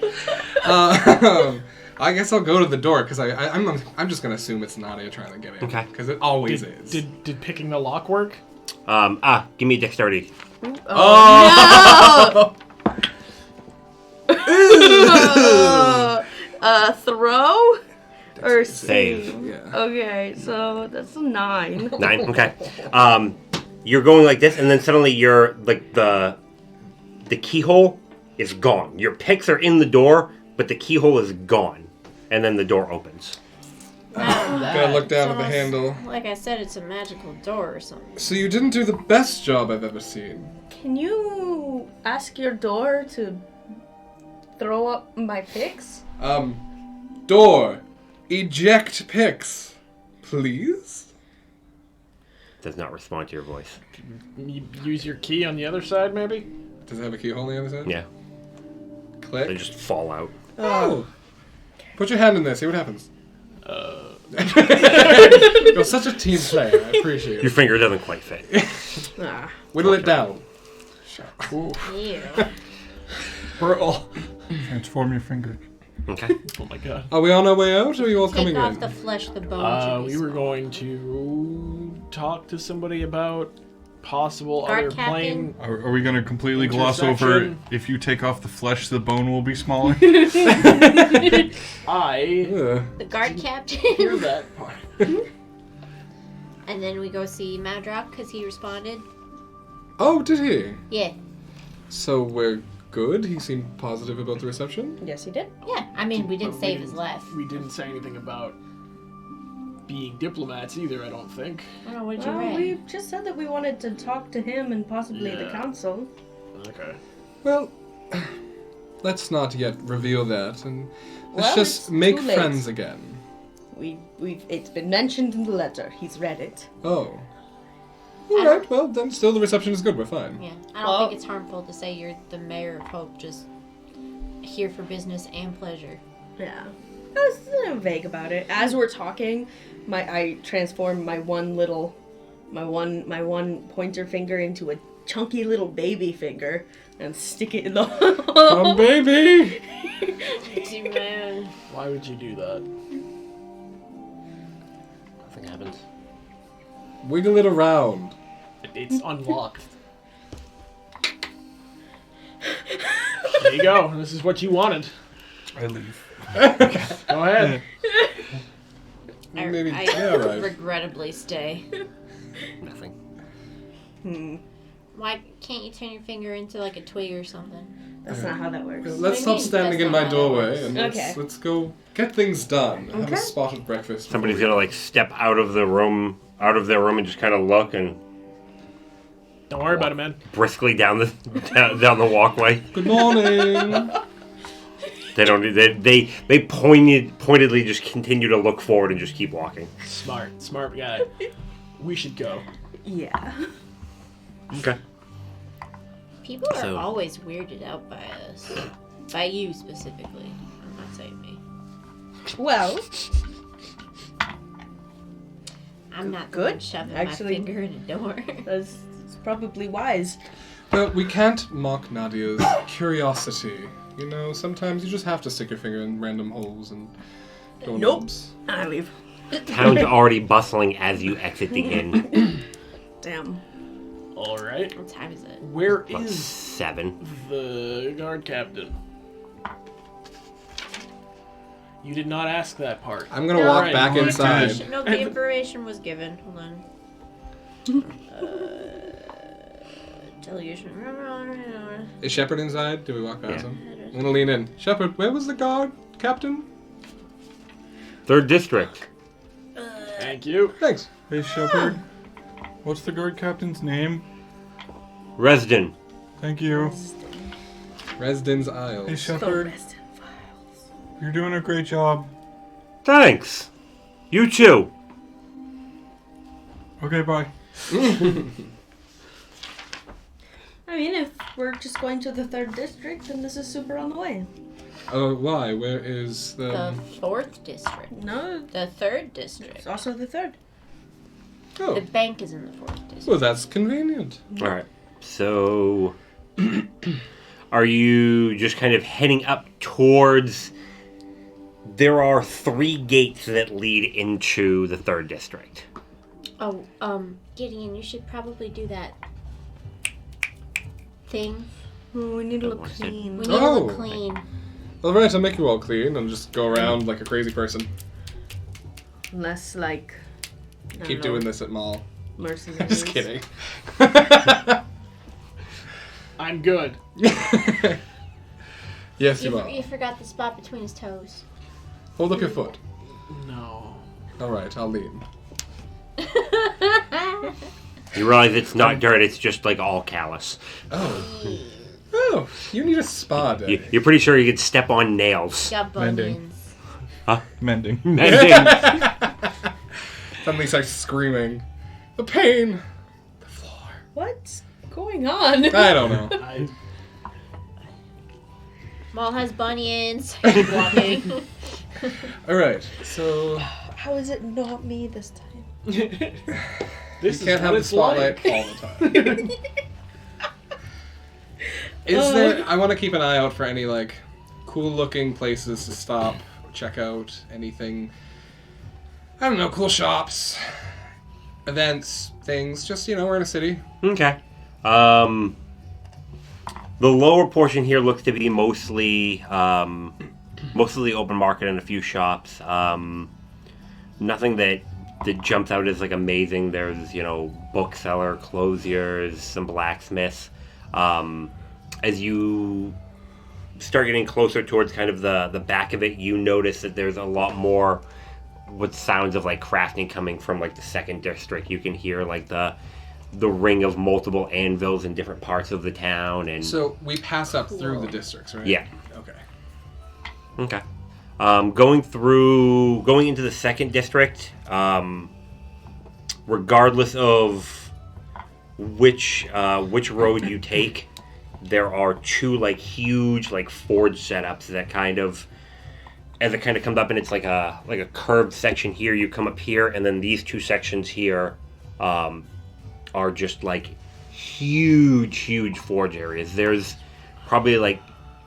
I guess I'll go to the door because I'm just gonna assume it's Nadia trying to get in. Okay. Because it always is. Did picking the lock work? Give me a dexterity. Oh! No! Throw? Or Save. Yeah. Okay, so that's a 9. 9. Okay. You're going like this, and then suddenly you're like the keyhole is gone. Your picks are in the door, but the keyhole is gone, and then the door opens. Gotta look down at the It's almost- handle. Like I said, it's a magical door or something. So you didn't do the best job I've ever seen. Can you ask your door to throw up my picks? Door, eject picks, please. Does not respond to your voice. You use your key on the other side, maybe? Does it have a keyhole on the other side? Yeah. Click. They just fall out. Oh. Put your hand in there, see what happens. You're such a team player, I appreciate Your it. finger doesn't quite fit. Ah. Whittle it down. Ew. Bro. Transform your finger. Okay. Oh my god. Are we on our way out, or are you all coming Take off in? the flesh, the bones. We were going to talk to somebody about possible Guard other captain. plane. Are we going to completely gloss over Intersection. if you take off the flesh, the bone will be smaller? I Ugh. the guard hear captain. that part. And then we go see Madrock because he responded. Oh, did he? Yeah. So we're good? He seemed positive about the reception? Yes, he did. Yeah. I mean, we didn't But save his life. We didn't say anything about being diplomats either, I don't think. I don't know, what did you Well, write? we just said that we wanted to talk to him and possibly the Yeah. council. Okay. Well, let's not yet reveal that, and let's Well, just it's make too late. friends again. It's been mentioned in the letter. He's read it. Oh. Alright, well, then still the reception is good, we're fine. Yeah. I don't think it's harmful to say you're the mayor of Hope, just here for business and pleasure. Yeah. I was vague about it. As we're talking, I transform my one pointer finger into a chunky little baby finger and stick it in the Oh, baby! Crazy man. Why would you do that? Nothing happens. Wiggle it around. It's unlocked. There you go. This is what you wanted. I leave. Go ahead. Maybe, I yeah, right. regrettably stay. Nothing. Why can't you turn your finger into like a twig or something? That's not how that works. Let's What do stop you mean? standing That's in not my how that doorway works. and Okay. let's go get things done. Have Okay. a spotted breakfast. Somebody's before gonna like step out of their room, and just kind of look and Don't worry about it, man. briskly down the down the walkway. Good morning. They don't. They pointedly just continue to look forward and just keep walking. Smart guy. We should go. Yeah. Okay. People are So- always weirded out by us. By you specifically. I'm not saying me. Well, I'm not Good. good shoving Actually- my finger in a door. that's probably wise. But we can't mock Nadia's curiosity. You know, sometimes you just have to stick your finger in random holes and doorknobs. I leave. Town's already bustling as you exit the inn. Damn. All right. What time is it? Where About is 7. the guard captain? You did not ask that part. I'm gonna No, walk right, back well, inside. No, the information was given. Hold on. Delegation. Is Shepard inside? Do we walk past Yeah. him? I'm gonna lean in. Shepard, where was the guard, Captain? 3rd District. Thank you. Thanks. Hey, Shepard. What's the guard captain's name? Resden. Thank you. Resden's Hey, Isles. The Shepard. rest in files. You're doing a great job. Thanks. You too. Okay, bye. I mean, if we're just going to the 3rd district, then this is super on the way. Why? Where is The 4th district. No, The 3rd district. it's also the 3rd. Oh, The bank is in the 4th district. well, that's convenient. All right. So, are you just kind of heading up towards? There are 3 gates that lead into the 3rd district. Oh, Gideon, you should probably do that thing. Oh, we need to I look wanna say- clean. We need to Oh. look clean. All right, I'll make you all clean and just go around like a crazy person. Less like. I don't Keep know, doing this at mall. mercenaries. Just kidding. I'm good. Yes, you are. You forgot the spot between his toes. Hold up your foot. No. All right, I'll lean. You realize it's not dirt; it's just like all callus. Oh. Oh, you need a spa day. You're pretty sure you could step on nails. Got Mending. bunions. Mending. Suddenly starts screaming. The pain. The floor. What's going on? I don't know. Maul has bunions. Keep walking. All right, so How is it not me this time? you This can't is have what the it's spotlight like. all the time. Is there? I want to keep an eye out for any like cool-looking places to stop, check out, anything. I don't know, cool shops, events, things. Just we're in a city. Okay. The lower portion here looks to be mostly open market and a few shops. Nothing that jumps out as like amazing. There's bookseller, clothiers, some blacksmiths. As you start getting closer towards kind of the back of it, you notice that there's a lot more what sounds of like crafting coming from like the 2nd district. You can hear like the ring of multiple anvils in different parts of the town, and So we pass up through the districts, right? yeah. Okay. Okay. Going into the 2nd district, regardless of which road you take, there are 2 like huge like forge setups that as it kind of comes up, and it's like a curved section here. You come up here, and then these 2 sections here are just like huge forge areas. There's probably like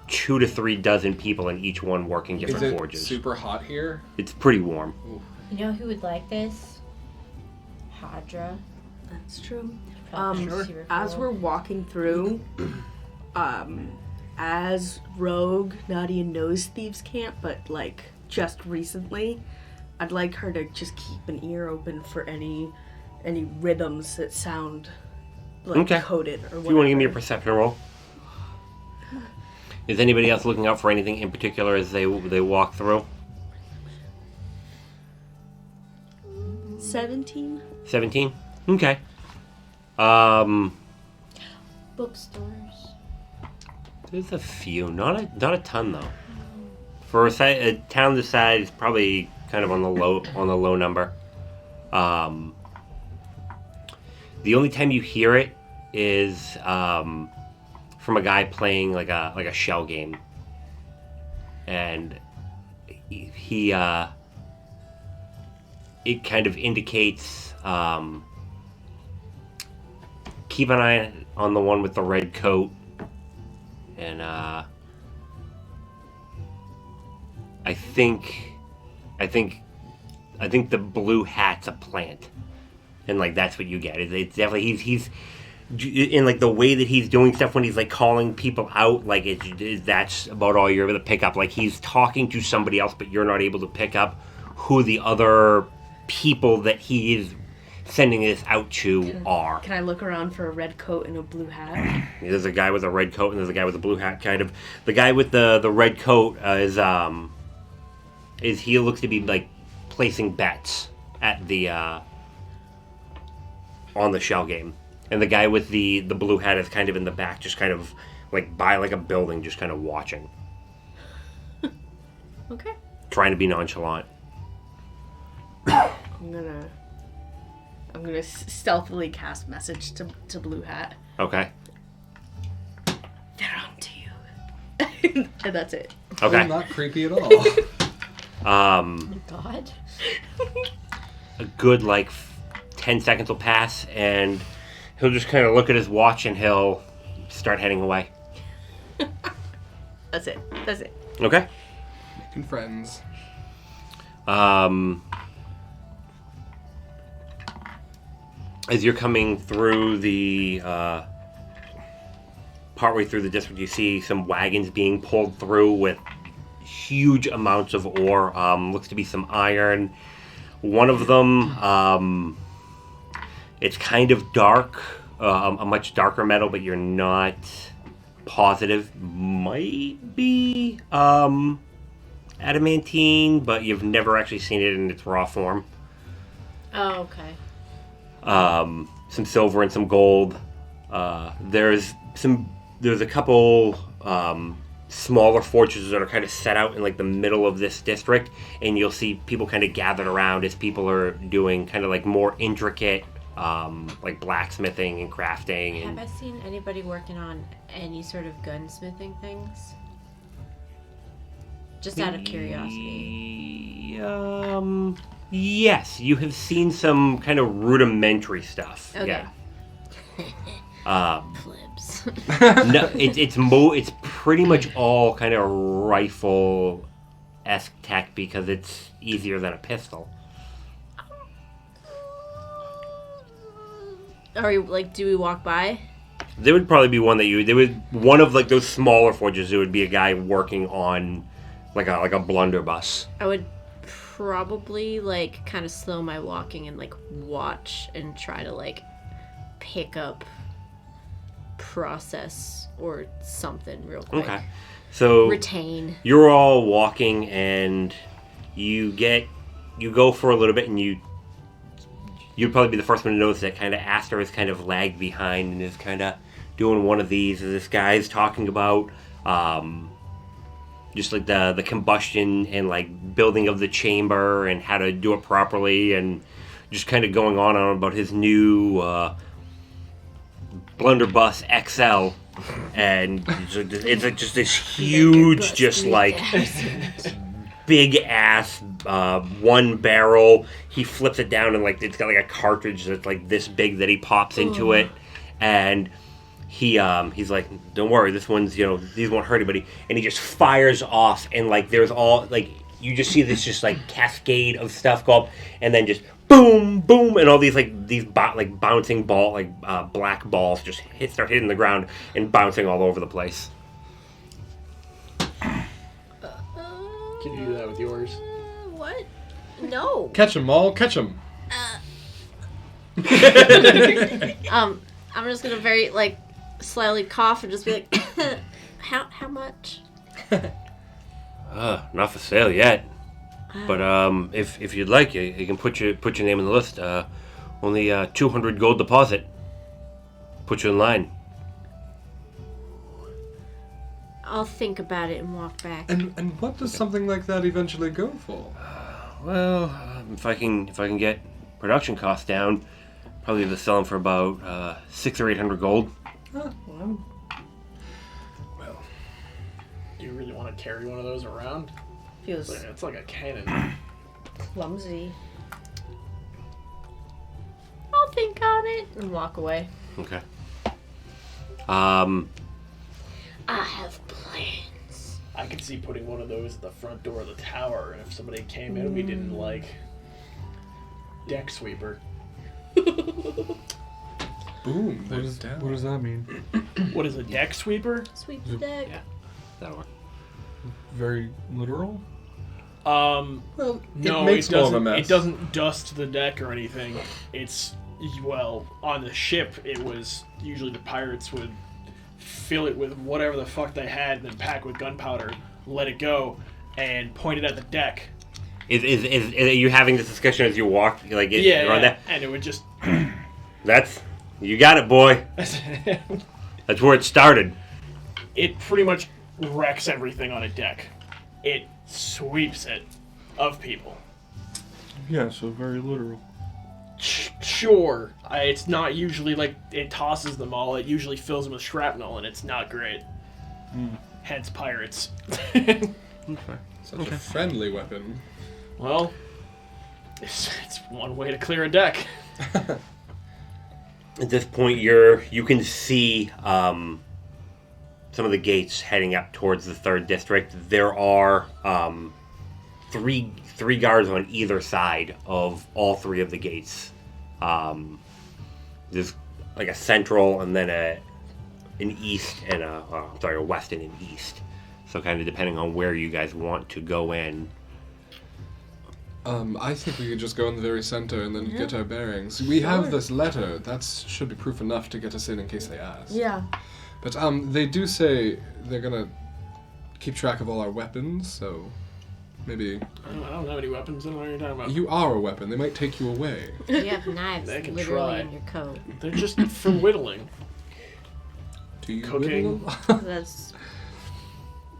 2 to 3 dozen people in each one working Is different it forges. super hot here? It's pretty warm. You know who would like this? Hadra. That's true. Probably Sure. super As cool. we're walking through, as Rogue Nadia knows Thieves' Camp, but like just recently, I'd like her to just keep an ear open for any rhythms that sound like Okay. coded or whatever. If you want to give me a perception roll. Is anybody else looking out for anything in particular as they walk through? 17? 17? Okay. Bookstores. There's a few, not a ton though. For a town this size, probably kind of on the low number. The only time you hear it is from a guy playing like a shell game, and he it kind of indicates keep an eye on the one with the red coat, and I think the blue hat's a plant, and like that's what you get. It's definitely he's in like the way that he's doing stuff when he's like calling people out. Like that's about all you're able to pick up. Like he's talking to somebody else, but you're not able to pick up who the other people that he is sending this out to are. Can I look around for a red coat and a blue hat? There's a guy with a red coat and there's a guy with a blue hat. Kind of the guy with the red coat is he looks to be like placing bets at the on the shell game, and the guy with the blue hat is kind of in the back, just kind of like by like a building, just kind of watching, Okay. trying to be nonchalant. I'm gonna stealthily cast message to Blue Hat. Okay. They're on to you. And that's it. Okay. Not creepy at all. God. A good 10 seconds will pass, and he'll just kind of look at his watch and he'll start heading away. That's it. That's it. Okay. Making friends. As you're coming through the partway through the district, you see some wagons being pulled through with huge amounts of ore. Looks to be some iron. One of them, it's kind of dark, a much darker metal, but you're not positive. Might be adamantine, but you've never actually seen it in its raw form. Oh, okay. Some silver and some gold. There's a couple smaller fortresses that are kind of set out in the middle of this district, and you'll see people kind of gathered around as people are doing kind of more intricate blacksmithing and crafting. Have I seen anybody working on any sort of gunsmithing things? Just out of curiosity. Yes, you have seen some kind of rudimentary stuff. Okay. Yeah. Flips. No, it's pretty much all kind of rifle-esque tech because it's easier than a pistol. Are you do we walk by? There would probably be one one of those smaller forges. There would be a guy working on a blunderbuss. I would probably kind of slow my walking and watch and try to pick up process or something real quick. Okay. So Retain. you're all walking and you go for a little bit and you'd probably be the first one to notice that kind of Aster is kind of lagged behind and is kind of doing one of these. This guy's talking about just the combustion and building of the chamber and how to do it properly, and just kind of going on about his new blunderbuss XL, and it's just this huge, just big ass one barrel. He flips it down and it's got a cartridge that's this big that he pops into it, and he's like, don't worry, this one's these won't hurt anybody, and he just fires off, and there's all you just see this just cascade of stuff go up, and then just boom, boom, and all these bouncing ball black balls just start hitting the ground and bouncing all over the place. Can you do that with yours? What? No. Catch 'em all, catch 'em. I'm just gonna very slightly cough and just be like, how much? Not for sale yet. But if you'd like, you can put your name on the list. Only 200 gold deposit. Put you in line. I'll think about it and walk back. And what does something like that eventually go for? Well, if I can get production costs down, probably to sell them for about 600 or 800 gold. Well, Do you really want to carry one of those around? Feels It's like a cannon. clumsy. I'll think on it and walk away. Okay. I have plans. I could see putting one of those at the front door of the tower, and if somebody came in we didn't deck sweeper. boom, there's down. What does that mean? What is a deck sweeper? Sweep the deck. Yeah, that'll work. Very literal? Well, No, it makes more of a doesn't. mess. It doesn't dust the deck or anything. It's on the ship. It was usually the pirates would fill it with whatever the fuck they had, and then pack with gunpowder, let it go, and point it at the deck. Is you having this discussion as you walk? Like, Yeah, around that? and it would just. You got it, boy. That's where it started. It pretty much wrecks everything on a deck. It sweeps it of people. Yeah, so very literal. Sure, it's not usually like it tosses them all. It usually fills them with shrapnel, and it's not great. Hence pirates. Okay. Such a friendly weapon. Well, it's one way to clear a deck. At this point, you can see some of the gates heading up towards the 3rd district. There are three guards on either side of all 3 of the gates. There's like a central and then an east and a west and an east. So kind of depending on where you guys want to go in. I think we could just go in the very center and then get our bearings. We have this letter. That should be proof enough to get us in case they ask. Yeah. But they do say they're gonna keep track of all our weapons, so maybe... I don't have any weapons. I don't know what you're talking about. You are a weapon. They might take you away. You have knives They can literally try. in your coat. They're just for whittling. Do you Cooking. whittle? That's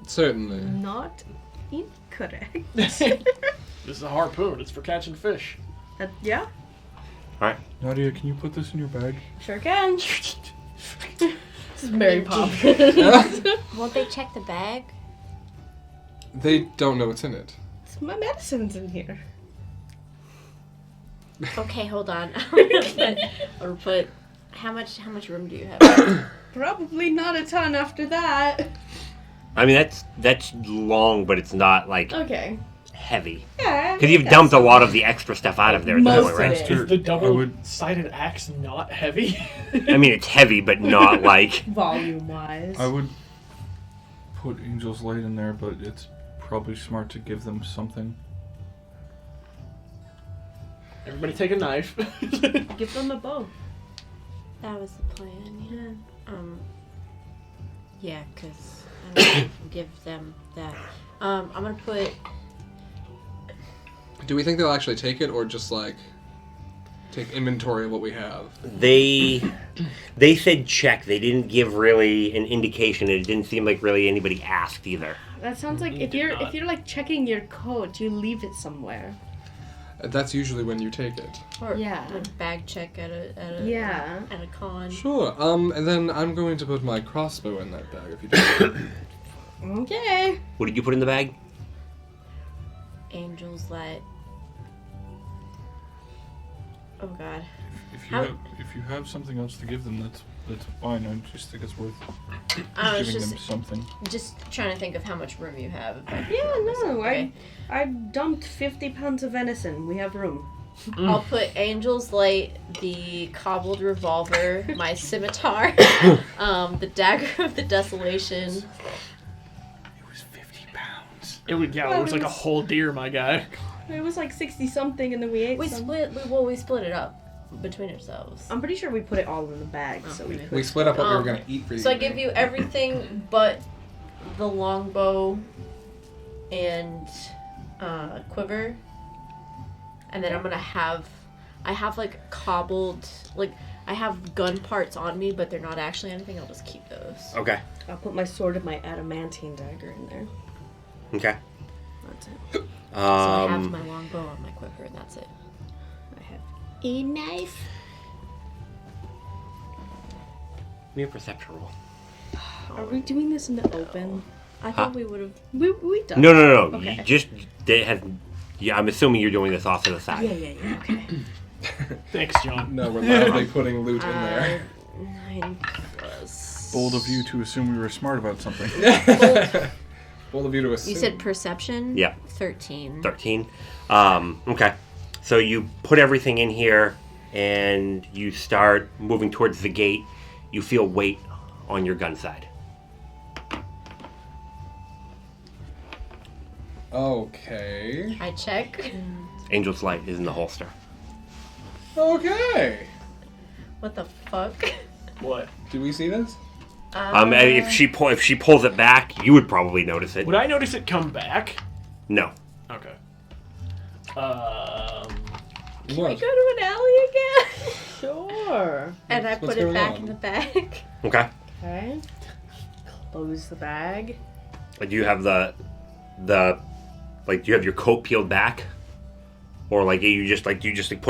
Certainly. not incorrect. This is a harpoon. It's for catching fish. Yeah, Alright. Nadia, can you put this in your bag? sure can. This is Mary Poppins. Won't they check the bag? They don't know what's in it. My medicine's in here. Okay, hold on. I'm gonna put. How much room do you have? Probably not a ton after that. I mean, that's long, but it's not like Okay. heavy. Yeah. Because you've dumped a lot of the extra stuff out of there at this Most point, right? of it. Is the I would- double-sided axe not heavy? I mean, it's heavy, but not like... Volume wise. I would put Angel's Light in there, but it's probably smart to give them something. Everybody take a knife. Give them a bow. That was the plan. Yeah. Yeah, because I'm gonna give them that. I'm gonna put. Do we think they'll actually take it, or just like take inventory of what we have? They said check. They didn't give really an indication. It didn't seem like really anybody asked either. That sounds like if you're like checking your coat, you leave it somewhere. That's usually when you take it. Or Yeah. like bag check at a Yeah. at a con. Sure. And then I'm going to put my crossbow in that bag if you don't. Okay. What did you put in the bag? Angel's Light. Oh God. If you have something else to give them, that's fine. I just think it's worth I was giving just them something. trying to think of how much room you have. If I can Yeah, remember no, something. Okay. I dumped 50 pounds of venison. We have room. I'll put Angel's Light, the cobbled revolver, my scimitar, the Dagger of the Desolation. It was 50 pounds. It was like a whole deer, my guy. It was like 60 something, and then we ate We some. split it up between ourselves. I'm pretty sure we put it all in the bag, so we okay. could. We split up what we were going to eat for the So I evening. give you everything but the longbow and quiver, and then I'm gonna have like cobbled, like I have gun parts on me, but they're not actually anything. I'll just keep those. Okay. I'll put my sword and my adamantine dagger in there. Okay. That's it. So I have my longbow on my quiver, and that's it. I have. A knife. Give me a perception roll. Are we doing this in the open? I thought we would have. We done. No. Okay. You just they have. Yeah, I'm assuming you're doing this off to the side. Yeah. Okay. Thanks, John. No, we're loudly putting loot in there. 9 plus. Bold of you to assume we were smart about something. Bold of you to assume. You said perception. Yeah. 13. 13. Okay. So you put everything in here, and you start moving towards the gate. You feel weight on your gun side. Okay. I check. Angel's Light is in the holster. Okay. What the fuck? What? Do we see this? If she pulls it back, you would probably notice it. Would I notice it come back? No. Okay. Can we What? go to an alley again? Sure. And I What's put it going back on? in the bag. Okay. Okay. Close the bag. Do you have the like? Do you have your coat peeled back, or like you just put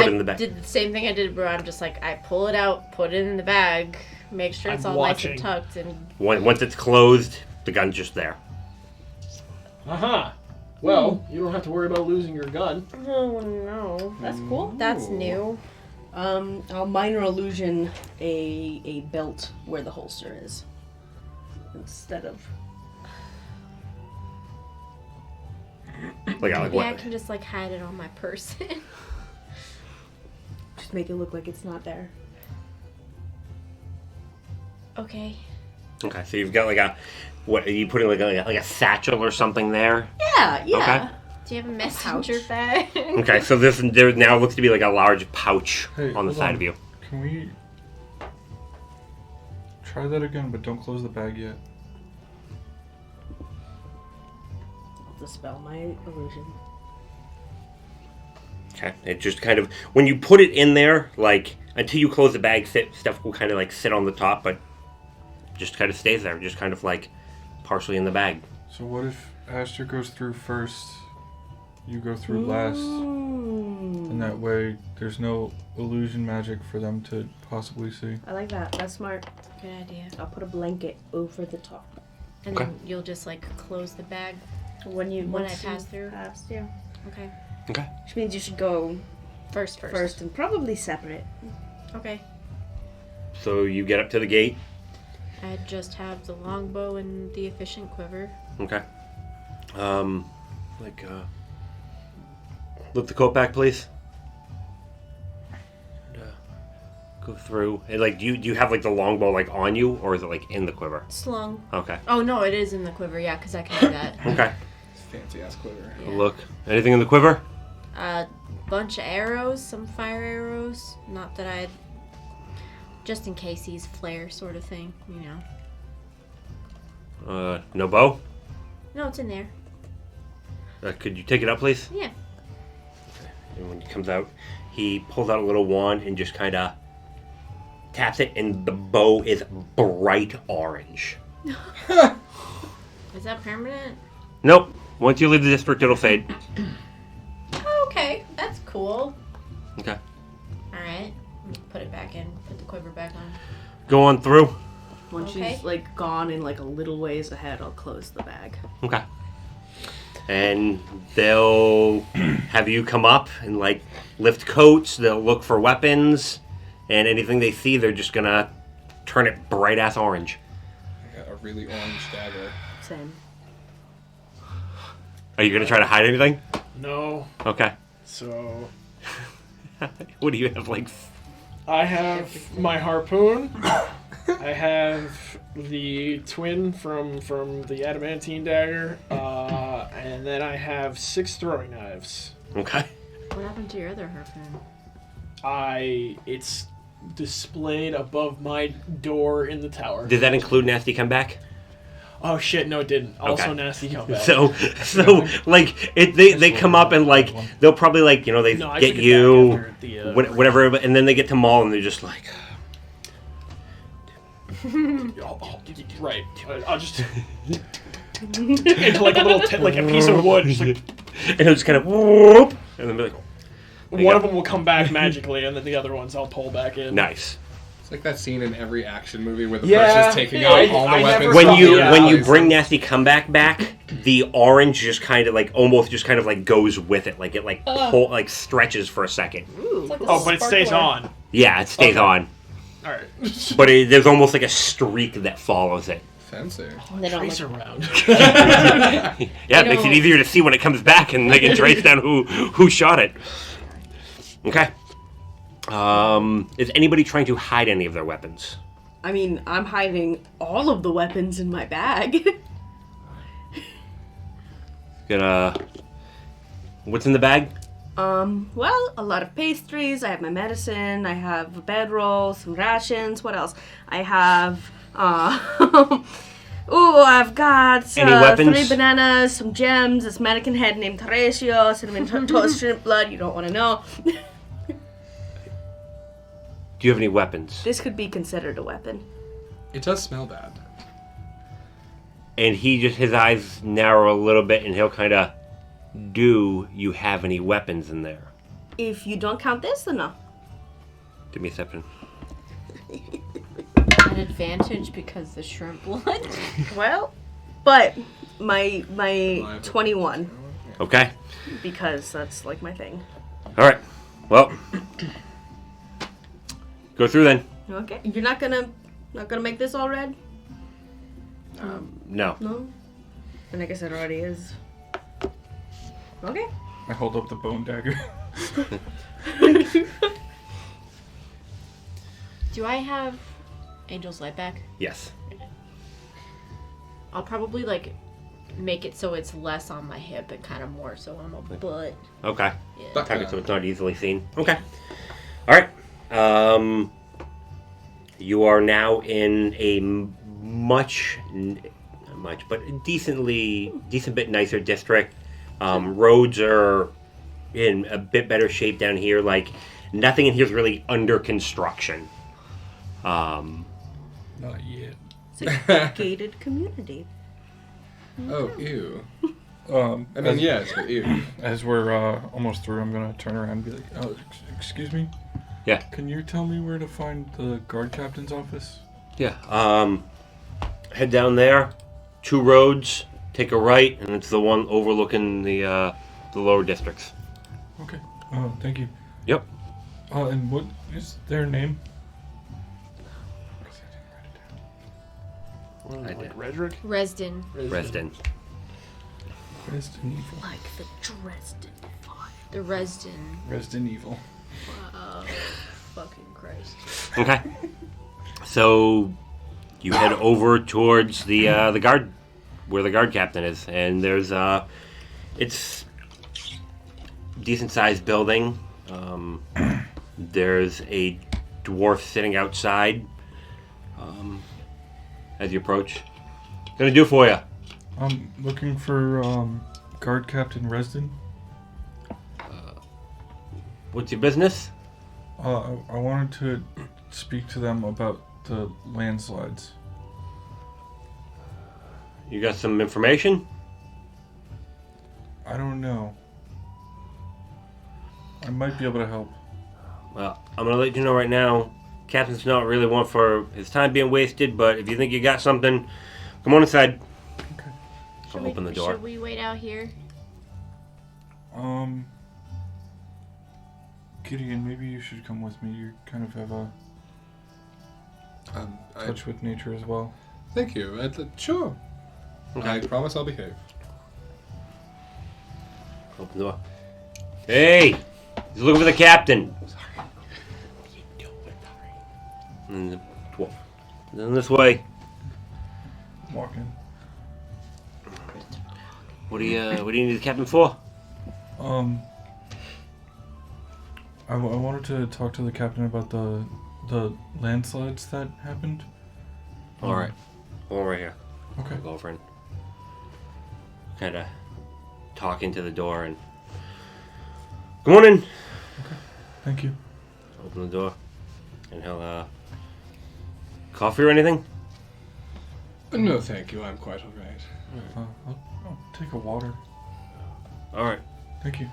it in the bag? I did the same thing I did, bro. I'm just like, I pull it out, put it in the bag, make sure it's I'm all watching. nice and tucked, and Once it's closed, the gun's just there. Uh-huh. Well, you don't have to worry about losing your gun. oh no, That's cool. that's new. I'll minor illusion a belt where the holster is. Instead of... Like Maybe I what? can just like hide it on my person. Just make it look like it's not there. Okay. Okay, so you've got like a what? Are you putting like a satchel or something there? Yeah, yeah. Okay. Do you have a messenger bag? Okay, so there now looks to be like a large pouch Hey, on the hold side on. of you. Can we try that again, but don't close the bag yet? I'll dispel my illusion. Okay, it just kind of when you put it in there, like until you close the bag, stuff will kind of like sit on the top, but just kind of stays there, just kind of like partially in the bag. So what if Aster goes through first, you go through last, and that way there's no illusion magic for them to possibly see? I like that. That's smart. Good idea. I'll put a blanket over the top. And Okay. then you'll just like close the bag. When I Once you pass through? Yeah. Okay. Okay. Which means you should go First. and probably separate. Okay. So you get up to the gate. I just have the longbow and the efficient quiver. Okay. Lift the coat back, please. And, go through. And like, do you have like the longbow like on you, or is it like in the quiver? Slung. Okay. Oh no, it is in the quiver. Yeah, because I can do that. Okay. Fancy ass quiver. Yeah. Look. Anything in the quiver? Bunch of arrows, some fire arrows. Not that I'd. Just in case he's flare sort of thing, you know. No bow. No, it's in there. Could you take it up, please? Yeah. And when he comes out, he pulls out a little wand and just kind of taps it, and the bow is bright orange. Is that permanent? Nope. Once you leave the district, it'll fade. Oh, okay, that's cool. Okay. All right, put it back in. Put the quiver back on. Go on through. Once Okay. she's like gone and like a little ways ahead, I'll close the bag. Okay. And they'll have you come up and like lift coats. They'll look for weapons, and anything they see, they're just gonna turn it bright ass orange. I got a really orange dagger. Same. Are you gonna try to hide anything? No. Okay. So What do you have? Like, I have my harpoon. I have the twin from the adamantine dagger, and then I have 6 throwing knives. okay. What happened to your other harpoon? It's displayed above my door in the tower. Did that include nasty comeback? Oh shit! No, it didn't. Also Okay. nasty comeback. So like they come up and like they'll probably like they No, I get took it you back after the, whatever, and then they get to Maul and they're just like. Right. I'll just into like a little like a piece of wood. Just like And it'll just kind of whoop, and then be like, one of them will come back magically, and then the other ones I'll pull back in. nice. It's like that scene in every action movie where the Yeah, person's taking yeah, out all the I never weapons. When saw you Yeah. when you bring nasty comeback back, the orange just kind of like almost just kind of like goes with it, like it like like stretches for a second. Ooh. Like Oh, but it stays on. Yeah, it stays Okay. on, All right. but there's almost like a streak that follows it. Fancy. They don't Trace look- around. Yeah, it makes it don't- easier to see when it comes back, and they can trace down who shot it. Okay. Is anybody trying to hide any of their weapons? I mean, I'm hiding all of the weapons in my bag. What's in the bag? Well, a lot of pastries. I have my medicine. I have a bedroll, some rations. What else? I have Ooh, I've got Any weapons? 3 bananas, some gems, this mannequin head named Horatio, cinnamon toast, shrimp blood. You don't want to know. Do you have any weapons? This could be considered a weapon. It does smell bad. And his eyes narrow a little bit, and he'll kind of, do you have any weapons in there? If you don't count this, then no. Give me a second. An advantage because the shrimp blood. Well, but my 21, Okay. because that's like my thing. All right. Well, go through then. Okay, you're not gonna make this all red? No. No. And I guess it already is. Okay. I hold up the bone dagger. Do I have Angel's Light back? Yes. I'll probably like make it so it's less on my hip and kind of more so on my butt. Okay. Yeah. Tuck it so it's not easily seen. Okay. All right. You are now in a decent bit nicer district. Roads are in a bit better shape down here. Like, nothing in here is really under construction. Not yet. It's a gated community. Oh, ew. Um, I mean, yes, but ew. As we're almost through, I'm gonna turn around and be like, excuse me? Yeah. Can you tell me where to find the guard captain's office? Yeah. Head down there, 2 roads, take a right, and it's the one overlooking the lower districts. Okay. Thank you. Yep. And what is their name? I did. Redrick? Resden. Resden. Resident Evil. Like the Dresden Five. The Resden. Resident Evil. Oh, fucking Christ. Okay. So you head over towards the guard, where the guard captain is, and there's it's decent sized building. There's a dwarf sitting outside. As you approach, what can I do for you? I'm looking for guard captain Resden. What's your business? I wanted to speak to them about the landslides. You got some information? I don't know. I might be able to help. Well, I'm gonna let you know right now. Captain's not really one for his time being wasted, but if you think you got something, come on inside. Okay. I'll open the door. Should we wait out here? Gideon, maybe you should come with me. You kind of have a touch with nature as well. Thank you. Sure. Okay. I promise I'll behave. Open the door. Hey! He's looking for the captain. And the dwarf. Then this way. Walk in. What do you need the captain for? I wanted to talk to the captain about the landslides that happened. All right. Hold on right here. Okay. I'll go over and kind of talk into the door and come on in. Thank you. Open the door, and he'll coffee or anything. No, thank you. I'm quite alright. I'll take a water. All right. Thank you.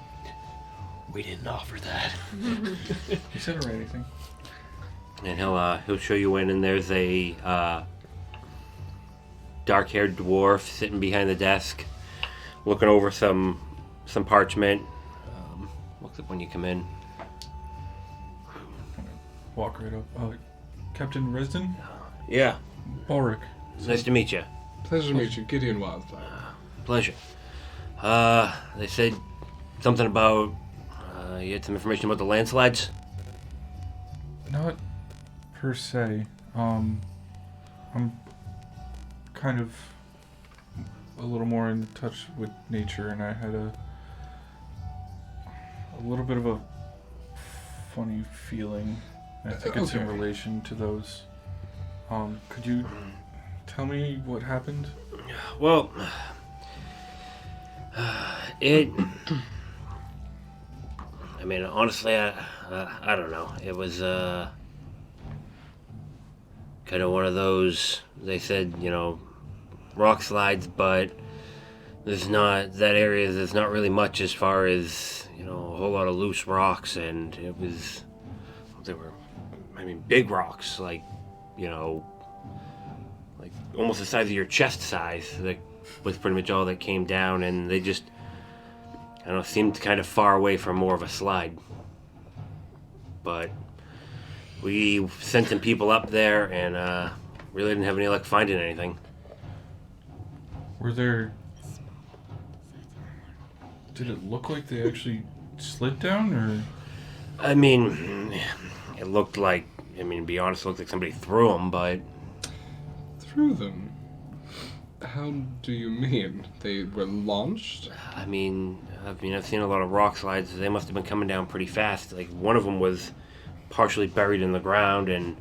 We didn't offer that. You said or anything. And he'll show you in, and there's a dark-haired dwarf sitting behind the desk, looking over some parchment. Looks up when you come in. Walk right up. Captain Resden? Yeah. Ulrich. Nice to meet you. Pleasure to meet you, Gideon Wildfire. Pleasure. They said something about you had some information about the landslides. Not per se. I'm kind of a little more in touch with nature, and I had a little bit of a funny feeling. I think it's in Okay. relation to those. Could you tell me what happened? Well, it. I mean, honestly, I don't know. It was kind of one of those. They said, rock slides, but there's not that area. There's not really much as far as a whole lot of loose rocks, and they were, big rocks, like almost the size of your chest size. That was pretty much all that came down, and they just, seemed kind of far away from more of a slide. But we sent some people up there, and really didn't have any luck finding anything. Were there... Did it look like they actually slid down, or...? It looked like, to be honest, it looked like somebody threw them, but... Threw them? How do you mean? They were launched? I've seen a lot of rock slides. They must have been coming down pretty fast. Like, one of them was partially buried in the ground, and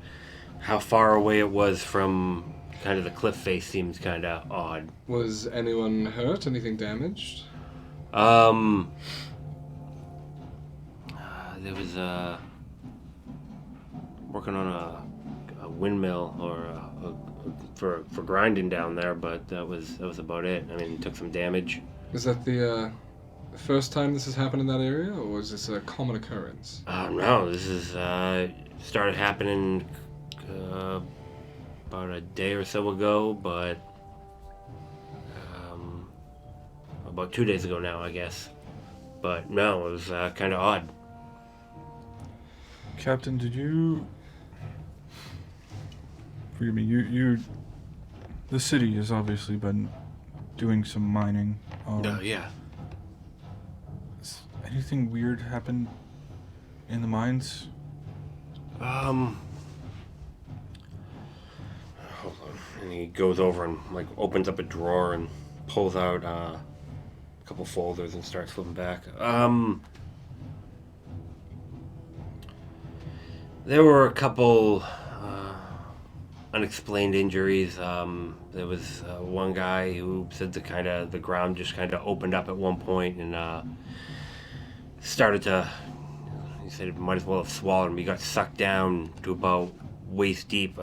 how far away it was from kind of the cliff face seems kind of odd. Was anyone hurt? Anything damaged? There was working on a windmill or for grinding down there, but that was about it. It took some damage. Is that the first time this has happened in that area, or is this a common occurrence? No, this is started happening about a day or so ago, but about 2 days ago now, I guess. But no, it was kind of odd. Captain, did you... Forgive me, you... The city has obviously been doing some mining. Yeah. Has anything weird happened in the mines? Hold on. And he goes over and opens up a drawer and pulls out a couple folders and starts flipping back. There were a couple unexplained injuries. There was one guy who said the ground just kind of opened up at one point and started to. He said it might as well have swallowed him. He got sucked down to about waist deep.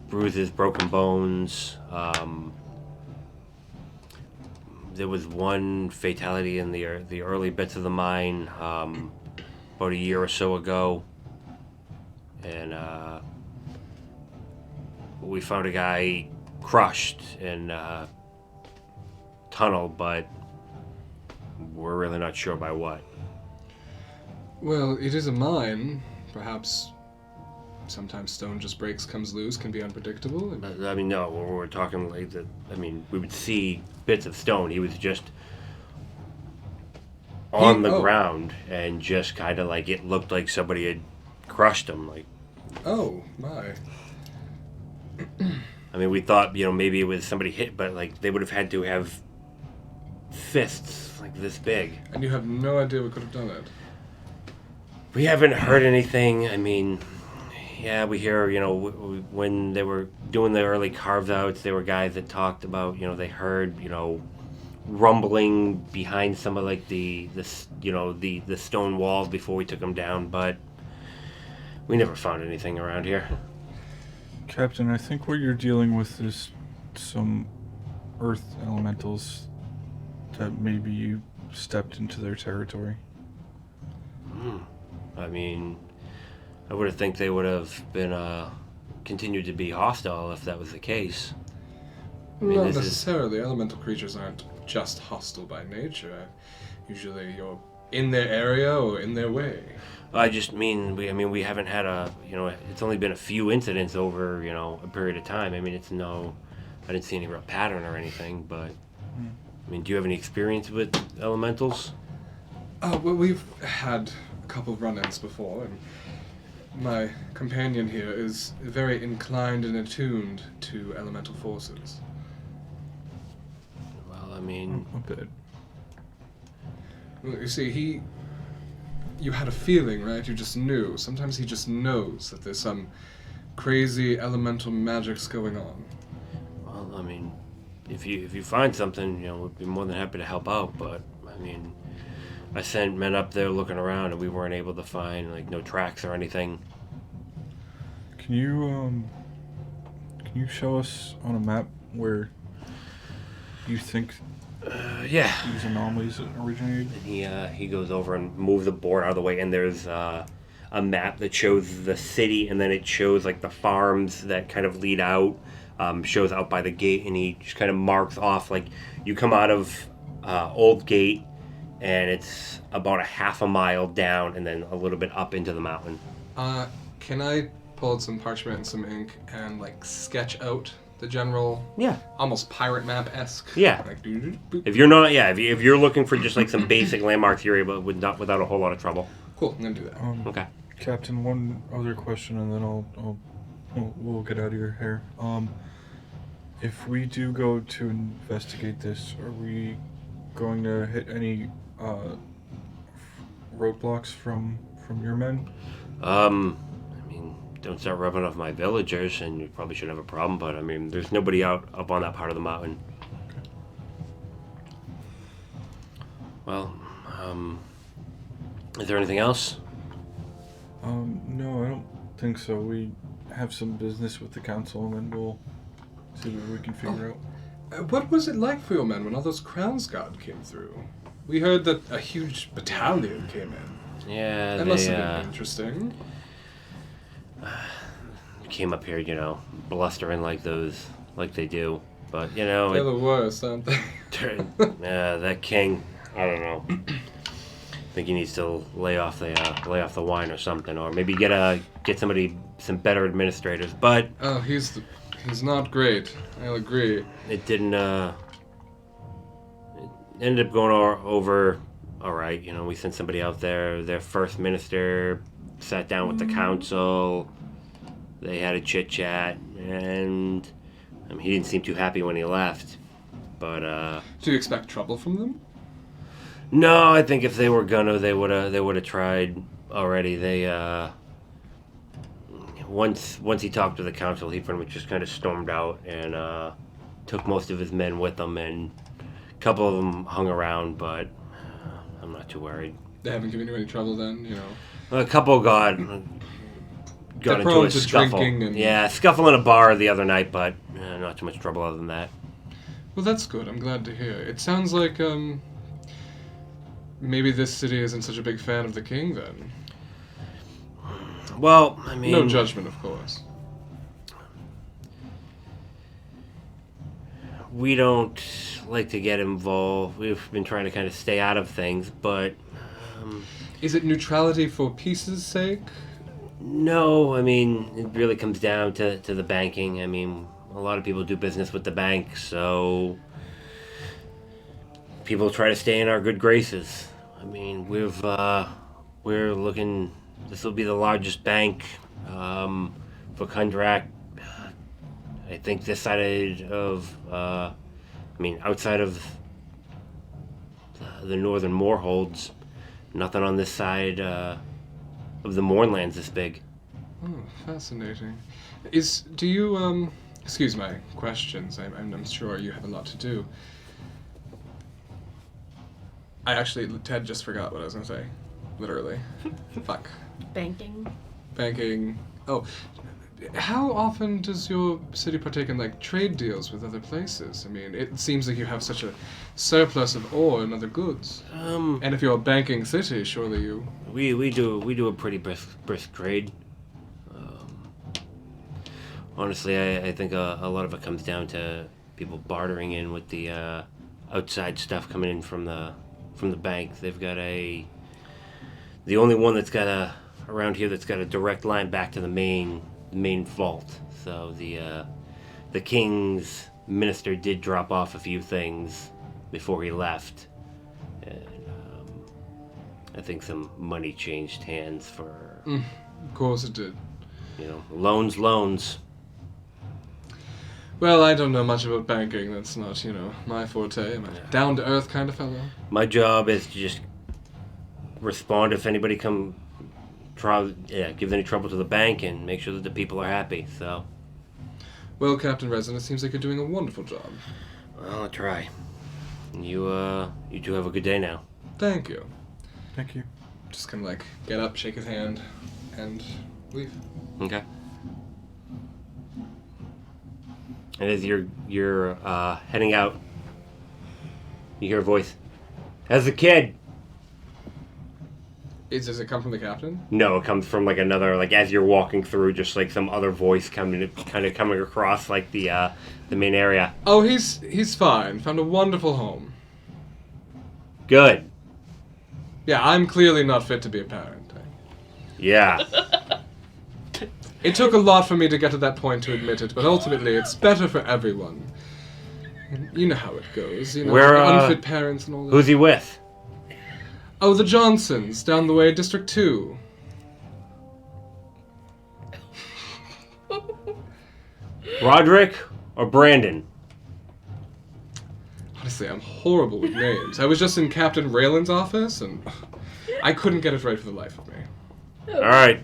Bruises, broken bones. There was one fatality in the early bits of the mine about a year or so ago. And we found a guy crushed in a tunnel, but we're really not sure by what. Well, it is a mine. Perhaps sometimes stone just breaks, comes loose, can be unpredictable. No, when we're talking like that, we would see bits of stone. He was just on the ground and just kind of it looked like somebody had crushed him. Oh, my. We thought, maybe it was somebody hit, but they would have had to have fists this big. And you have no idea what could have done it? We haven't heard anything. Yeah, we hear, when they were doing the early carve-outs, there were guys that talked about, they heard, rumbling behind some of the stone walls before we took them down, but we never found anything around here. Captain, I think what you're dealing with is some earth elementals that maybe you stepped into their territory. I would have think they would have been continued to be hostile if that was the case. Not necessarily. Elemental creatures aren't just hostile by nature. Usually you're in their area or in their way. I just mean, we haven't had it's only been a few incidents over, a period of time. I didn't see any real pattern or anything, but, do you have any experience with elementals? Well, we've had a couple of run-ins before, and my companion here is very inclined and attuned to elemental forces. Well, A bit. Well, you see, you had a feeling, right? You just knew. Sometimes he just knows that there's some crazy elemental magics going on. Well, I mean, if you find something, we'd be more than happy to help out. But I mean, I sent men up there looking around, and we weren't able to find no tracks or anything. Can you show us on a map where you think Yeah. these anomalies originated? And he goes over and moves the board out of the way, and there's a map that shows the city, and then it shows the farms that kind of lead out. Shows out by the gate, and he just kind of marks off you come out of Old Gate, and it's about a half a mile down, and then a little bit up into the mountain. Can I pull out some parchment and some ink and sketch out the general, Yeah. almost pirate map-esque? Yeah. Boop. If you're not, if you're looking for just some basic landmarks, you're able without a whole lot of trouble. Cool, I'm gonna do that. Okay. Captain, one other question, and then we'll get out of your hair. If we do go to investigate this, are we going to hit any roadblocks from your men? I mean, don't start rubbing off my villagers, and you probably shouldn't have a problem. But I mean, there's nobody up on that part of the mountain. Okay. Well, is there anything else? No, I don't think so. We have some business with the council, and then we'll see what we can figure out. What was it like for your men when all those Crown's Guard came through? We heard that a huge battalion came in. Yeah, That they must have been interesting. came up here, blustering like they do. But They're the worst, aren't they? that king, I don't know. I think he needs to lay off the wine or something, or maybe get some better administrators. But Oh, he's not great. I'll agree. it didn't. It ended up going over all right. We sent somebody out there. Their first minister sat down with the council. They had a chit chat, and he didn't seem too happy when he left. But Do you expect trouble from them? no, I think if they were gonna, they would have tried already. They once he talked to the council, he pretty much just kind of stormed out and took most of his men with him, and a couple of them hung around, but I'm not too worried. They haven't given you any trouble then, A couple got into prone a to scuffle. drinking and- Yeah, scuffle in a bar the other night, but not too much trouble other than that. Well, that's good. I'm glad to hear. It sounds like maybe this city isn't such a big fan of the king then. Well, I mean, No judgment, of course. we don't like to get involved. We've been trying to kind of stay out of things, but Is it neutrality for peace's sake? no, I mean, it really comes down to the banking. I mean, a lot of people do business with the bank, so people try to stay in our good graces. I mean, we're looking. This will be the largest bank for Kundrak. I think this side of, outside of the northern Moorholds, nothing on this side of the Mournlands this big. Oh, fascinating. Do you, excuse my questions, I'm sure you have a lot to do. Ted just forgot what I was going to say. Literally. Fuck. Banking. Banking. Oh, how often does your city partake in trade deals with other places? I mean, it seems like you have such a surplus of ore and other goods. And if you're a banking city, surely you. We do a pretty brisk trade. Honestly, I think a lot of it comes down to people bartering in with the outside stuff coming in from the bank. They've got the only one that's got around here that's got a direct line back to the main vault. So the king's minister did drop off a few things before he left, and I think some money changed hands for Of course it did. loans. Well, I don't know much about banking. That's not, my forte. I'm a down-to-earth kind of fellow. My job is to just respond if anybody gives any trouble to the bank, and make sure that the people are happy. So Well, Captain Resin, it seems like you're doing a wonderful job. Well, I'll try. You two have a good day now. Thank you. Thank you. Just kind of like get up, shake his hand, and leave. Okay. And as you're heading out, you hear a voice. How's the kid? Does it come from the captain? No, it comes from like another, like as you're walking through, just like some other voice coming across like the main area. Oh, he's fine. Found a wonderful home. Good. Yeah, I'm clearly not fit to be a parent. Yeah. It took a lot for me to get to that point to admit it, but ultimately it's better for everyone. And you know how it goes, you know, Where, unfit parents and all that. Who's he with? Oh, the Johnsons, down the way, District 2. Roderick or Brandon? Honestly, I'm horrible with names. I was just in Captain Raylan's office, and I couldn't get it right for the life of me. All right.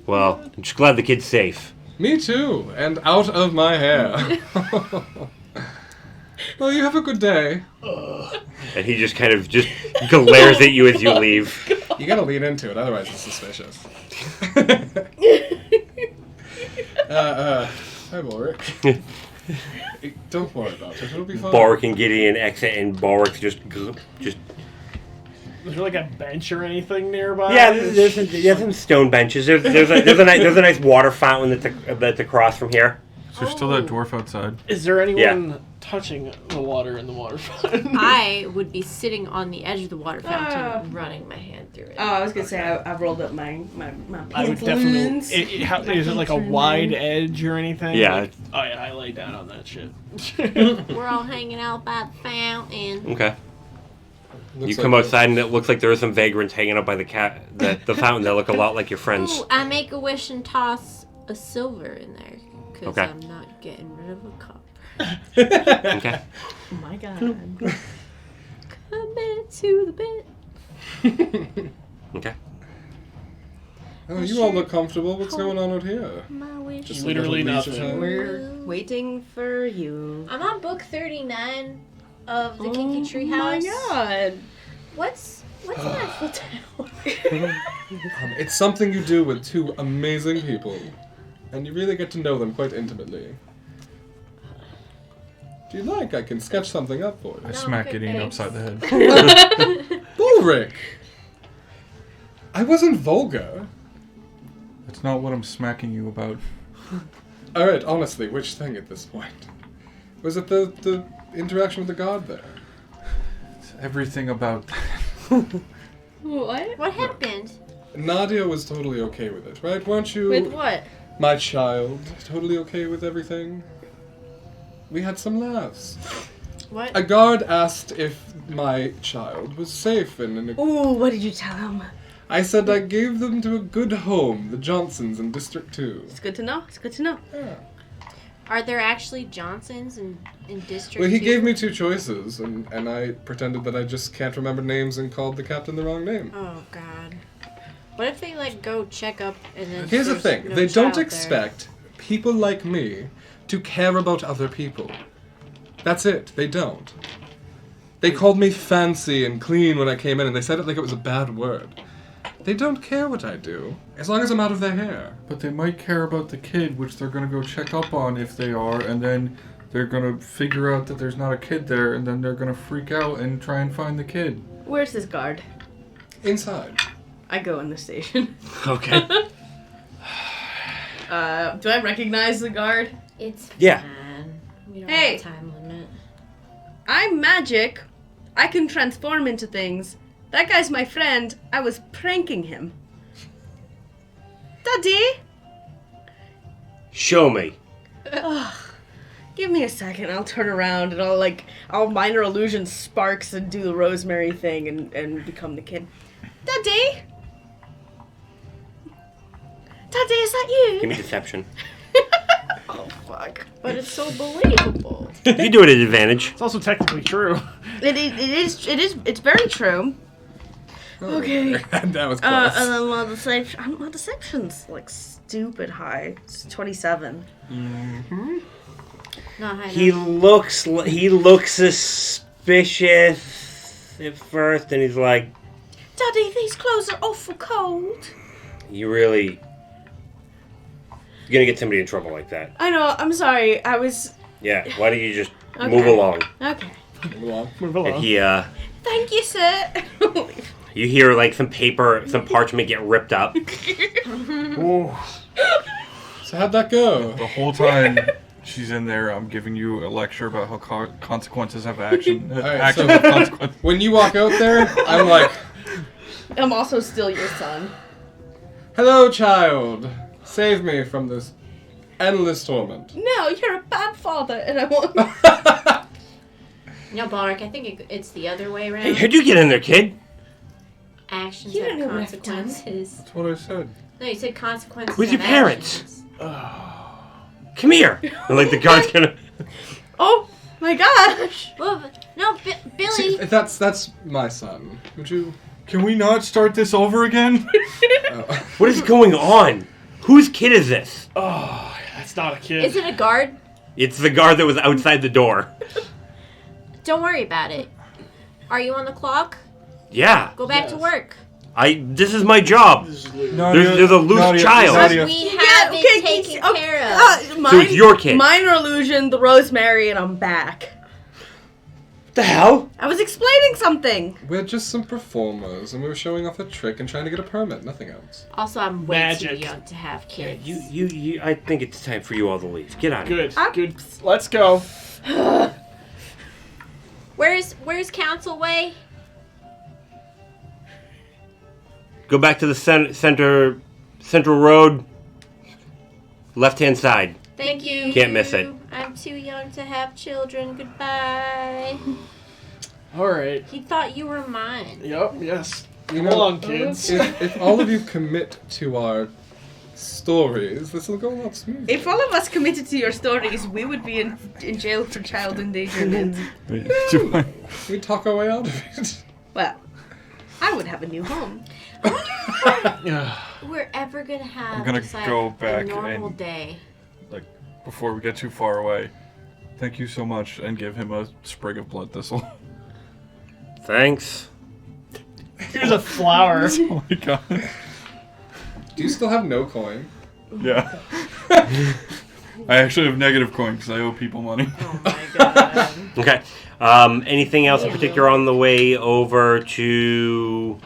Well, I'm just glad the kid's safe. Me too, and out of my hair. Well, you have a good day. And he just kind of just glares at you as you leave. You gotta lean into it, otherwise it's suspicious. Hi, Ulrich. Don't worry about it, it'll be fine. Bork and Gideon exit, and Bork just. Is there like a bench or anything nearby? Yeah, there's some stone benches. There's a nice water fountain that's across from here. Is there still that dwarf outside? Is there anyone touching the water in the water fountain? I would be sitting on the edge of the water fountain, running my hand through it. Oh, I was gonna say I rolled up my I would pantaloons. definitely. Is it like a wide edge or anything? Yeah. Like, oh yeah, I lay down on that shit. We're all hanging out by the fountain. Okay. Looks You come like outside, and it looks like there are some vagrants hanging up by the fountain that look a lot like your friends. Ooh, I make a wish and toss a silver in there because Okay. I'm not getting rid of a copper. Okay. Oh my god. Commit to the bit. Okay. Oh, you all look comfortable. What's going on out here? My wish. Just Literally little leisure nothing. time? We're waiting for you. I'm on book 39 of the Kinky Oh Treehouse. my god. What's an Eiffel Tower? It's something you do with two amazing people, and you really get to know them quite intimately. If you'd like, I can sketch something up for I you. smack good Gideon thanks. upside the head. Ulrich! I wasn't vulgar. That's not what I'm smacking you about. Alright, honestly, which thing at this point? Was it the interaction with the god there? It's everything about that. What? What happened? Nadia was totally okay with it, right? Weren't you, With what? my child, totally okay with everything? We had some laughs. What? A guard asked if my child was safe in a... Ooh, what did you tell him? I said I gave them to a good home, the Johnsons in District 2. It's good to know. It's good to know. Yeah. Are there actually Johnsons in District Well, he 2? gave me two choices, and I pretended that I just can't remember names and called the captain the wrong name. Oh, God. What if they, like, go check up and then Here's the there's thing, no they child don't there? expect people like me to care about other people. That's it, they don't. They called me fancy and clean when I came in, and they said it like it was a bad word. They don't care what I do, as long as I'm out of their hair. But they might care about the kid, which they're gonna go check up on if they are, and then they're gonna figure out that there's not a kid there, and then they're gonna freak out and try and find the kid. Where's this guard? Inside. I go in the station. Okay. Do I recognize the guard? It's Yeah. fine. We don't Hey. have a time limit. I'm magic. I can transform into things. That guy's my friend. I was pranking him. Daddy? Show me. Give me a second. I'll turn around and I'll minor illusion sparks and do the rosemary thing and become the kid. Daddy? Daddy, is that you? Give me deception. Oh, fuck. But it's so believable. You can do it at advantage. It's also technically true. It's very true. Okay. That was close. And then my deception's like stupid high. It's 27. Not high He enough. looks suspicious at first, and he's like, Daddy, these clothes are awful cold. "You really, you're gonna get somebody in trouble like that." I know, I'm sorry. I was... Yeah. Why don't you just Okay. move along? Okay. Move along. And he, Thank you, sir. you hear like some parchment get ripped up. Ooh. So how'd that go? The whole time she's in there, I'm giving you a lecture about how consequences have action. right, Actions so- have consequences. When you walk out there, I'm like, I'm also still your son. hello, child. Save me from this endless torment. No, you're a bad father, and I want... No, Balric, I think it's the other way around. Hey, how'd you get in there, kid? Actions You have don't know what I've done. consequences. That's what I said. No, you said consequences. Who's your have parents? actions. Come here. And like the guard's gonna. Oh, my gosh. Well, no, Billy. See, that's my son. Would you? Can we not start this over again? Oh. What is going on? Whose kid is this? Oh, that's not a kid. Is it a guard? It's the guard that was outside the door. Don't worry about it. Are you on the clock? Yeah. Go back to Yes. work. This is my job. This is Lena. There's a loose child. Nadia. We have it taken care of. So it's your kid. Minor illusion, the Rosemary, and I'm back. What the hell? I was explaining something. We're just some performers, and we were showing off a trick and trying to get a permit. Nothing else. Also, I'm way too Magic. young to have kids. You. I think it's time for you all to leave. Get out of here. Good. Good. Let's go. Where's Council Way? Go back to the central road. Left-hand side. Thank you. Can't miss it. I'm too young to have children. Goodbye. All right. He thought you were mine. Yep. Yes. You Come know, along, kids. if all of you commit to our stories, this will go a lot smoother. If all of us committed to your stories, we would be in jail for child endangerment. We talk our way out of it. Well, I would have a new home. We're ever gonna have I'm gonna just, like, go back a normal and- day. Like, before we get too far away, thank you so much, and give him a sprig of blood thistle. Thanks. Here's a flower. Oh my god. Do you still have no coin? Yeah. I actually have negative coin because I owe people money. Oh my god. Okay. Anything else in particular on the way over to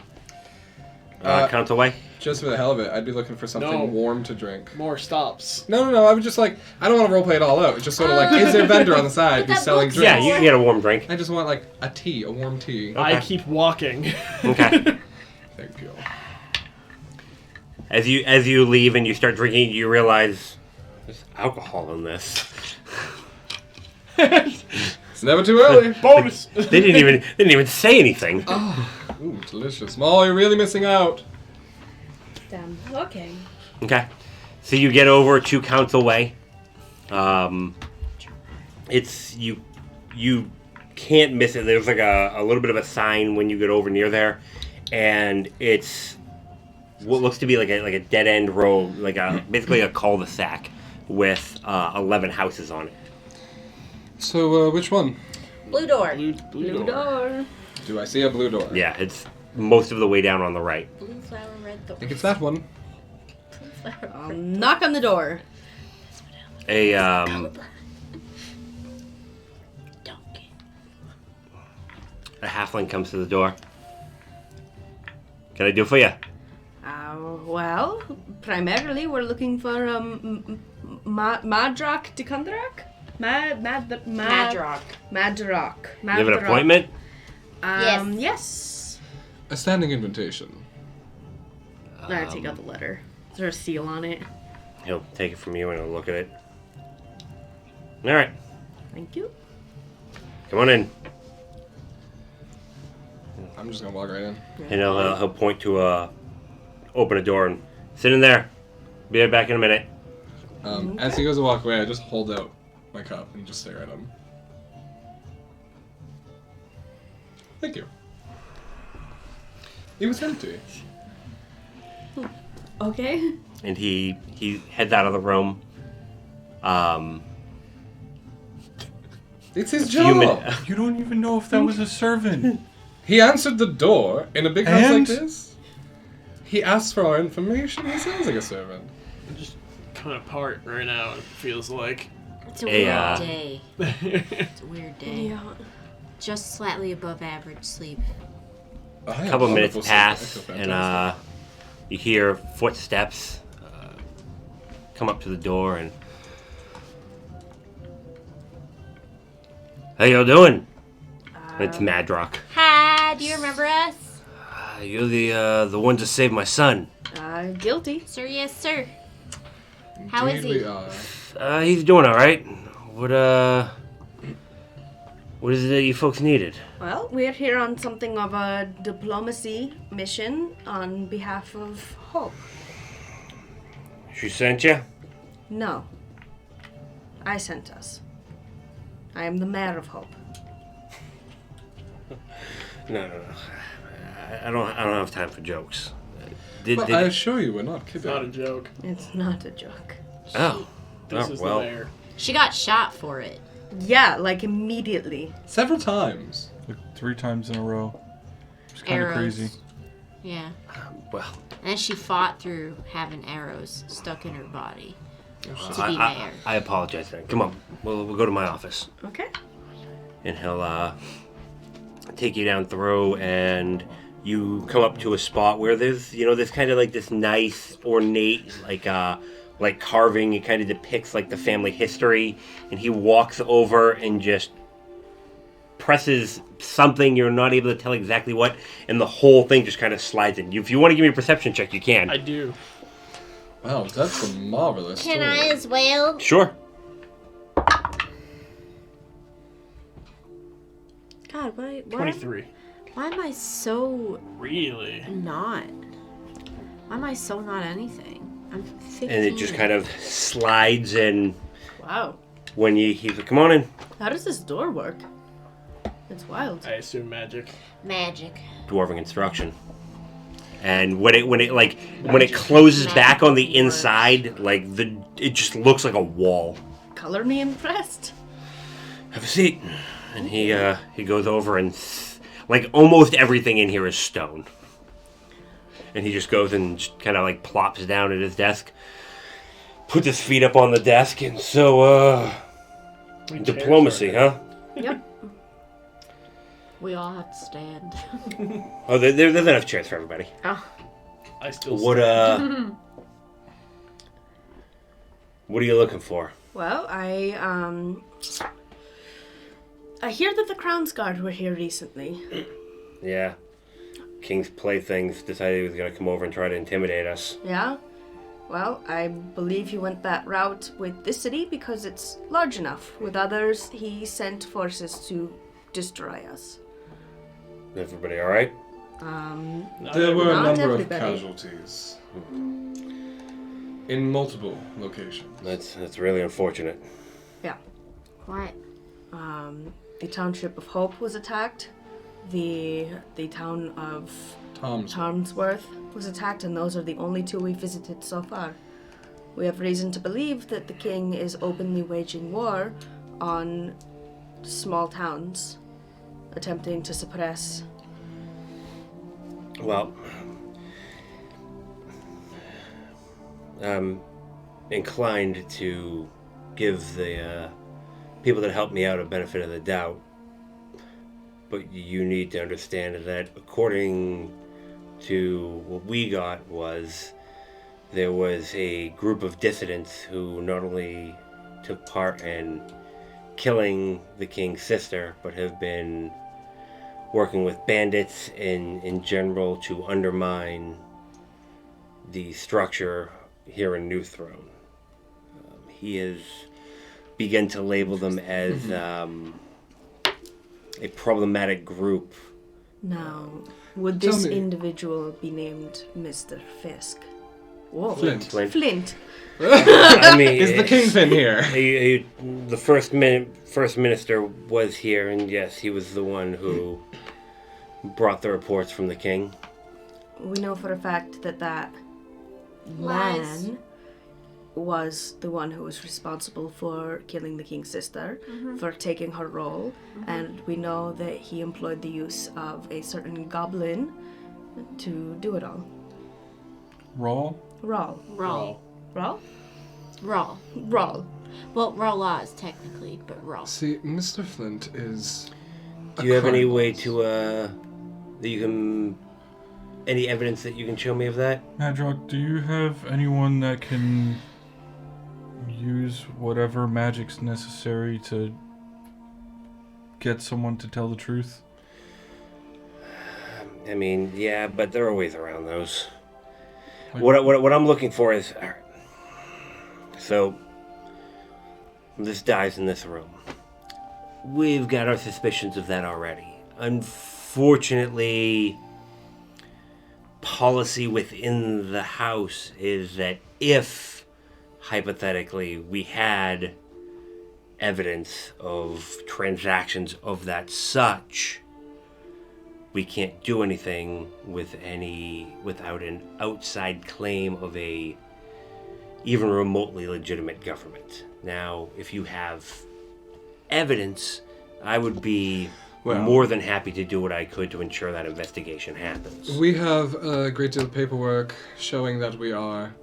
Council Way? Just for the hell of it, I'd be looking for something No. warm to drink. More stops. No. I would just like, I don't want to roleplay it all out. It's just sort of like, is there a vendor on the side But who's that selling looks- Yeah, drinks? you can get a warm drink. I just want like a warm tea. I keep walking. Okay. Thank you. As you leave and you start drinking, you realize there's alcohol in this. It's never too early. Bonus. They didn't even say anything. Ooh, delicious. Molly, you're really missing out. Damn. Okay. Okay. So you get over to Council Way. It's you can't miss it. There's like a little bit of a sign when you get over near there, and it's what looks to be like a dead end road, like basically a cul-de-sac with 11 houses on it. So, which one? Blue door. Blue door. Do I see a blue door? Yeah, it's most of the way down on the right. Blue flower, red door. I think it's that one. Blue flower, I'll knock on the door. A donkey. a halfling comes to the door. Can I do for you? Well, primarily we're looking for Madrak Dekundrak? Madrock. Madrak. You have an appointment? Yes. Yes. A standing invitation. I'm gonna take out the letter. Is there a seal on it? He'll take it from you and he'll look at it. All right, Thank you. come on in. I'm just gonna walk right in. And he'll point to open a door and sit in there. Be right back in a minute. As he goes to walk away, I just hold out my cup and just stare at him. Thank you. It was empty. Okay. And he heads out of the room. It's his Few job. minutes. You don't even know if that was a servant. He answered the door in a big house And? like this. He asked for our information. He sounds like a servant. Just kind of apart right now, it feels like. It's a Hey, weird day. It's a weird day. Yeah. Just slightly above average sleep. A A couple minutes pass, and you hear footsteps come up to the door, and how y'all doing? It's Madrock. Hi, do you remember us? You're the ones that saved my son. Guilty. Sir, yes, sir. How is Indeed he? we are. He's doing all right. What is it that you folks needed? Well, we're here on something of a diplomacy mission on behalf of Hope. She sent you? No. I sent us. I am the mayor of Hope. No. I don't have time for jokes. But I assure you, we're not It's kidding. not a joke. It's not a joke. Oh. This Oh, is well. the mayor. She got shot for it. Yeah, like immediately. Several times. Like 3 times in a row. It's kind of Arrows. crazy. Yeah. Well, And she fought through having arrows stuck in her body to be I mayor. apologize then. Come on. We'll go to my office. Okay. And he'll take you down through, and you come up to a spot where there's kind of like this nice ornate like carving. It kind of depicts like the family history, and he walks over and just presses something. You're not able to tell exactly what, and the whole thing just kind of slides in. If you want to give me a perception check, you can. I do. Wow, that's a marvelous Can story. I as well? Sure. God, why 23. am I so Really? not? Why am I so not anything? I'm 15. And it just kind of slides in Wow. when he's like, come on in. How does this door work? It's wild. I assume magic. magic. Dwarven construction. And when it closes back on the inside, like it just looks like a wall. Color me impressed. Have a seat. And he goes over, and like almost everything in here is stone. And he just goes and kind of like plops down at his desk, puts his feet up on the desk, and so diplomacy, huh? Yep. We all have to stand. Oh, there's enough chairs for everybody. Oh. I still What what are you looking for? Well, I hear that the Crown's Guard were here recently. Yeah. King's Playthings decided he was going to come over and try to intimidate us. Yeah? Well, I believe he went that route with this city because it's large enough. With others, he sent forces to destroy us. Everybody all right? There were a Not number of everybody. casualties. In multiple locations. That's really unfortunate. Yeah. What? The township of Hope was attacked. The town of Tom's. Harmsworth was attacked, and those are the only 2 we visited so far. We have reason to believe that the king is openly waging war on small towns, attempting to suppress. Well, I'm inclined to give the people that helped me out a benefit of the doubt. But you need to understand that according to what we got was there was a group of dissidents who not only took part in killing the king's sister, but have been working with bandits in general to undermine the structure here in Newthrone. He has begun to label them as a problematic group. Now, would Tell this me- individual be named Mr. Fisk? Whoa. Flint. Flint. I mean, Is the kingpin here? The first minister was here, and yes, he was the one who brought the reports from the king. we know for a fact that Lies. man was the one who was responsible for killing the king's sister, for taking her role, and we know that he employed the use of a certain goblin to do it all. Rawl? Rawl. Raw. Rawl? Raw. Rawl. Well, raw laws technically, but raw. See, Mr. Flint is. Do you have any way to, that you can... Any evidence that you can show me of that? Madrock, do you have anyone that can use whatever magic's necessary to get someone to tell the truth? I mean, yeah, but there are ways around those. Like- What I'm looking for is... All right. So, this dies in this room. We've got our suspicions of that already. Unfortunately, policy within the house is that if, hypothetically, we had evidence of transactions of that such, we can't do anything without an outside claim of a even remotely legitimate government. Now, if you have evidence, I would be more than happy to do what I could to ensure that investigation happens. We have a great deal of paperwork showing that we are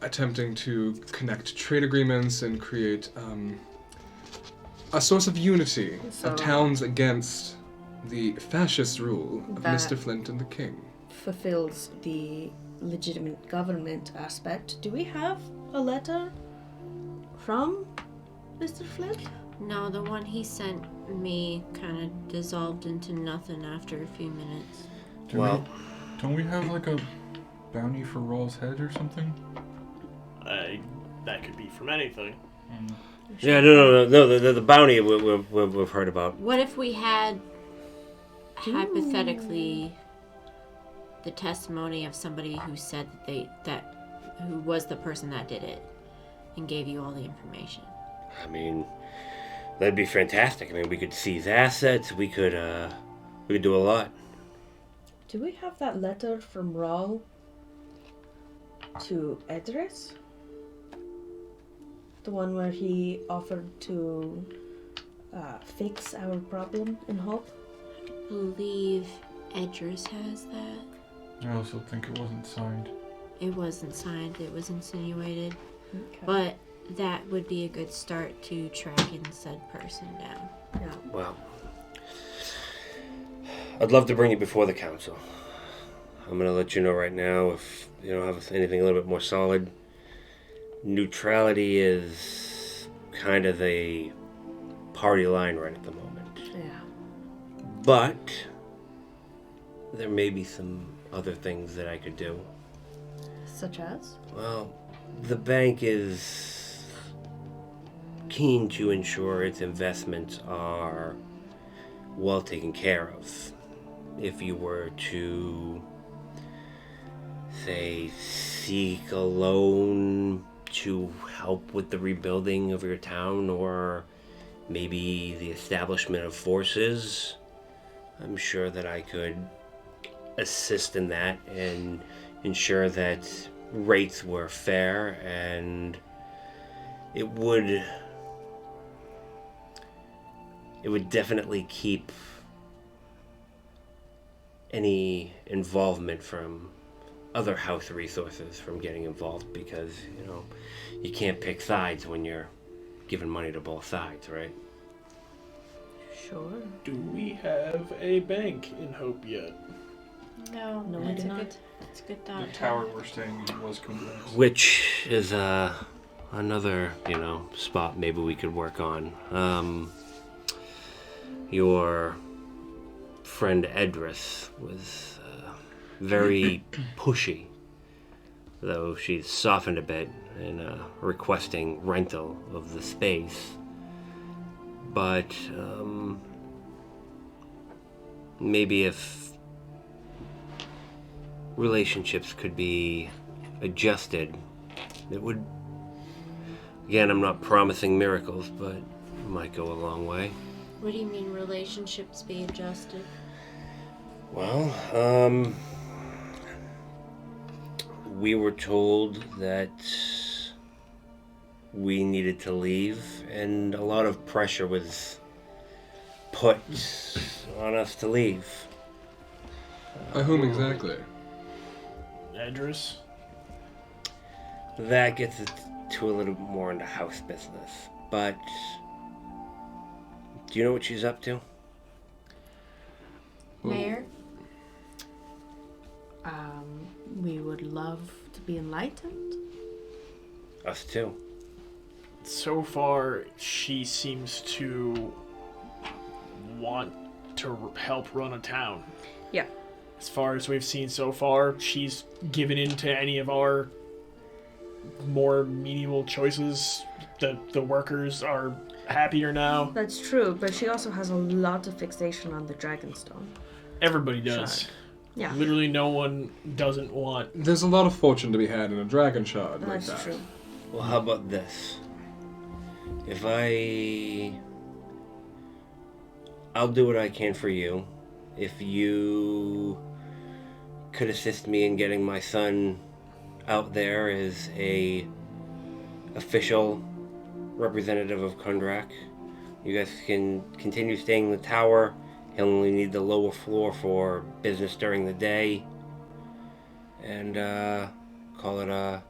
attempting to connect trade agreements and create a source of unity of towns against the fascist rule of That- Mr. Flint and the King. Fulfills the legitimate government aspect. Do we have a letter from Mr. Flint? No, the one he sent me kind of dissolved into nothing after a few minutes. Don't we have like a bounty for Rawl's head or something? That could be from anything. Yeah, no. The bounty we've heard about. What if we had, hypothetically, the testimony of somebody who said who was the person that did it, and gave you all the information? I mean, that'd be fantastic. I mean, we could seize assets. We could do a lot. Do we have that letter from Rawl to Edris? The one where he offered to fix our problem in Hope? I believe Edris has that. I also think it wasn't signed. It wasn't signed, it was insinuated. Okay. But that would be a good start to tracking said person down. Yeah. Well, I'd love to bring you before the council. I'm going to let you know right now, if you don't have anything a little bit more solid, neutrality is kind of the party line right at the moment. Yeah. But there may be some other things that I could do. Such as? Well, the bank is keen to ensure its investments are well taken care of. If you were to, say, seek a loan to help with the rebuilding of your town, or maybe the establishment of forces, I'm sure that I could assist in that and ensure that rates were fair, and it would definitely keep any involvement from other house resources from getting involved, because you can't pick sides when you're giving money to both sides, right? Sure. Do we have a bank in Hope yet? No, No, we that's do a not. good, that's a good The thought. tower we're staying in was complete. Which is another spot maybe we could work on. Your friend Edris was very pushy, though she's softened a bit in requesting rental of the space. But maybe if relationships could be adjusted, it would... Again, I'm not promising miracles, but it might go a long way. What do you mean relationships be adjusted? Well, we were told that we needed to leave, and a lot of pressure was put on us to leave. By whom exactly? Edris? That gets it to a little bit more into house business. But do you know what she's up to? Mayor? We would love to be enlightened. Us too. So far, she seems to want to help run a town. Yeah. As far as we've seen so far, she's given in to any of our more menial choices. The workers are happier now. That's true, but she also has a lot of fixation on the Dragonstone. Everybody does. Shard. Yeah. Literally no one doesn't want. There's a lot of fortune to be had in a dragon shard like That's that. true. Well, how about this? I'll do what I can for you. If you could assist me in getting my son out there as a official representative of Kundrak, you guys can continue staying in the tower. He'll only need the lower floor for business during the day, and call it a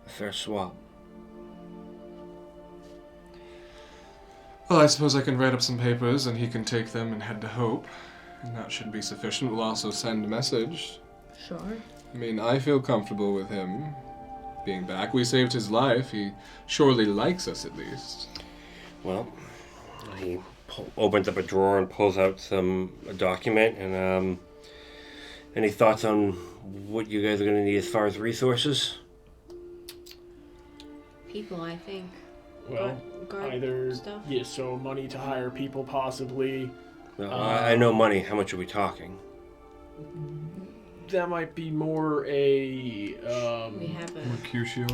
fair swap. Well, I suppose I can write up some papers and he can take them and head to Hope. And that should be sufficient. We'll also send a message. Sure. I mean, I feel comfortable with him being back. We saved his life. He surely likes us at least. Well, he opens up a drawer and pulls out a document. And any thoughts on what you guys are going to need as far as resources? People, I think. Well, Guard either stuff. yeah, so money to hire people, possibly. Well, I know money. How much are we talking? That might be more a We have a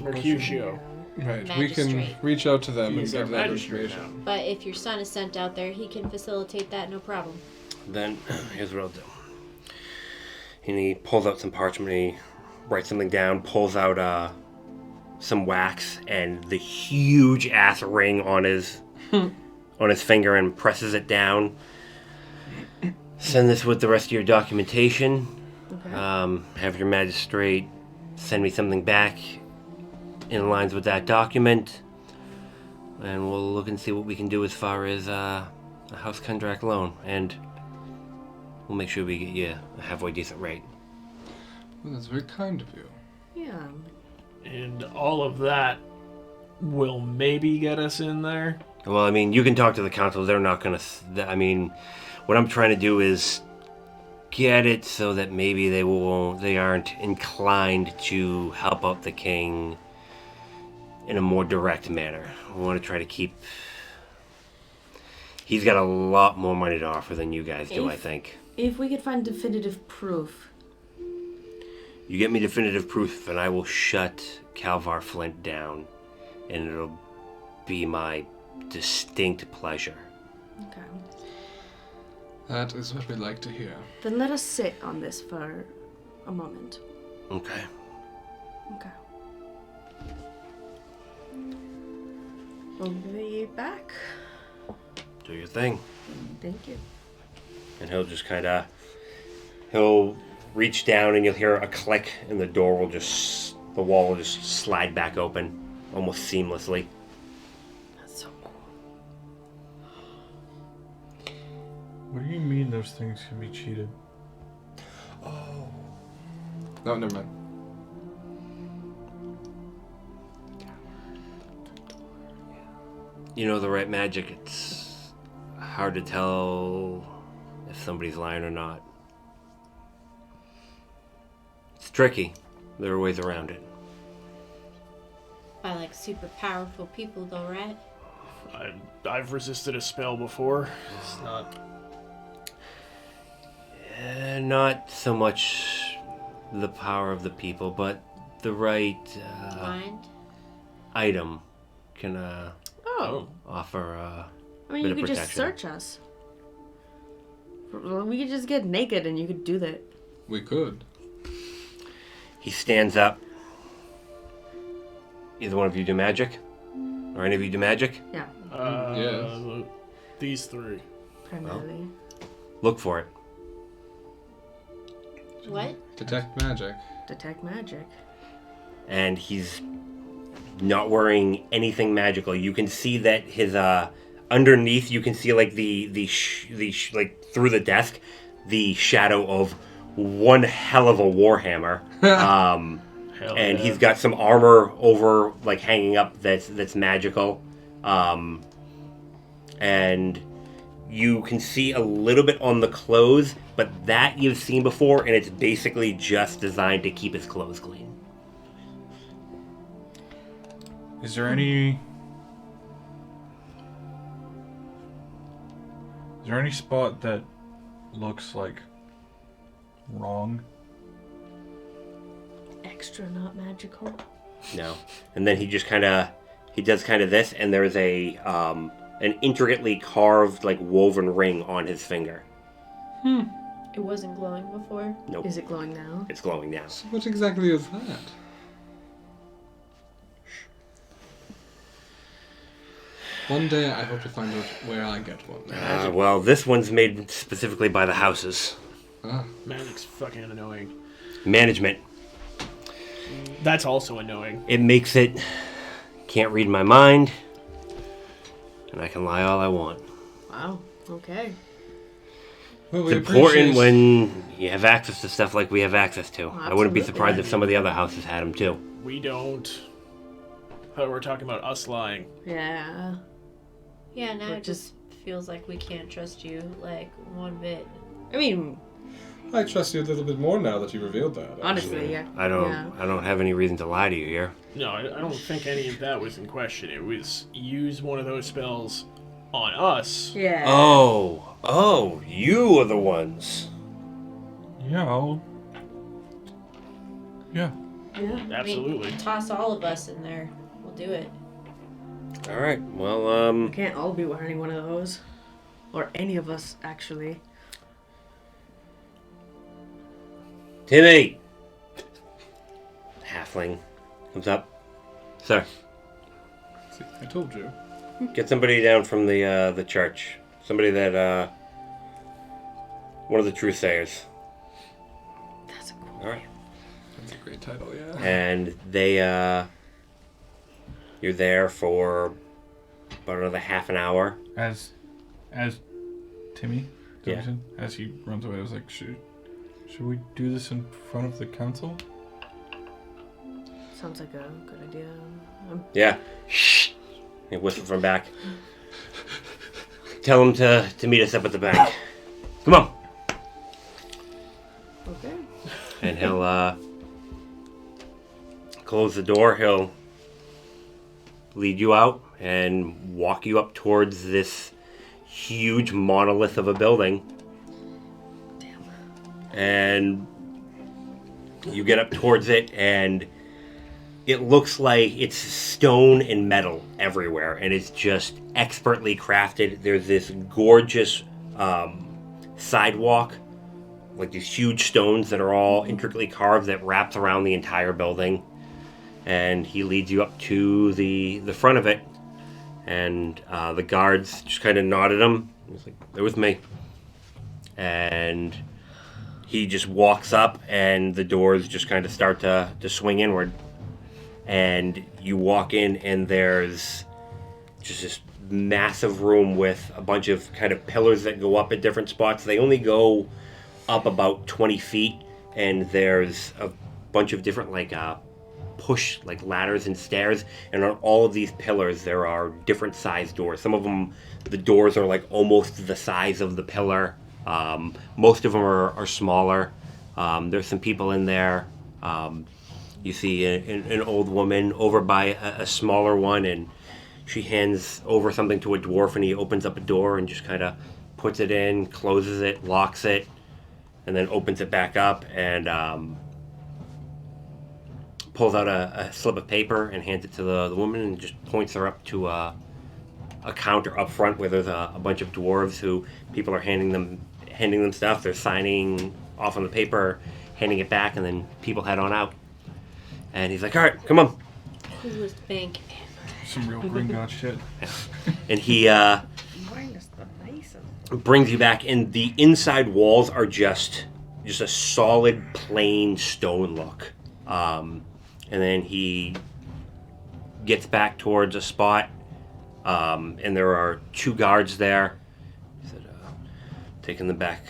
Mercutio. Right, we can Magistrate. reach out to them He's and our give that magistrate information. But if your son is sent out there, he can facilitate that, no problem. Then here's what I'll do. And he pulls out some parchment. He writes something down. Pulls out some wax and the huge ass ring on his finger and presses it down. Send this with the rest of your documentation. Okay. Have your magistrate send me something back in lines with that document, and we'll look and see what we can do as far as a House Kundrak loan, and we'll make sure we get you a halfway decent rate. Well, that's very kind of you. Yeah. And all of that will maybe get us in there. Well, I mean, you can talk to the council. They're not going to... I mean, what I'm trying to do is get it so that maybe they aren't inclined to help out the king in a more direct manner. We want to try to keep... He's got a lot more money to offer than you guys do, I think. If we could find definitive proof. You get me definitive proof, and I will shut Calvar Flint down, and it'll be my distinct pleasure. Okay. That is what we'd like to hear. Then let us sit on this for a moment. Okay. Okay. We'll be back. Do your thing. Thank you. And he'll reach down, and you'll hear a click, and the wall will just slide back open, almost seamlessly. That's so cool. What do you mean those things can be cheated? Oh. No, never mind. You know the right magic. It's hard to tell if somebody's lying or not. It's tricky. There are ways around it. By like super powerful people, though, right? I've resisted a spell before. It's not. Not so much the power of the people, but the right Mind. item can Oh. offer I mean, bit you of could just protection. search us. We could just get naked and you could do that. We could. He stands up, Either one of you do magic? Or any of you do magic? Yeah, Yes. These three. primarily. Look for it. What? Detect magic. Detect magic. And he's not wearing anything magical. You can see that his underneath. You can see like like through the desk, the shadow of one hell of a warhammer. Hell And yeah. he's got some armor over, like hanging up that's magical. And you can see a little bit on the clothes, but that you've seen before, and it's basically just designed to keep his clothes clean. Is there any spot that looks like wrong? Extra not magical. No. And then he does kind of this, and there's an intricately carved, like woven ring on his finger. It wasn't glowing before. Nope. Is it glowing now? It's glowing now. So what exactly is that? One day I hope to find out where I get one. Well, this one's made specifically by the houses. Ah. Magic's fucking annoying. Management. That's also annoying. It makes it can't read my mind, and I can lie all I want. Wow. Okay. Well, It's important when you have access to stuff like we have access to. I wouldn't be Absolutely. surprised if some of the other houses had them too. We don't. Oh, we're talking about us lying. Yeah. Yeah, now Or it just feels like we can't trust you, like, one bit. I mean, I trust you a little bit more now that you revealed that. honestly, yeah. I don't have any reason to lie to you here. No, I don't think any of that was in question. It was use one of those spells on us. Yeah. Oh, you are the ones. Yeah, Yeah. Yeah. Absolutely. I mean, toss all of us in there. We'll do it. All right. Well, We can't all be wearing one of those. Or any of us, actually. Timmy. Halfling comes up. Sir, See, I told you. get somebody down from the church. Somebody that one of the truthsayers. That's a cool. All right. That's a great title, yeah. And they you're there for about another half an hour. As Timmy, is that what Yeah. you said? As he runs away, I was like, should we do this in front of the council? Sounds like a good idea. Yeah. Shh. He whistled from back. Tell him to meet us up at the back. Come on. Okay. And he'll close the door. He'll lead you out and walk you up towards this huge monolith of a building. Damn. And you get up towards it, and it looks like it's stone and metal everywhere, and it's just expertly crafted. There's this gorgeous sidewalk, like these huge stones that are all intricately carved that wraps around the entire building. And he leads you up to the front of it, and the guards just kind of nod at him. He's like, "They're with me." And he just walks up, and the doors just kind of start to swing inward. And you walk in, and there's just this massive room with a bunch of kind of pillars that go up at different spots. They only go up about 20 feet, and there's a bunch of different push ladders and stairs, and on all of these pillars there are different sized doors. Some of them, the doors are like almost the size of the pillar. Most of them are smaller. There's some people in there. You see an old woman over by a smaller one, and she hands over something to a dwarf, and he opens up a door and just kind of puts it in, closes it, locks it, and then opens it back up, and pulls out a slip of paper and hands it to the woman, and just points her up to a counter up front where there's a bunch of dwarves who people are handing them stuff. They're signing off on the paper, handing it back, and then people head on out. And he's like, "All right, come on." Coolest bank ever. Some real Gringotts shit. And he Mine is the nicest. brings you back, and the inside walls are just a solid, plain stone look. And then he gets back towards a spot, and there are 2 guards there. He said, taking them back.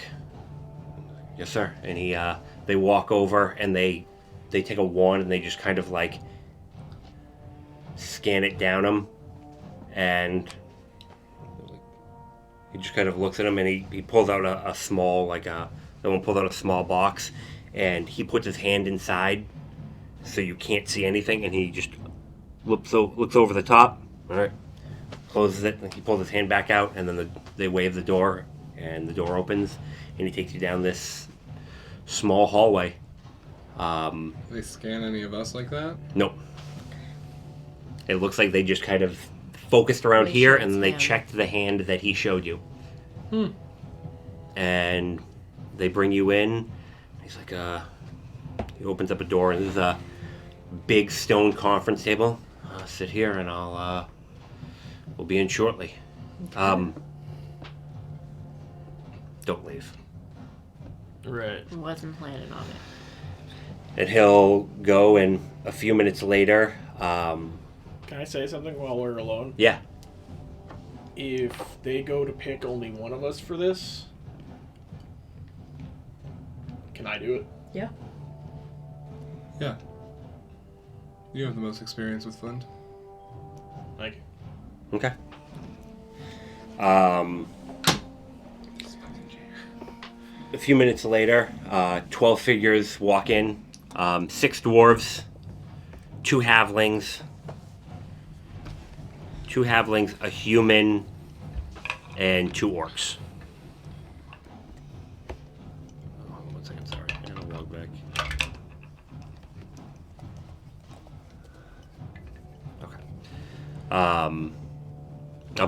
Yes, sir. And they walk over, and they take a wand, and they just kind of like scan it down him, and he just kind of looks at him, and he pulls out a small, someone pulled out a small box, and he puts his hand inside so you can't see anything, and he just looks over the top. All right, closes it, and he pulls his hand back out, and then they wave the door, and the door opens, and he takes you down this small hallway. Do they scan any of us like that? Nope. It looks like they just kind of focused around They here, showed and then they him. checked the hand that he showed you. And they bring you in. He's like, he opens up a door, and there's a big stone conference table. Sit here, and we'll be in shortly. Don't leave. Right. Wasn't planning on it. And he'll go, and a few minutes later, Can I say something while we're alone? yeah, If they go to pick only one of us for this, can I do it? Yeah. Yeah. You have the most experience with Flint. Like, okay. A few minutes later, 12 figures walk in. 6 dwarves, 2 halflings, a human, and 2 orcs. Oh, 1 second, sorry. I'm gonna log back. Okay. I'm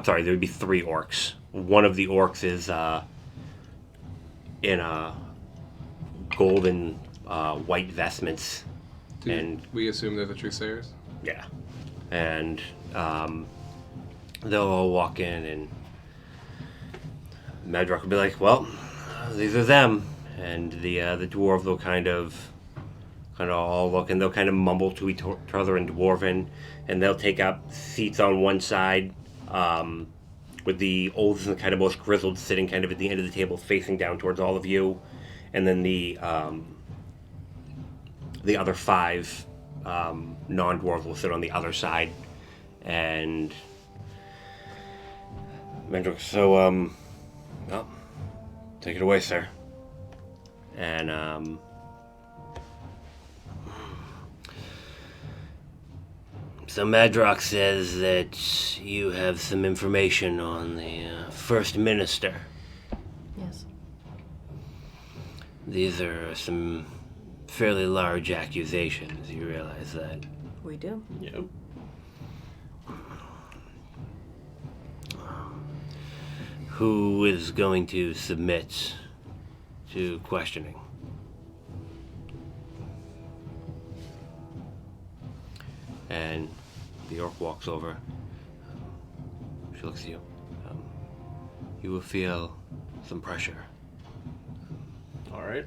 sorry, there would be 3 orcs. One of the orcs is in golden white vestments. And we assume they're the Truesayers? yeah, and they'll all walk in, and Madrock will be like, "Well, these are them," and the dwarves will kind of all look, and they'll kind of mumble to each other in dwarven, and they'll take up seats on one side, with the oldest and kind of most grizzled sitting kind of at the end of the table, facing down towards all of you, and then the other 5 non-dwarves will sit on the other side, and Mendrick, so well, take it away, sir. And so Madrock says that you have some information on the First Minister. Yes. These are some fairly large accusations. You realize that? We do. yep. Who is going to submit to questioning? And the orc walks over. She looks at you. You will feel some pressure. Alright.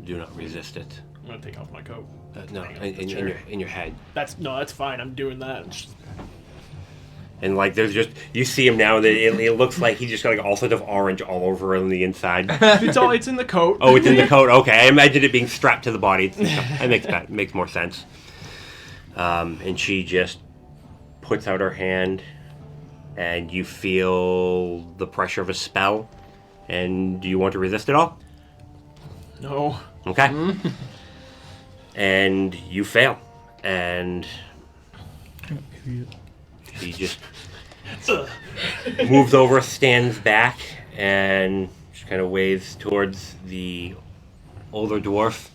Do not resist it. I'm gonna take off my coat. No, Hang on the in chair. your head. That's fine. I'm doing that. It's just- And like, there's just, you see him now, that it looks like he's just got like all sorts of orange all over on the inside. it's in the coat. Oh, it's in the coat. Okay, I imagined it being strapped to the body. That makes more sense. And she just puts out her hand, and you feel the pressure of a spell. And do you want to resist it all? No. Okay. And you fail, and Idiot. he just moves over, stands back, and just kind of waves towards the older dwarf.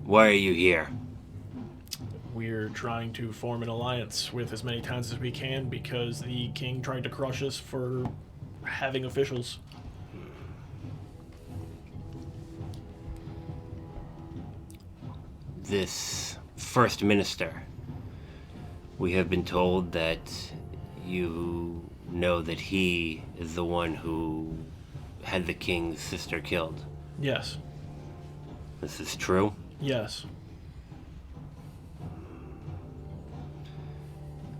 Why are you here? We're trying to form an alliance with as many towns as we can because the king tried to crush us for having officials. this First Minister. We have been told that you know that he is the one who had the king's sister killed. Yes. This is true? Yes.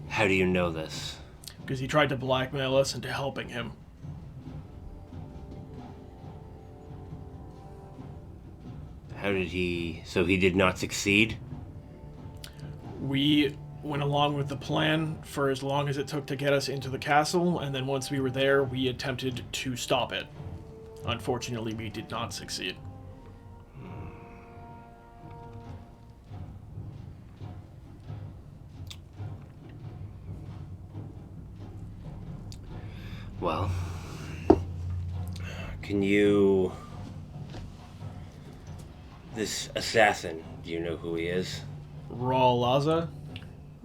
How do you know this? Because he tried to blackmail us into helping him. How did he... So he did not succeed? We went along with the plan for as long as it took to get us into the castle, and then once we were there, we attempted to stop it. Unfortunately, we did not succeed. Well, can you... This assassin, do you know who he is? Ralaza?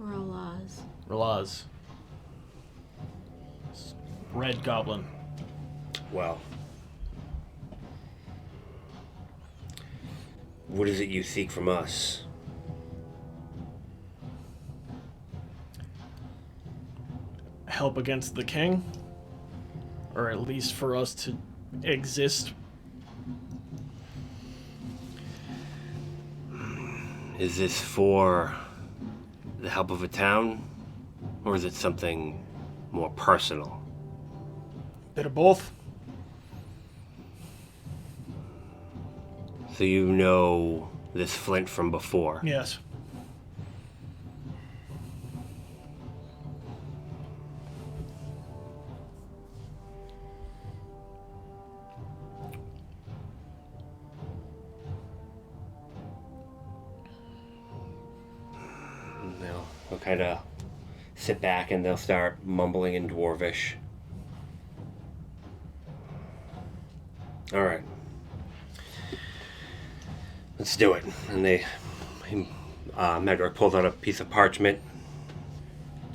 Rolaz. Ralaz. Red Goblin. Well, what is it you seek from us? Help against the king? Or at least for us to exist. Is this for the help of a town? Or is it something more personal? Bit of both. So you know this Flint from before? Yes. They'll kind of sit back and they'll start mumbling in Dwarvish. All right. Let's do it. And Medrick pulls out a piece of parchment,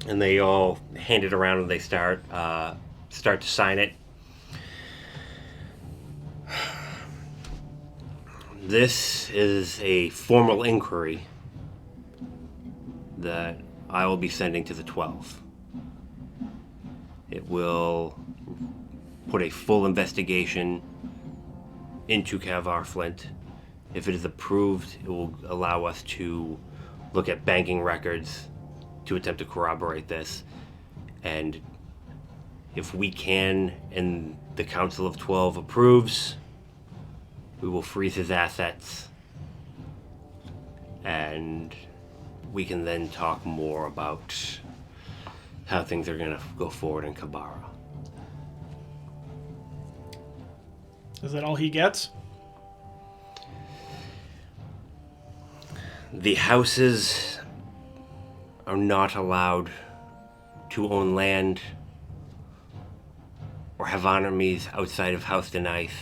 and they all hand it around and they start to sign it. This is a formal inquiry that I will be sending to the 12. It will put a full investigation into Kavar Flint. If it is approved, it will allow us to look at banking records to attempt to corroborate this. And if we can, and the Council of 12 approves, we will freeze his assets. And we can then talk more about how things are going to go forward in Kabara. Is that all he gets? The houses are not allowed to own land or have enemies outside of House Denise,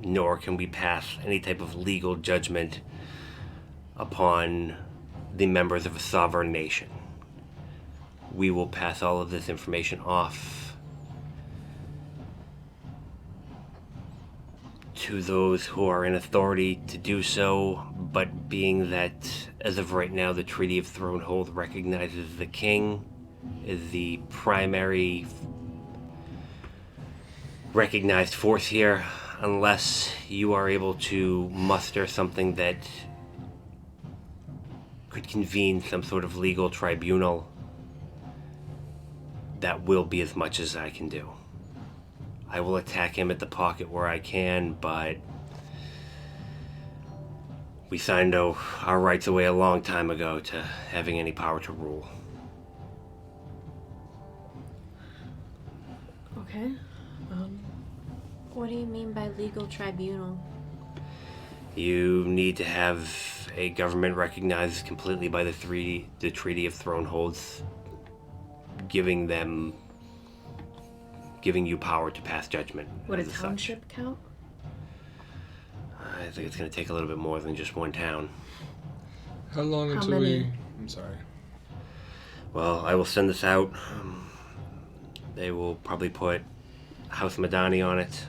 nor can we pass any type of legal judgment upon the members of a sovereign nation. We will pass all of this information off to those who are in authority to do so, but being that, as of right now, the Treaty of Thronehold recognizes the king as the primary recognized force here, unless you are able to muster something that could convene some sort of legal tribunal, that will be as much as I can do. I will attack him at the pocket where I can, but we signed our rights away a long time ago to having any power to rule. Okay. What do you mean by legal tribunal? You need to have a government recognized completely by the Treaty of Throneholds, giving you power to pass judgment. Would a as such. township count? I think it's going to take a little bit more than just one town. How long How until many? we... I'm sorry. Well, I will send this out. They will probably put House Madani on it.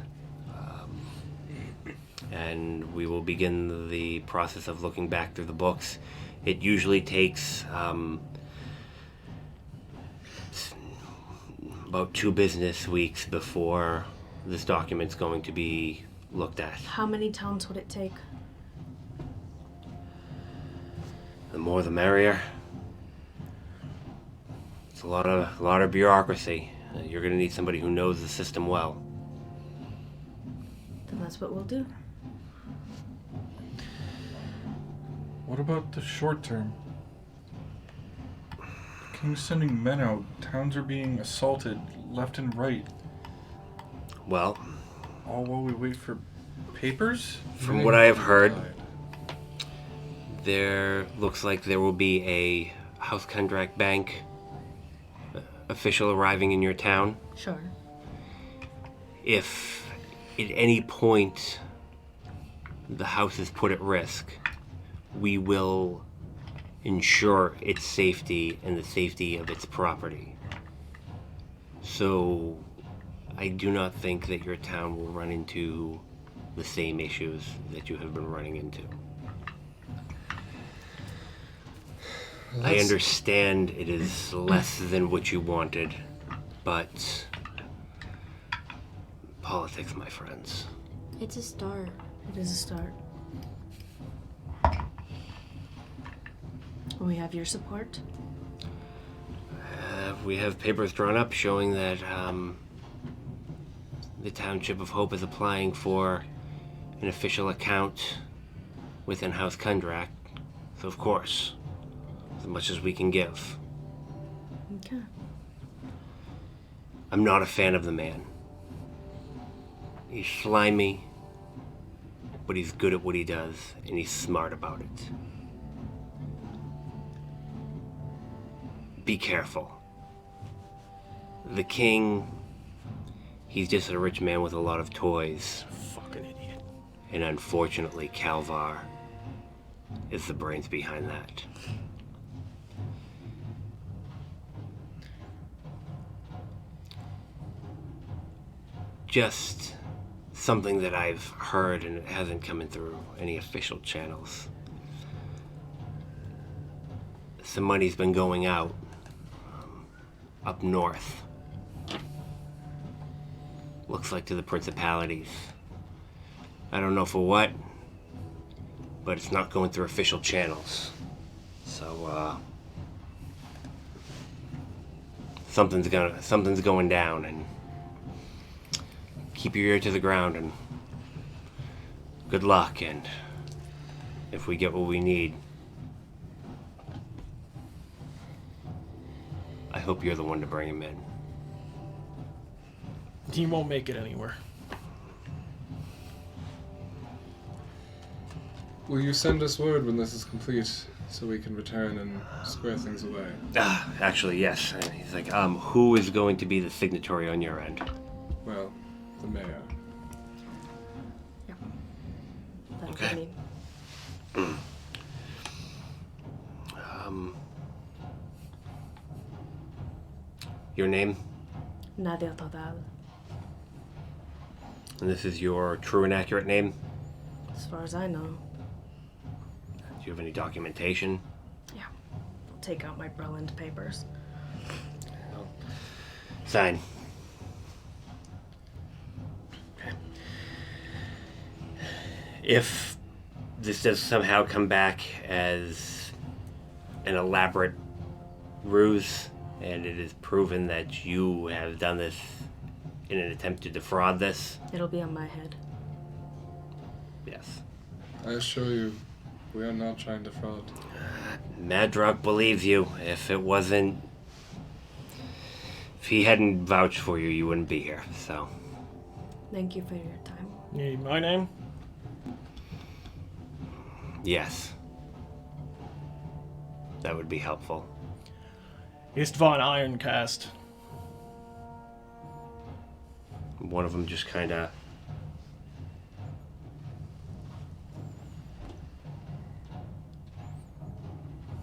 And we will begin the process of looking back through the books. It usually takes about 2 business weeks before this document's going to be looked at. How many towns would it take? The more the merrier. It's a lot of bureaucracy. You're going to need somebody who knows the system well. Then that's what we'll do. What about the short term? The King's sending men out. Towns are being assaulted left and right. Well, All while we wait for papers? from what I have heard, there looks like there will be a House Kundrak Bank official arriving in your town. Sure. If at any point the house is put at risk, we will ensure its safety and the safety of its property. So I do not think that your town will run into the same issues that you have been running into. I understand it is less than what you wanted, but politics, my friends. It's a start. It is a start. We have your support. We have papers drawn up showing that the Township of Hope is applying for an official account within House Kundrak. So, of course, as much as we can give. Okay. I'm not a fan of the man. He's slimy, but he's good at what he does, and he's smart about it. Be careful. The king, he's just a rich man with a lot of toys. Fucking idiot. And unfortunately, Calvar is the brains behind that. Just something that I've heard and it hasn't come in through any official channels. Some money's been going out up north. Looks like to the principalities. I don't know for what, but it's not going through official channels. So, something's going down, and keep your ear to the ground, and good luck, and if we get what we need, I hope you're the one to bring him in. He won't make it anywhere. Will you send us word when this is complete so we can return and square things away? Actually, yes. And he's like, who is going to be the signatory on your end? Well, the mayor. That'll Okay. be me. Your name? Nadia Tadal. And this is your true and accurate name? As far as I know. Do you have any documentation? Yeah. I'll take out my Breland papers. Sign. If this does somehow come back as an elaborate ruse, and it is proven that you have done this in an attempt to defraud this, It'll be on my head. yes. I assure you, we are not trying to fraud. Mad Drunk believes you. If he hadn't vouched for you, you wouldn't be here, so. Thank you for your time. Need my name? Yes. That would be helpful. Istvan Ironcast. One of them just kind of...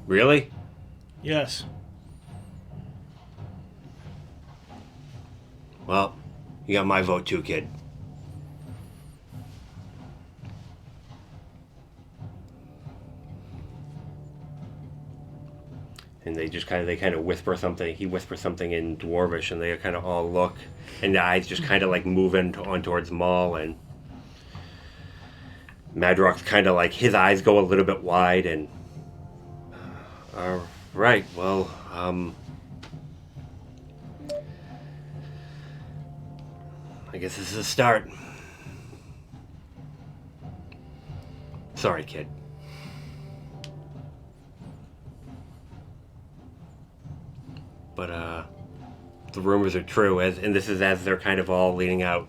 Really? Yes. Well, you got my vote too, kid. and they kind of whisper something. He whispers something in Dwarvish, and they kind of all look, and the eyes just kind of like move on towards Maul, and Madrock's kind of like his eyes go a little bit wide, and all right, well, I guess this is a start. Sorry, kid. But, the rumors are true, and this is as they're kind of all leaning out.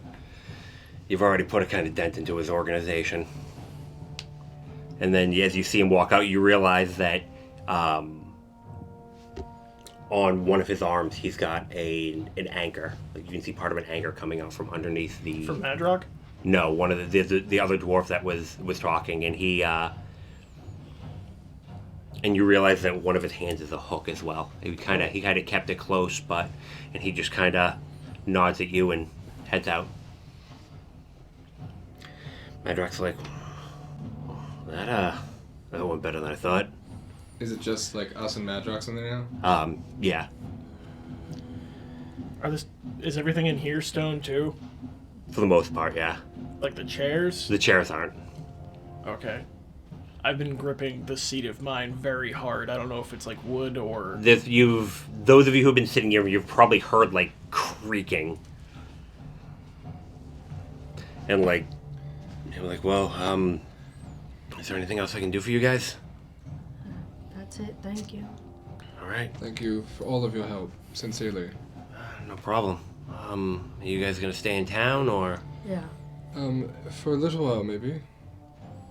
You've already put a kind of dent into his organization. And then as you see him walk out, you realize that, on one of his arms, he's got an anchor. Like you can see part of an anchor coming out from underneath the... From Madrock? No, one of the other dwarf that was talking, and he and you realize that one of his hands is a hook as well. He kind of kept it close, and he just kind of nods at you and heads out. Madrock's like, that went better than I thought. Is it just like us and Madrox in there now? Yeah. Is everything in here stone too? For the most part, yeah. Like the chairs? The chairs aren't. Okay. I've been gripping the seat of mine very hard. I don't know if it's like wood or... Those of you who've been sitting here, you've probably heard like creaking. And like, they were like, well, is there anything else I can do for you guys? That's it, thank you. All right. Thank you for all of your help, sincerely. No problem. Are you guys gonna stay in town, or? Yeah. For a little while, maybe.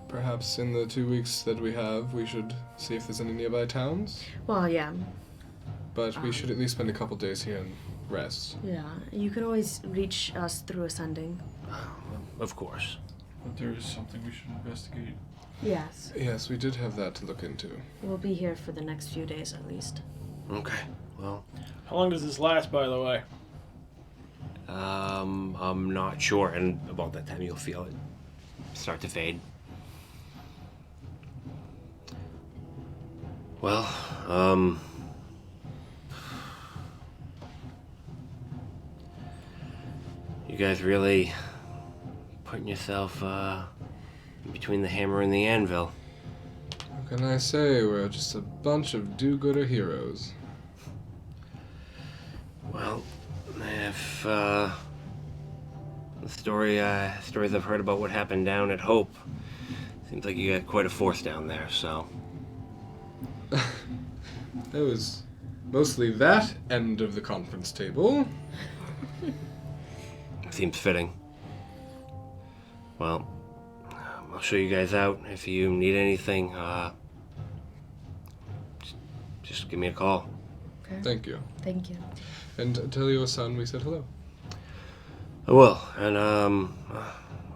Perhaps in the 2 weeks that we have, we should see if there's any nearby towns. Well, yeah. But we should at least spend a couple days here and rest. Yeah, you can always reach us through ascending. Of course. But there is something we should investigate. Yes. Yes, we did have that to look into. We'll be here for the next few days at least. Okay. Well. How long does this last, by the way? I'm not sure, and about that time you'll feel it start to fade. Well, you guys really putting yourself between the hammer and the anvil. What can I say? We're just a bunch of do-gooder heroes. Well, if the stories I've heard about what happened down at Hope, seems like you got quite a force down there, so. It was mostly that end of the conference table. Seems fitting. Well, I'll show you guys out. If you need anything, just give me a call. Okay. Thank you. Thank you. And tell your son we said hello. I will, and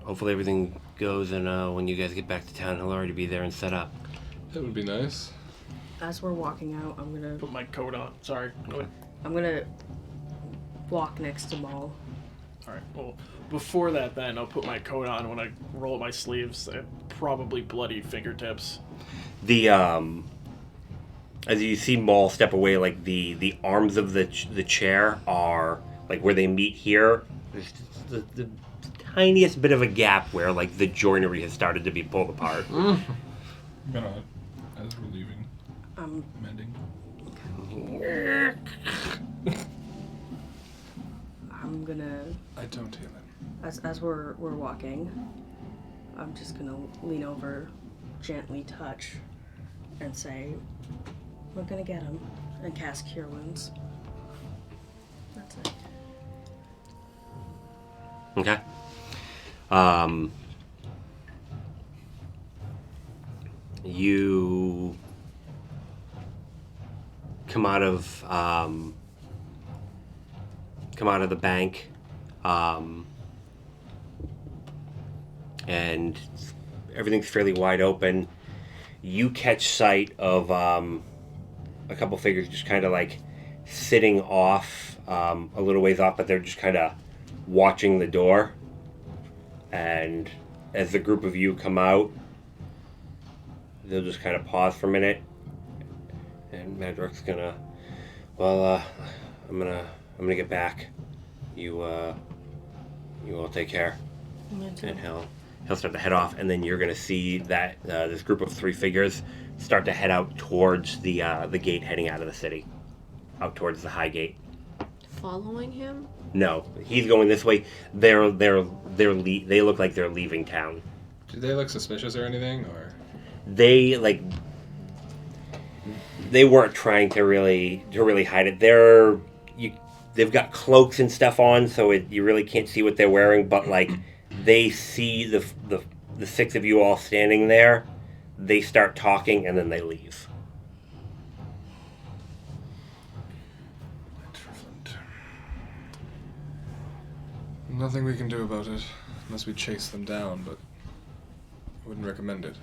hopefully everything goes, and when you guys get back to town, he'll already be there and set up. That would be nice. As we're walking out, I'm gonna Put my coat on. Sorry. Go ahead. I'm gonna walk next to Maul. Alright, well, before that then, I'll put my coat on when I roll up my sleeves. Probably bloody fingertips. The as you see Maul step away, like the arms of the chair are like where they meet here. There's just the tiniest bit of a gap where like the joinery has started to be pulled apart. I'm gonna, as we're leaving, mending. I'm gonna, I don't hear them. as we're walking, I'm just gonna lean over, gently touch, and say, "We're gonna get him," and cast Cure Wounds. That's it. Okay. You come out of the bank, and everything's fairly wide open. You catch sight of a couple figures just kind of like sitting off a little ways off, but they're just kind of watching the door. And as the group of you come out, they'll just kind of pause for a minute. And Madrock's gonna, well, I'm gonna get back. You all take care. And he'll start to head off, and then you're gonna see that this group of 3 figures start to head out towards the gate heading out of the city, out towards the high gate. Following him? No, he's going this way. They look like they're leaving town. Do they look suspicious or anything, or? They weren't trying to really hide it. They've got cloaks and stuff on, so you really can't see what they're wearing. But like, they see the 6 of you all standing there. They start talking, and then they leave. Nothing we can do about it, unless we chase them down, but I wouldn't recommend it.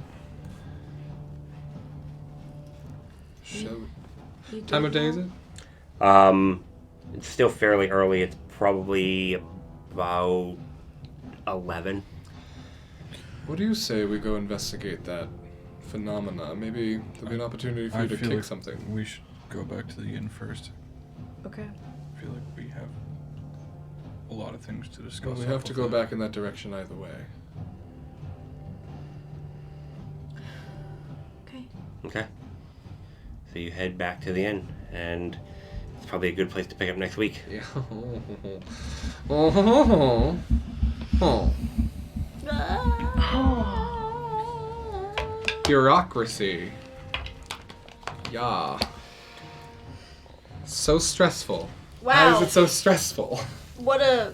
Time of day is it? It's still fairly early. It's probably about 11. What do you say we go investigate that phenomena? Maybe there'll be an opportunity for you to kick something. We should go back to the inn first. Okay. I feel like we have a lot of things to discuss. Well, we have to go back in that direction either way. Okay. So you head back to the inn, and it's probably a good place to pick up next week. Yeah. Bureaucracy. Yeah. So stressful. Wow. How is it so stressful? What a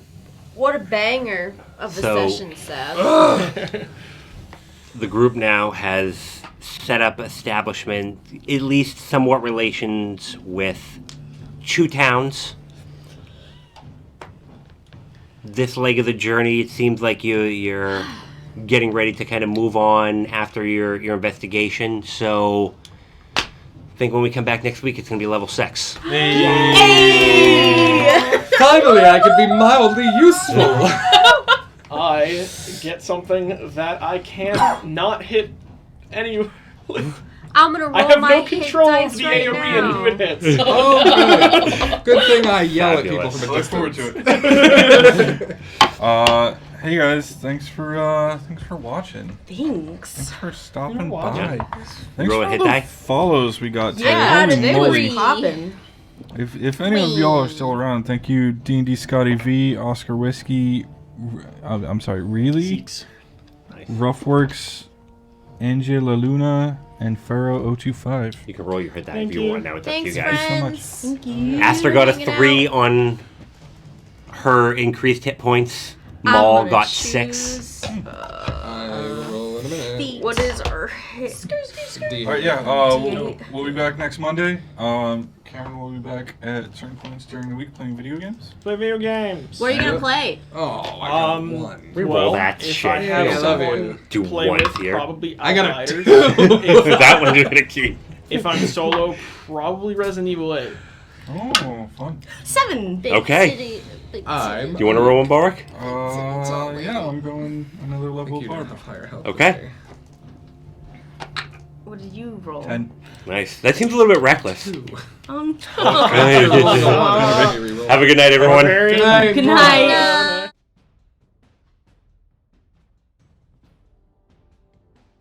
banger of the session, Seb. The group now has set up establishment, at least somewhat relations with 2 towns. This leg of the journey, it seems like you're getting ready to kind of move on after your investigation. So I think when we come back next week, it's going to be level 6. Hey! Finally, I could be mildly useful. I get something that I can't not hit any. I'm gonna roll I have my no control hit of dice the right AoE now. and who it hits. Oh, good. Good thing I yell Fabulous. at people from a Look forward distance. to it. Hey guys, thanks for watching. Thanks. Thanks for stopping You're welcome. by. Thanks Roll a for hit all the die. follows we got today. Yeah, Holy today moly. was poppin'. If any of y'all are still around, thank you, D&D Scotty V, Oscar Whiskey, I'm sorry, Really, Nice. Roughworks, Angela Luna, and Pharaoh025. You can roll your hit die Thank if you you. want. Now it's Thanks, up to you guys. friends. so much. Thank you. Aster got a Hanging 3 out. on her increased hit points. I'm Maul gonna got choose, 6. I roll in a minute. feet. What is our hit? D. Alright, yeah, D8. we'll be back next Monday. Cameron will be back at certain points during the week playing video games. Play video games. What are you gonna play? Oh, I got one. Roll that if shit. I have Yeah, I love someone you. Do to play one with, here. probably I got a Outriders. 2. That one you're gonna keep. If I'm solo, probably Resident Evil 8. Oh, fun. 7. Big Okay. city, big I'm- city. Do you want to roll one, Boric? Yeah, I'm going another level You don't above. have higher health. Okay. What did you roll? 10. Nice. That seems a little bit reckless. 2. Have a good night, everyone. Barbarian. Good night. Good night.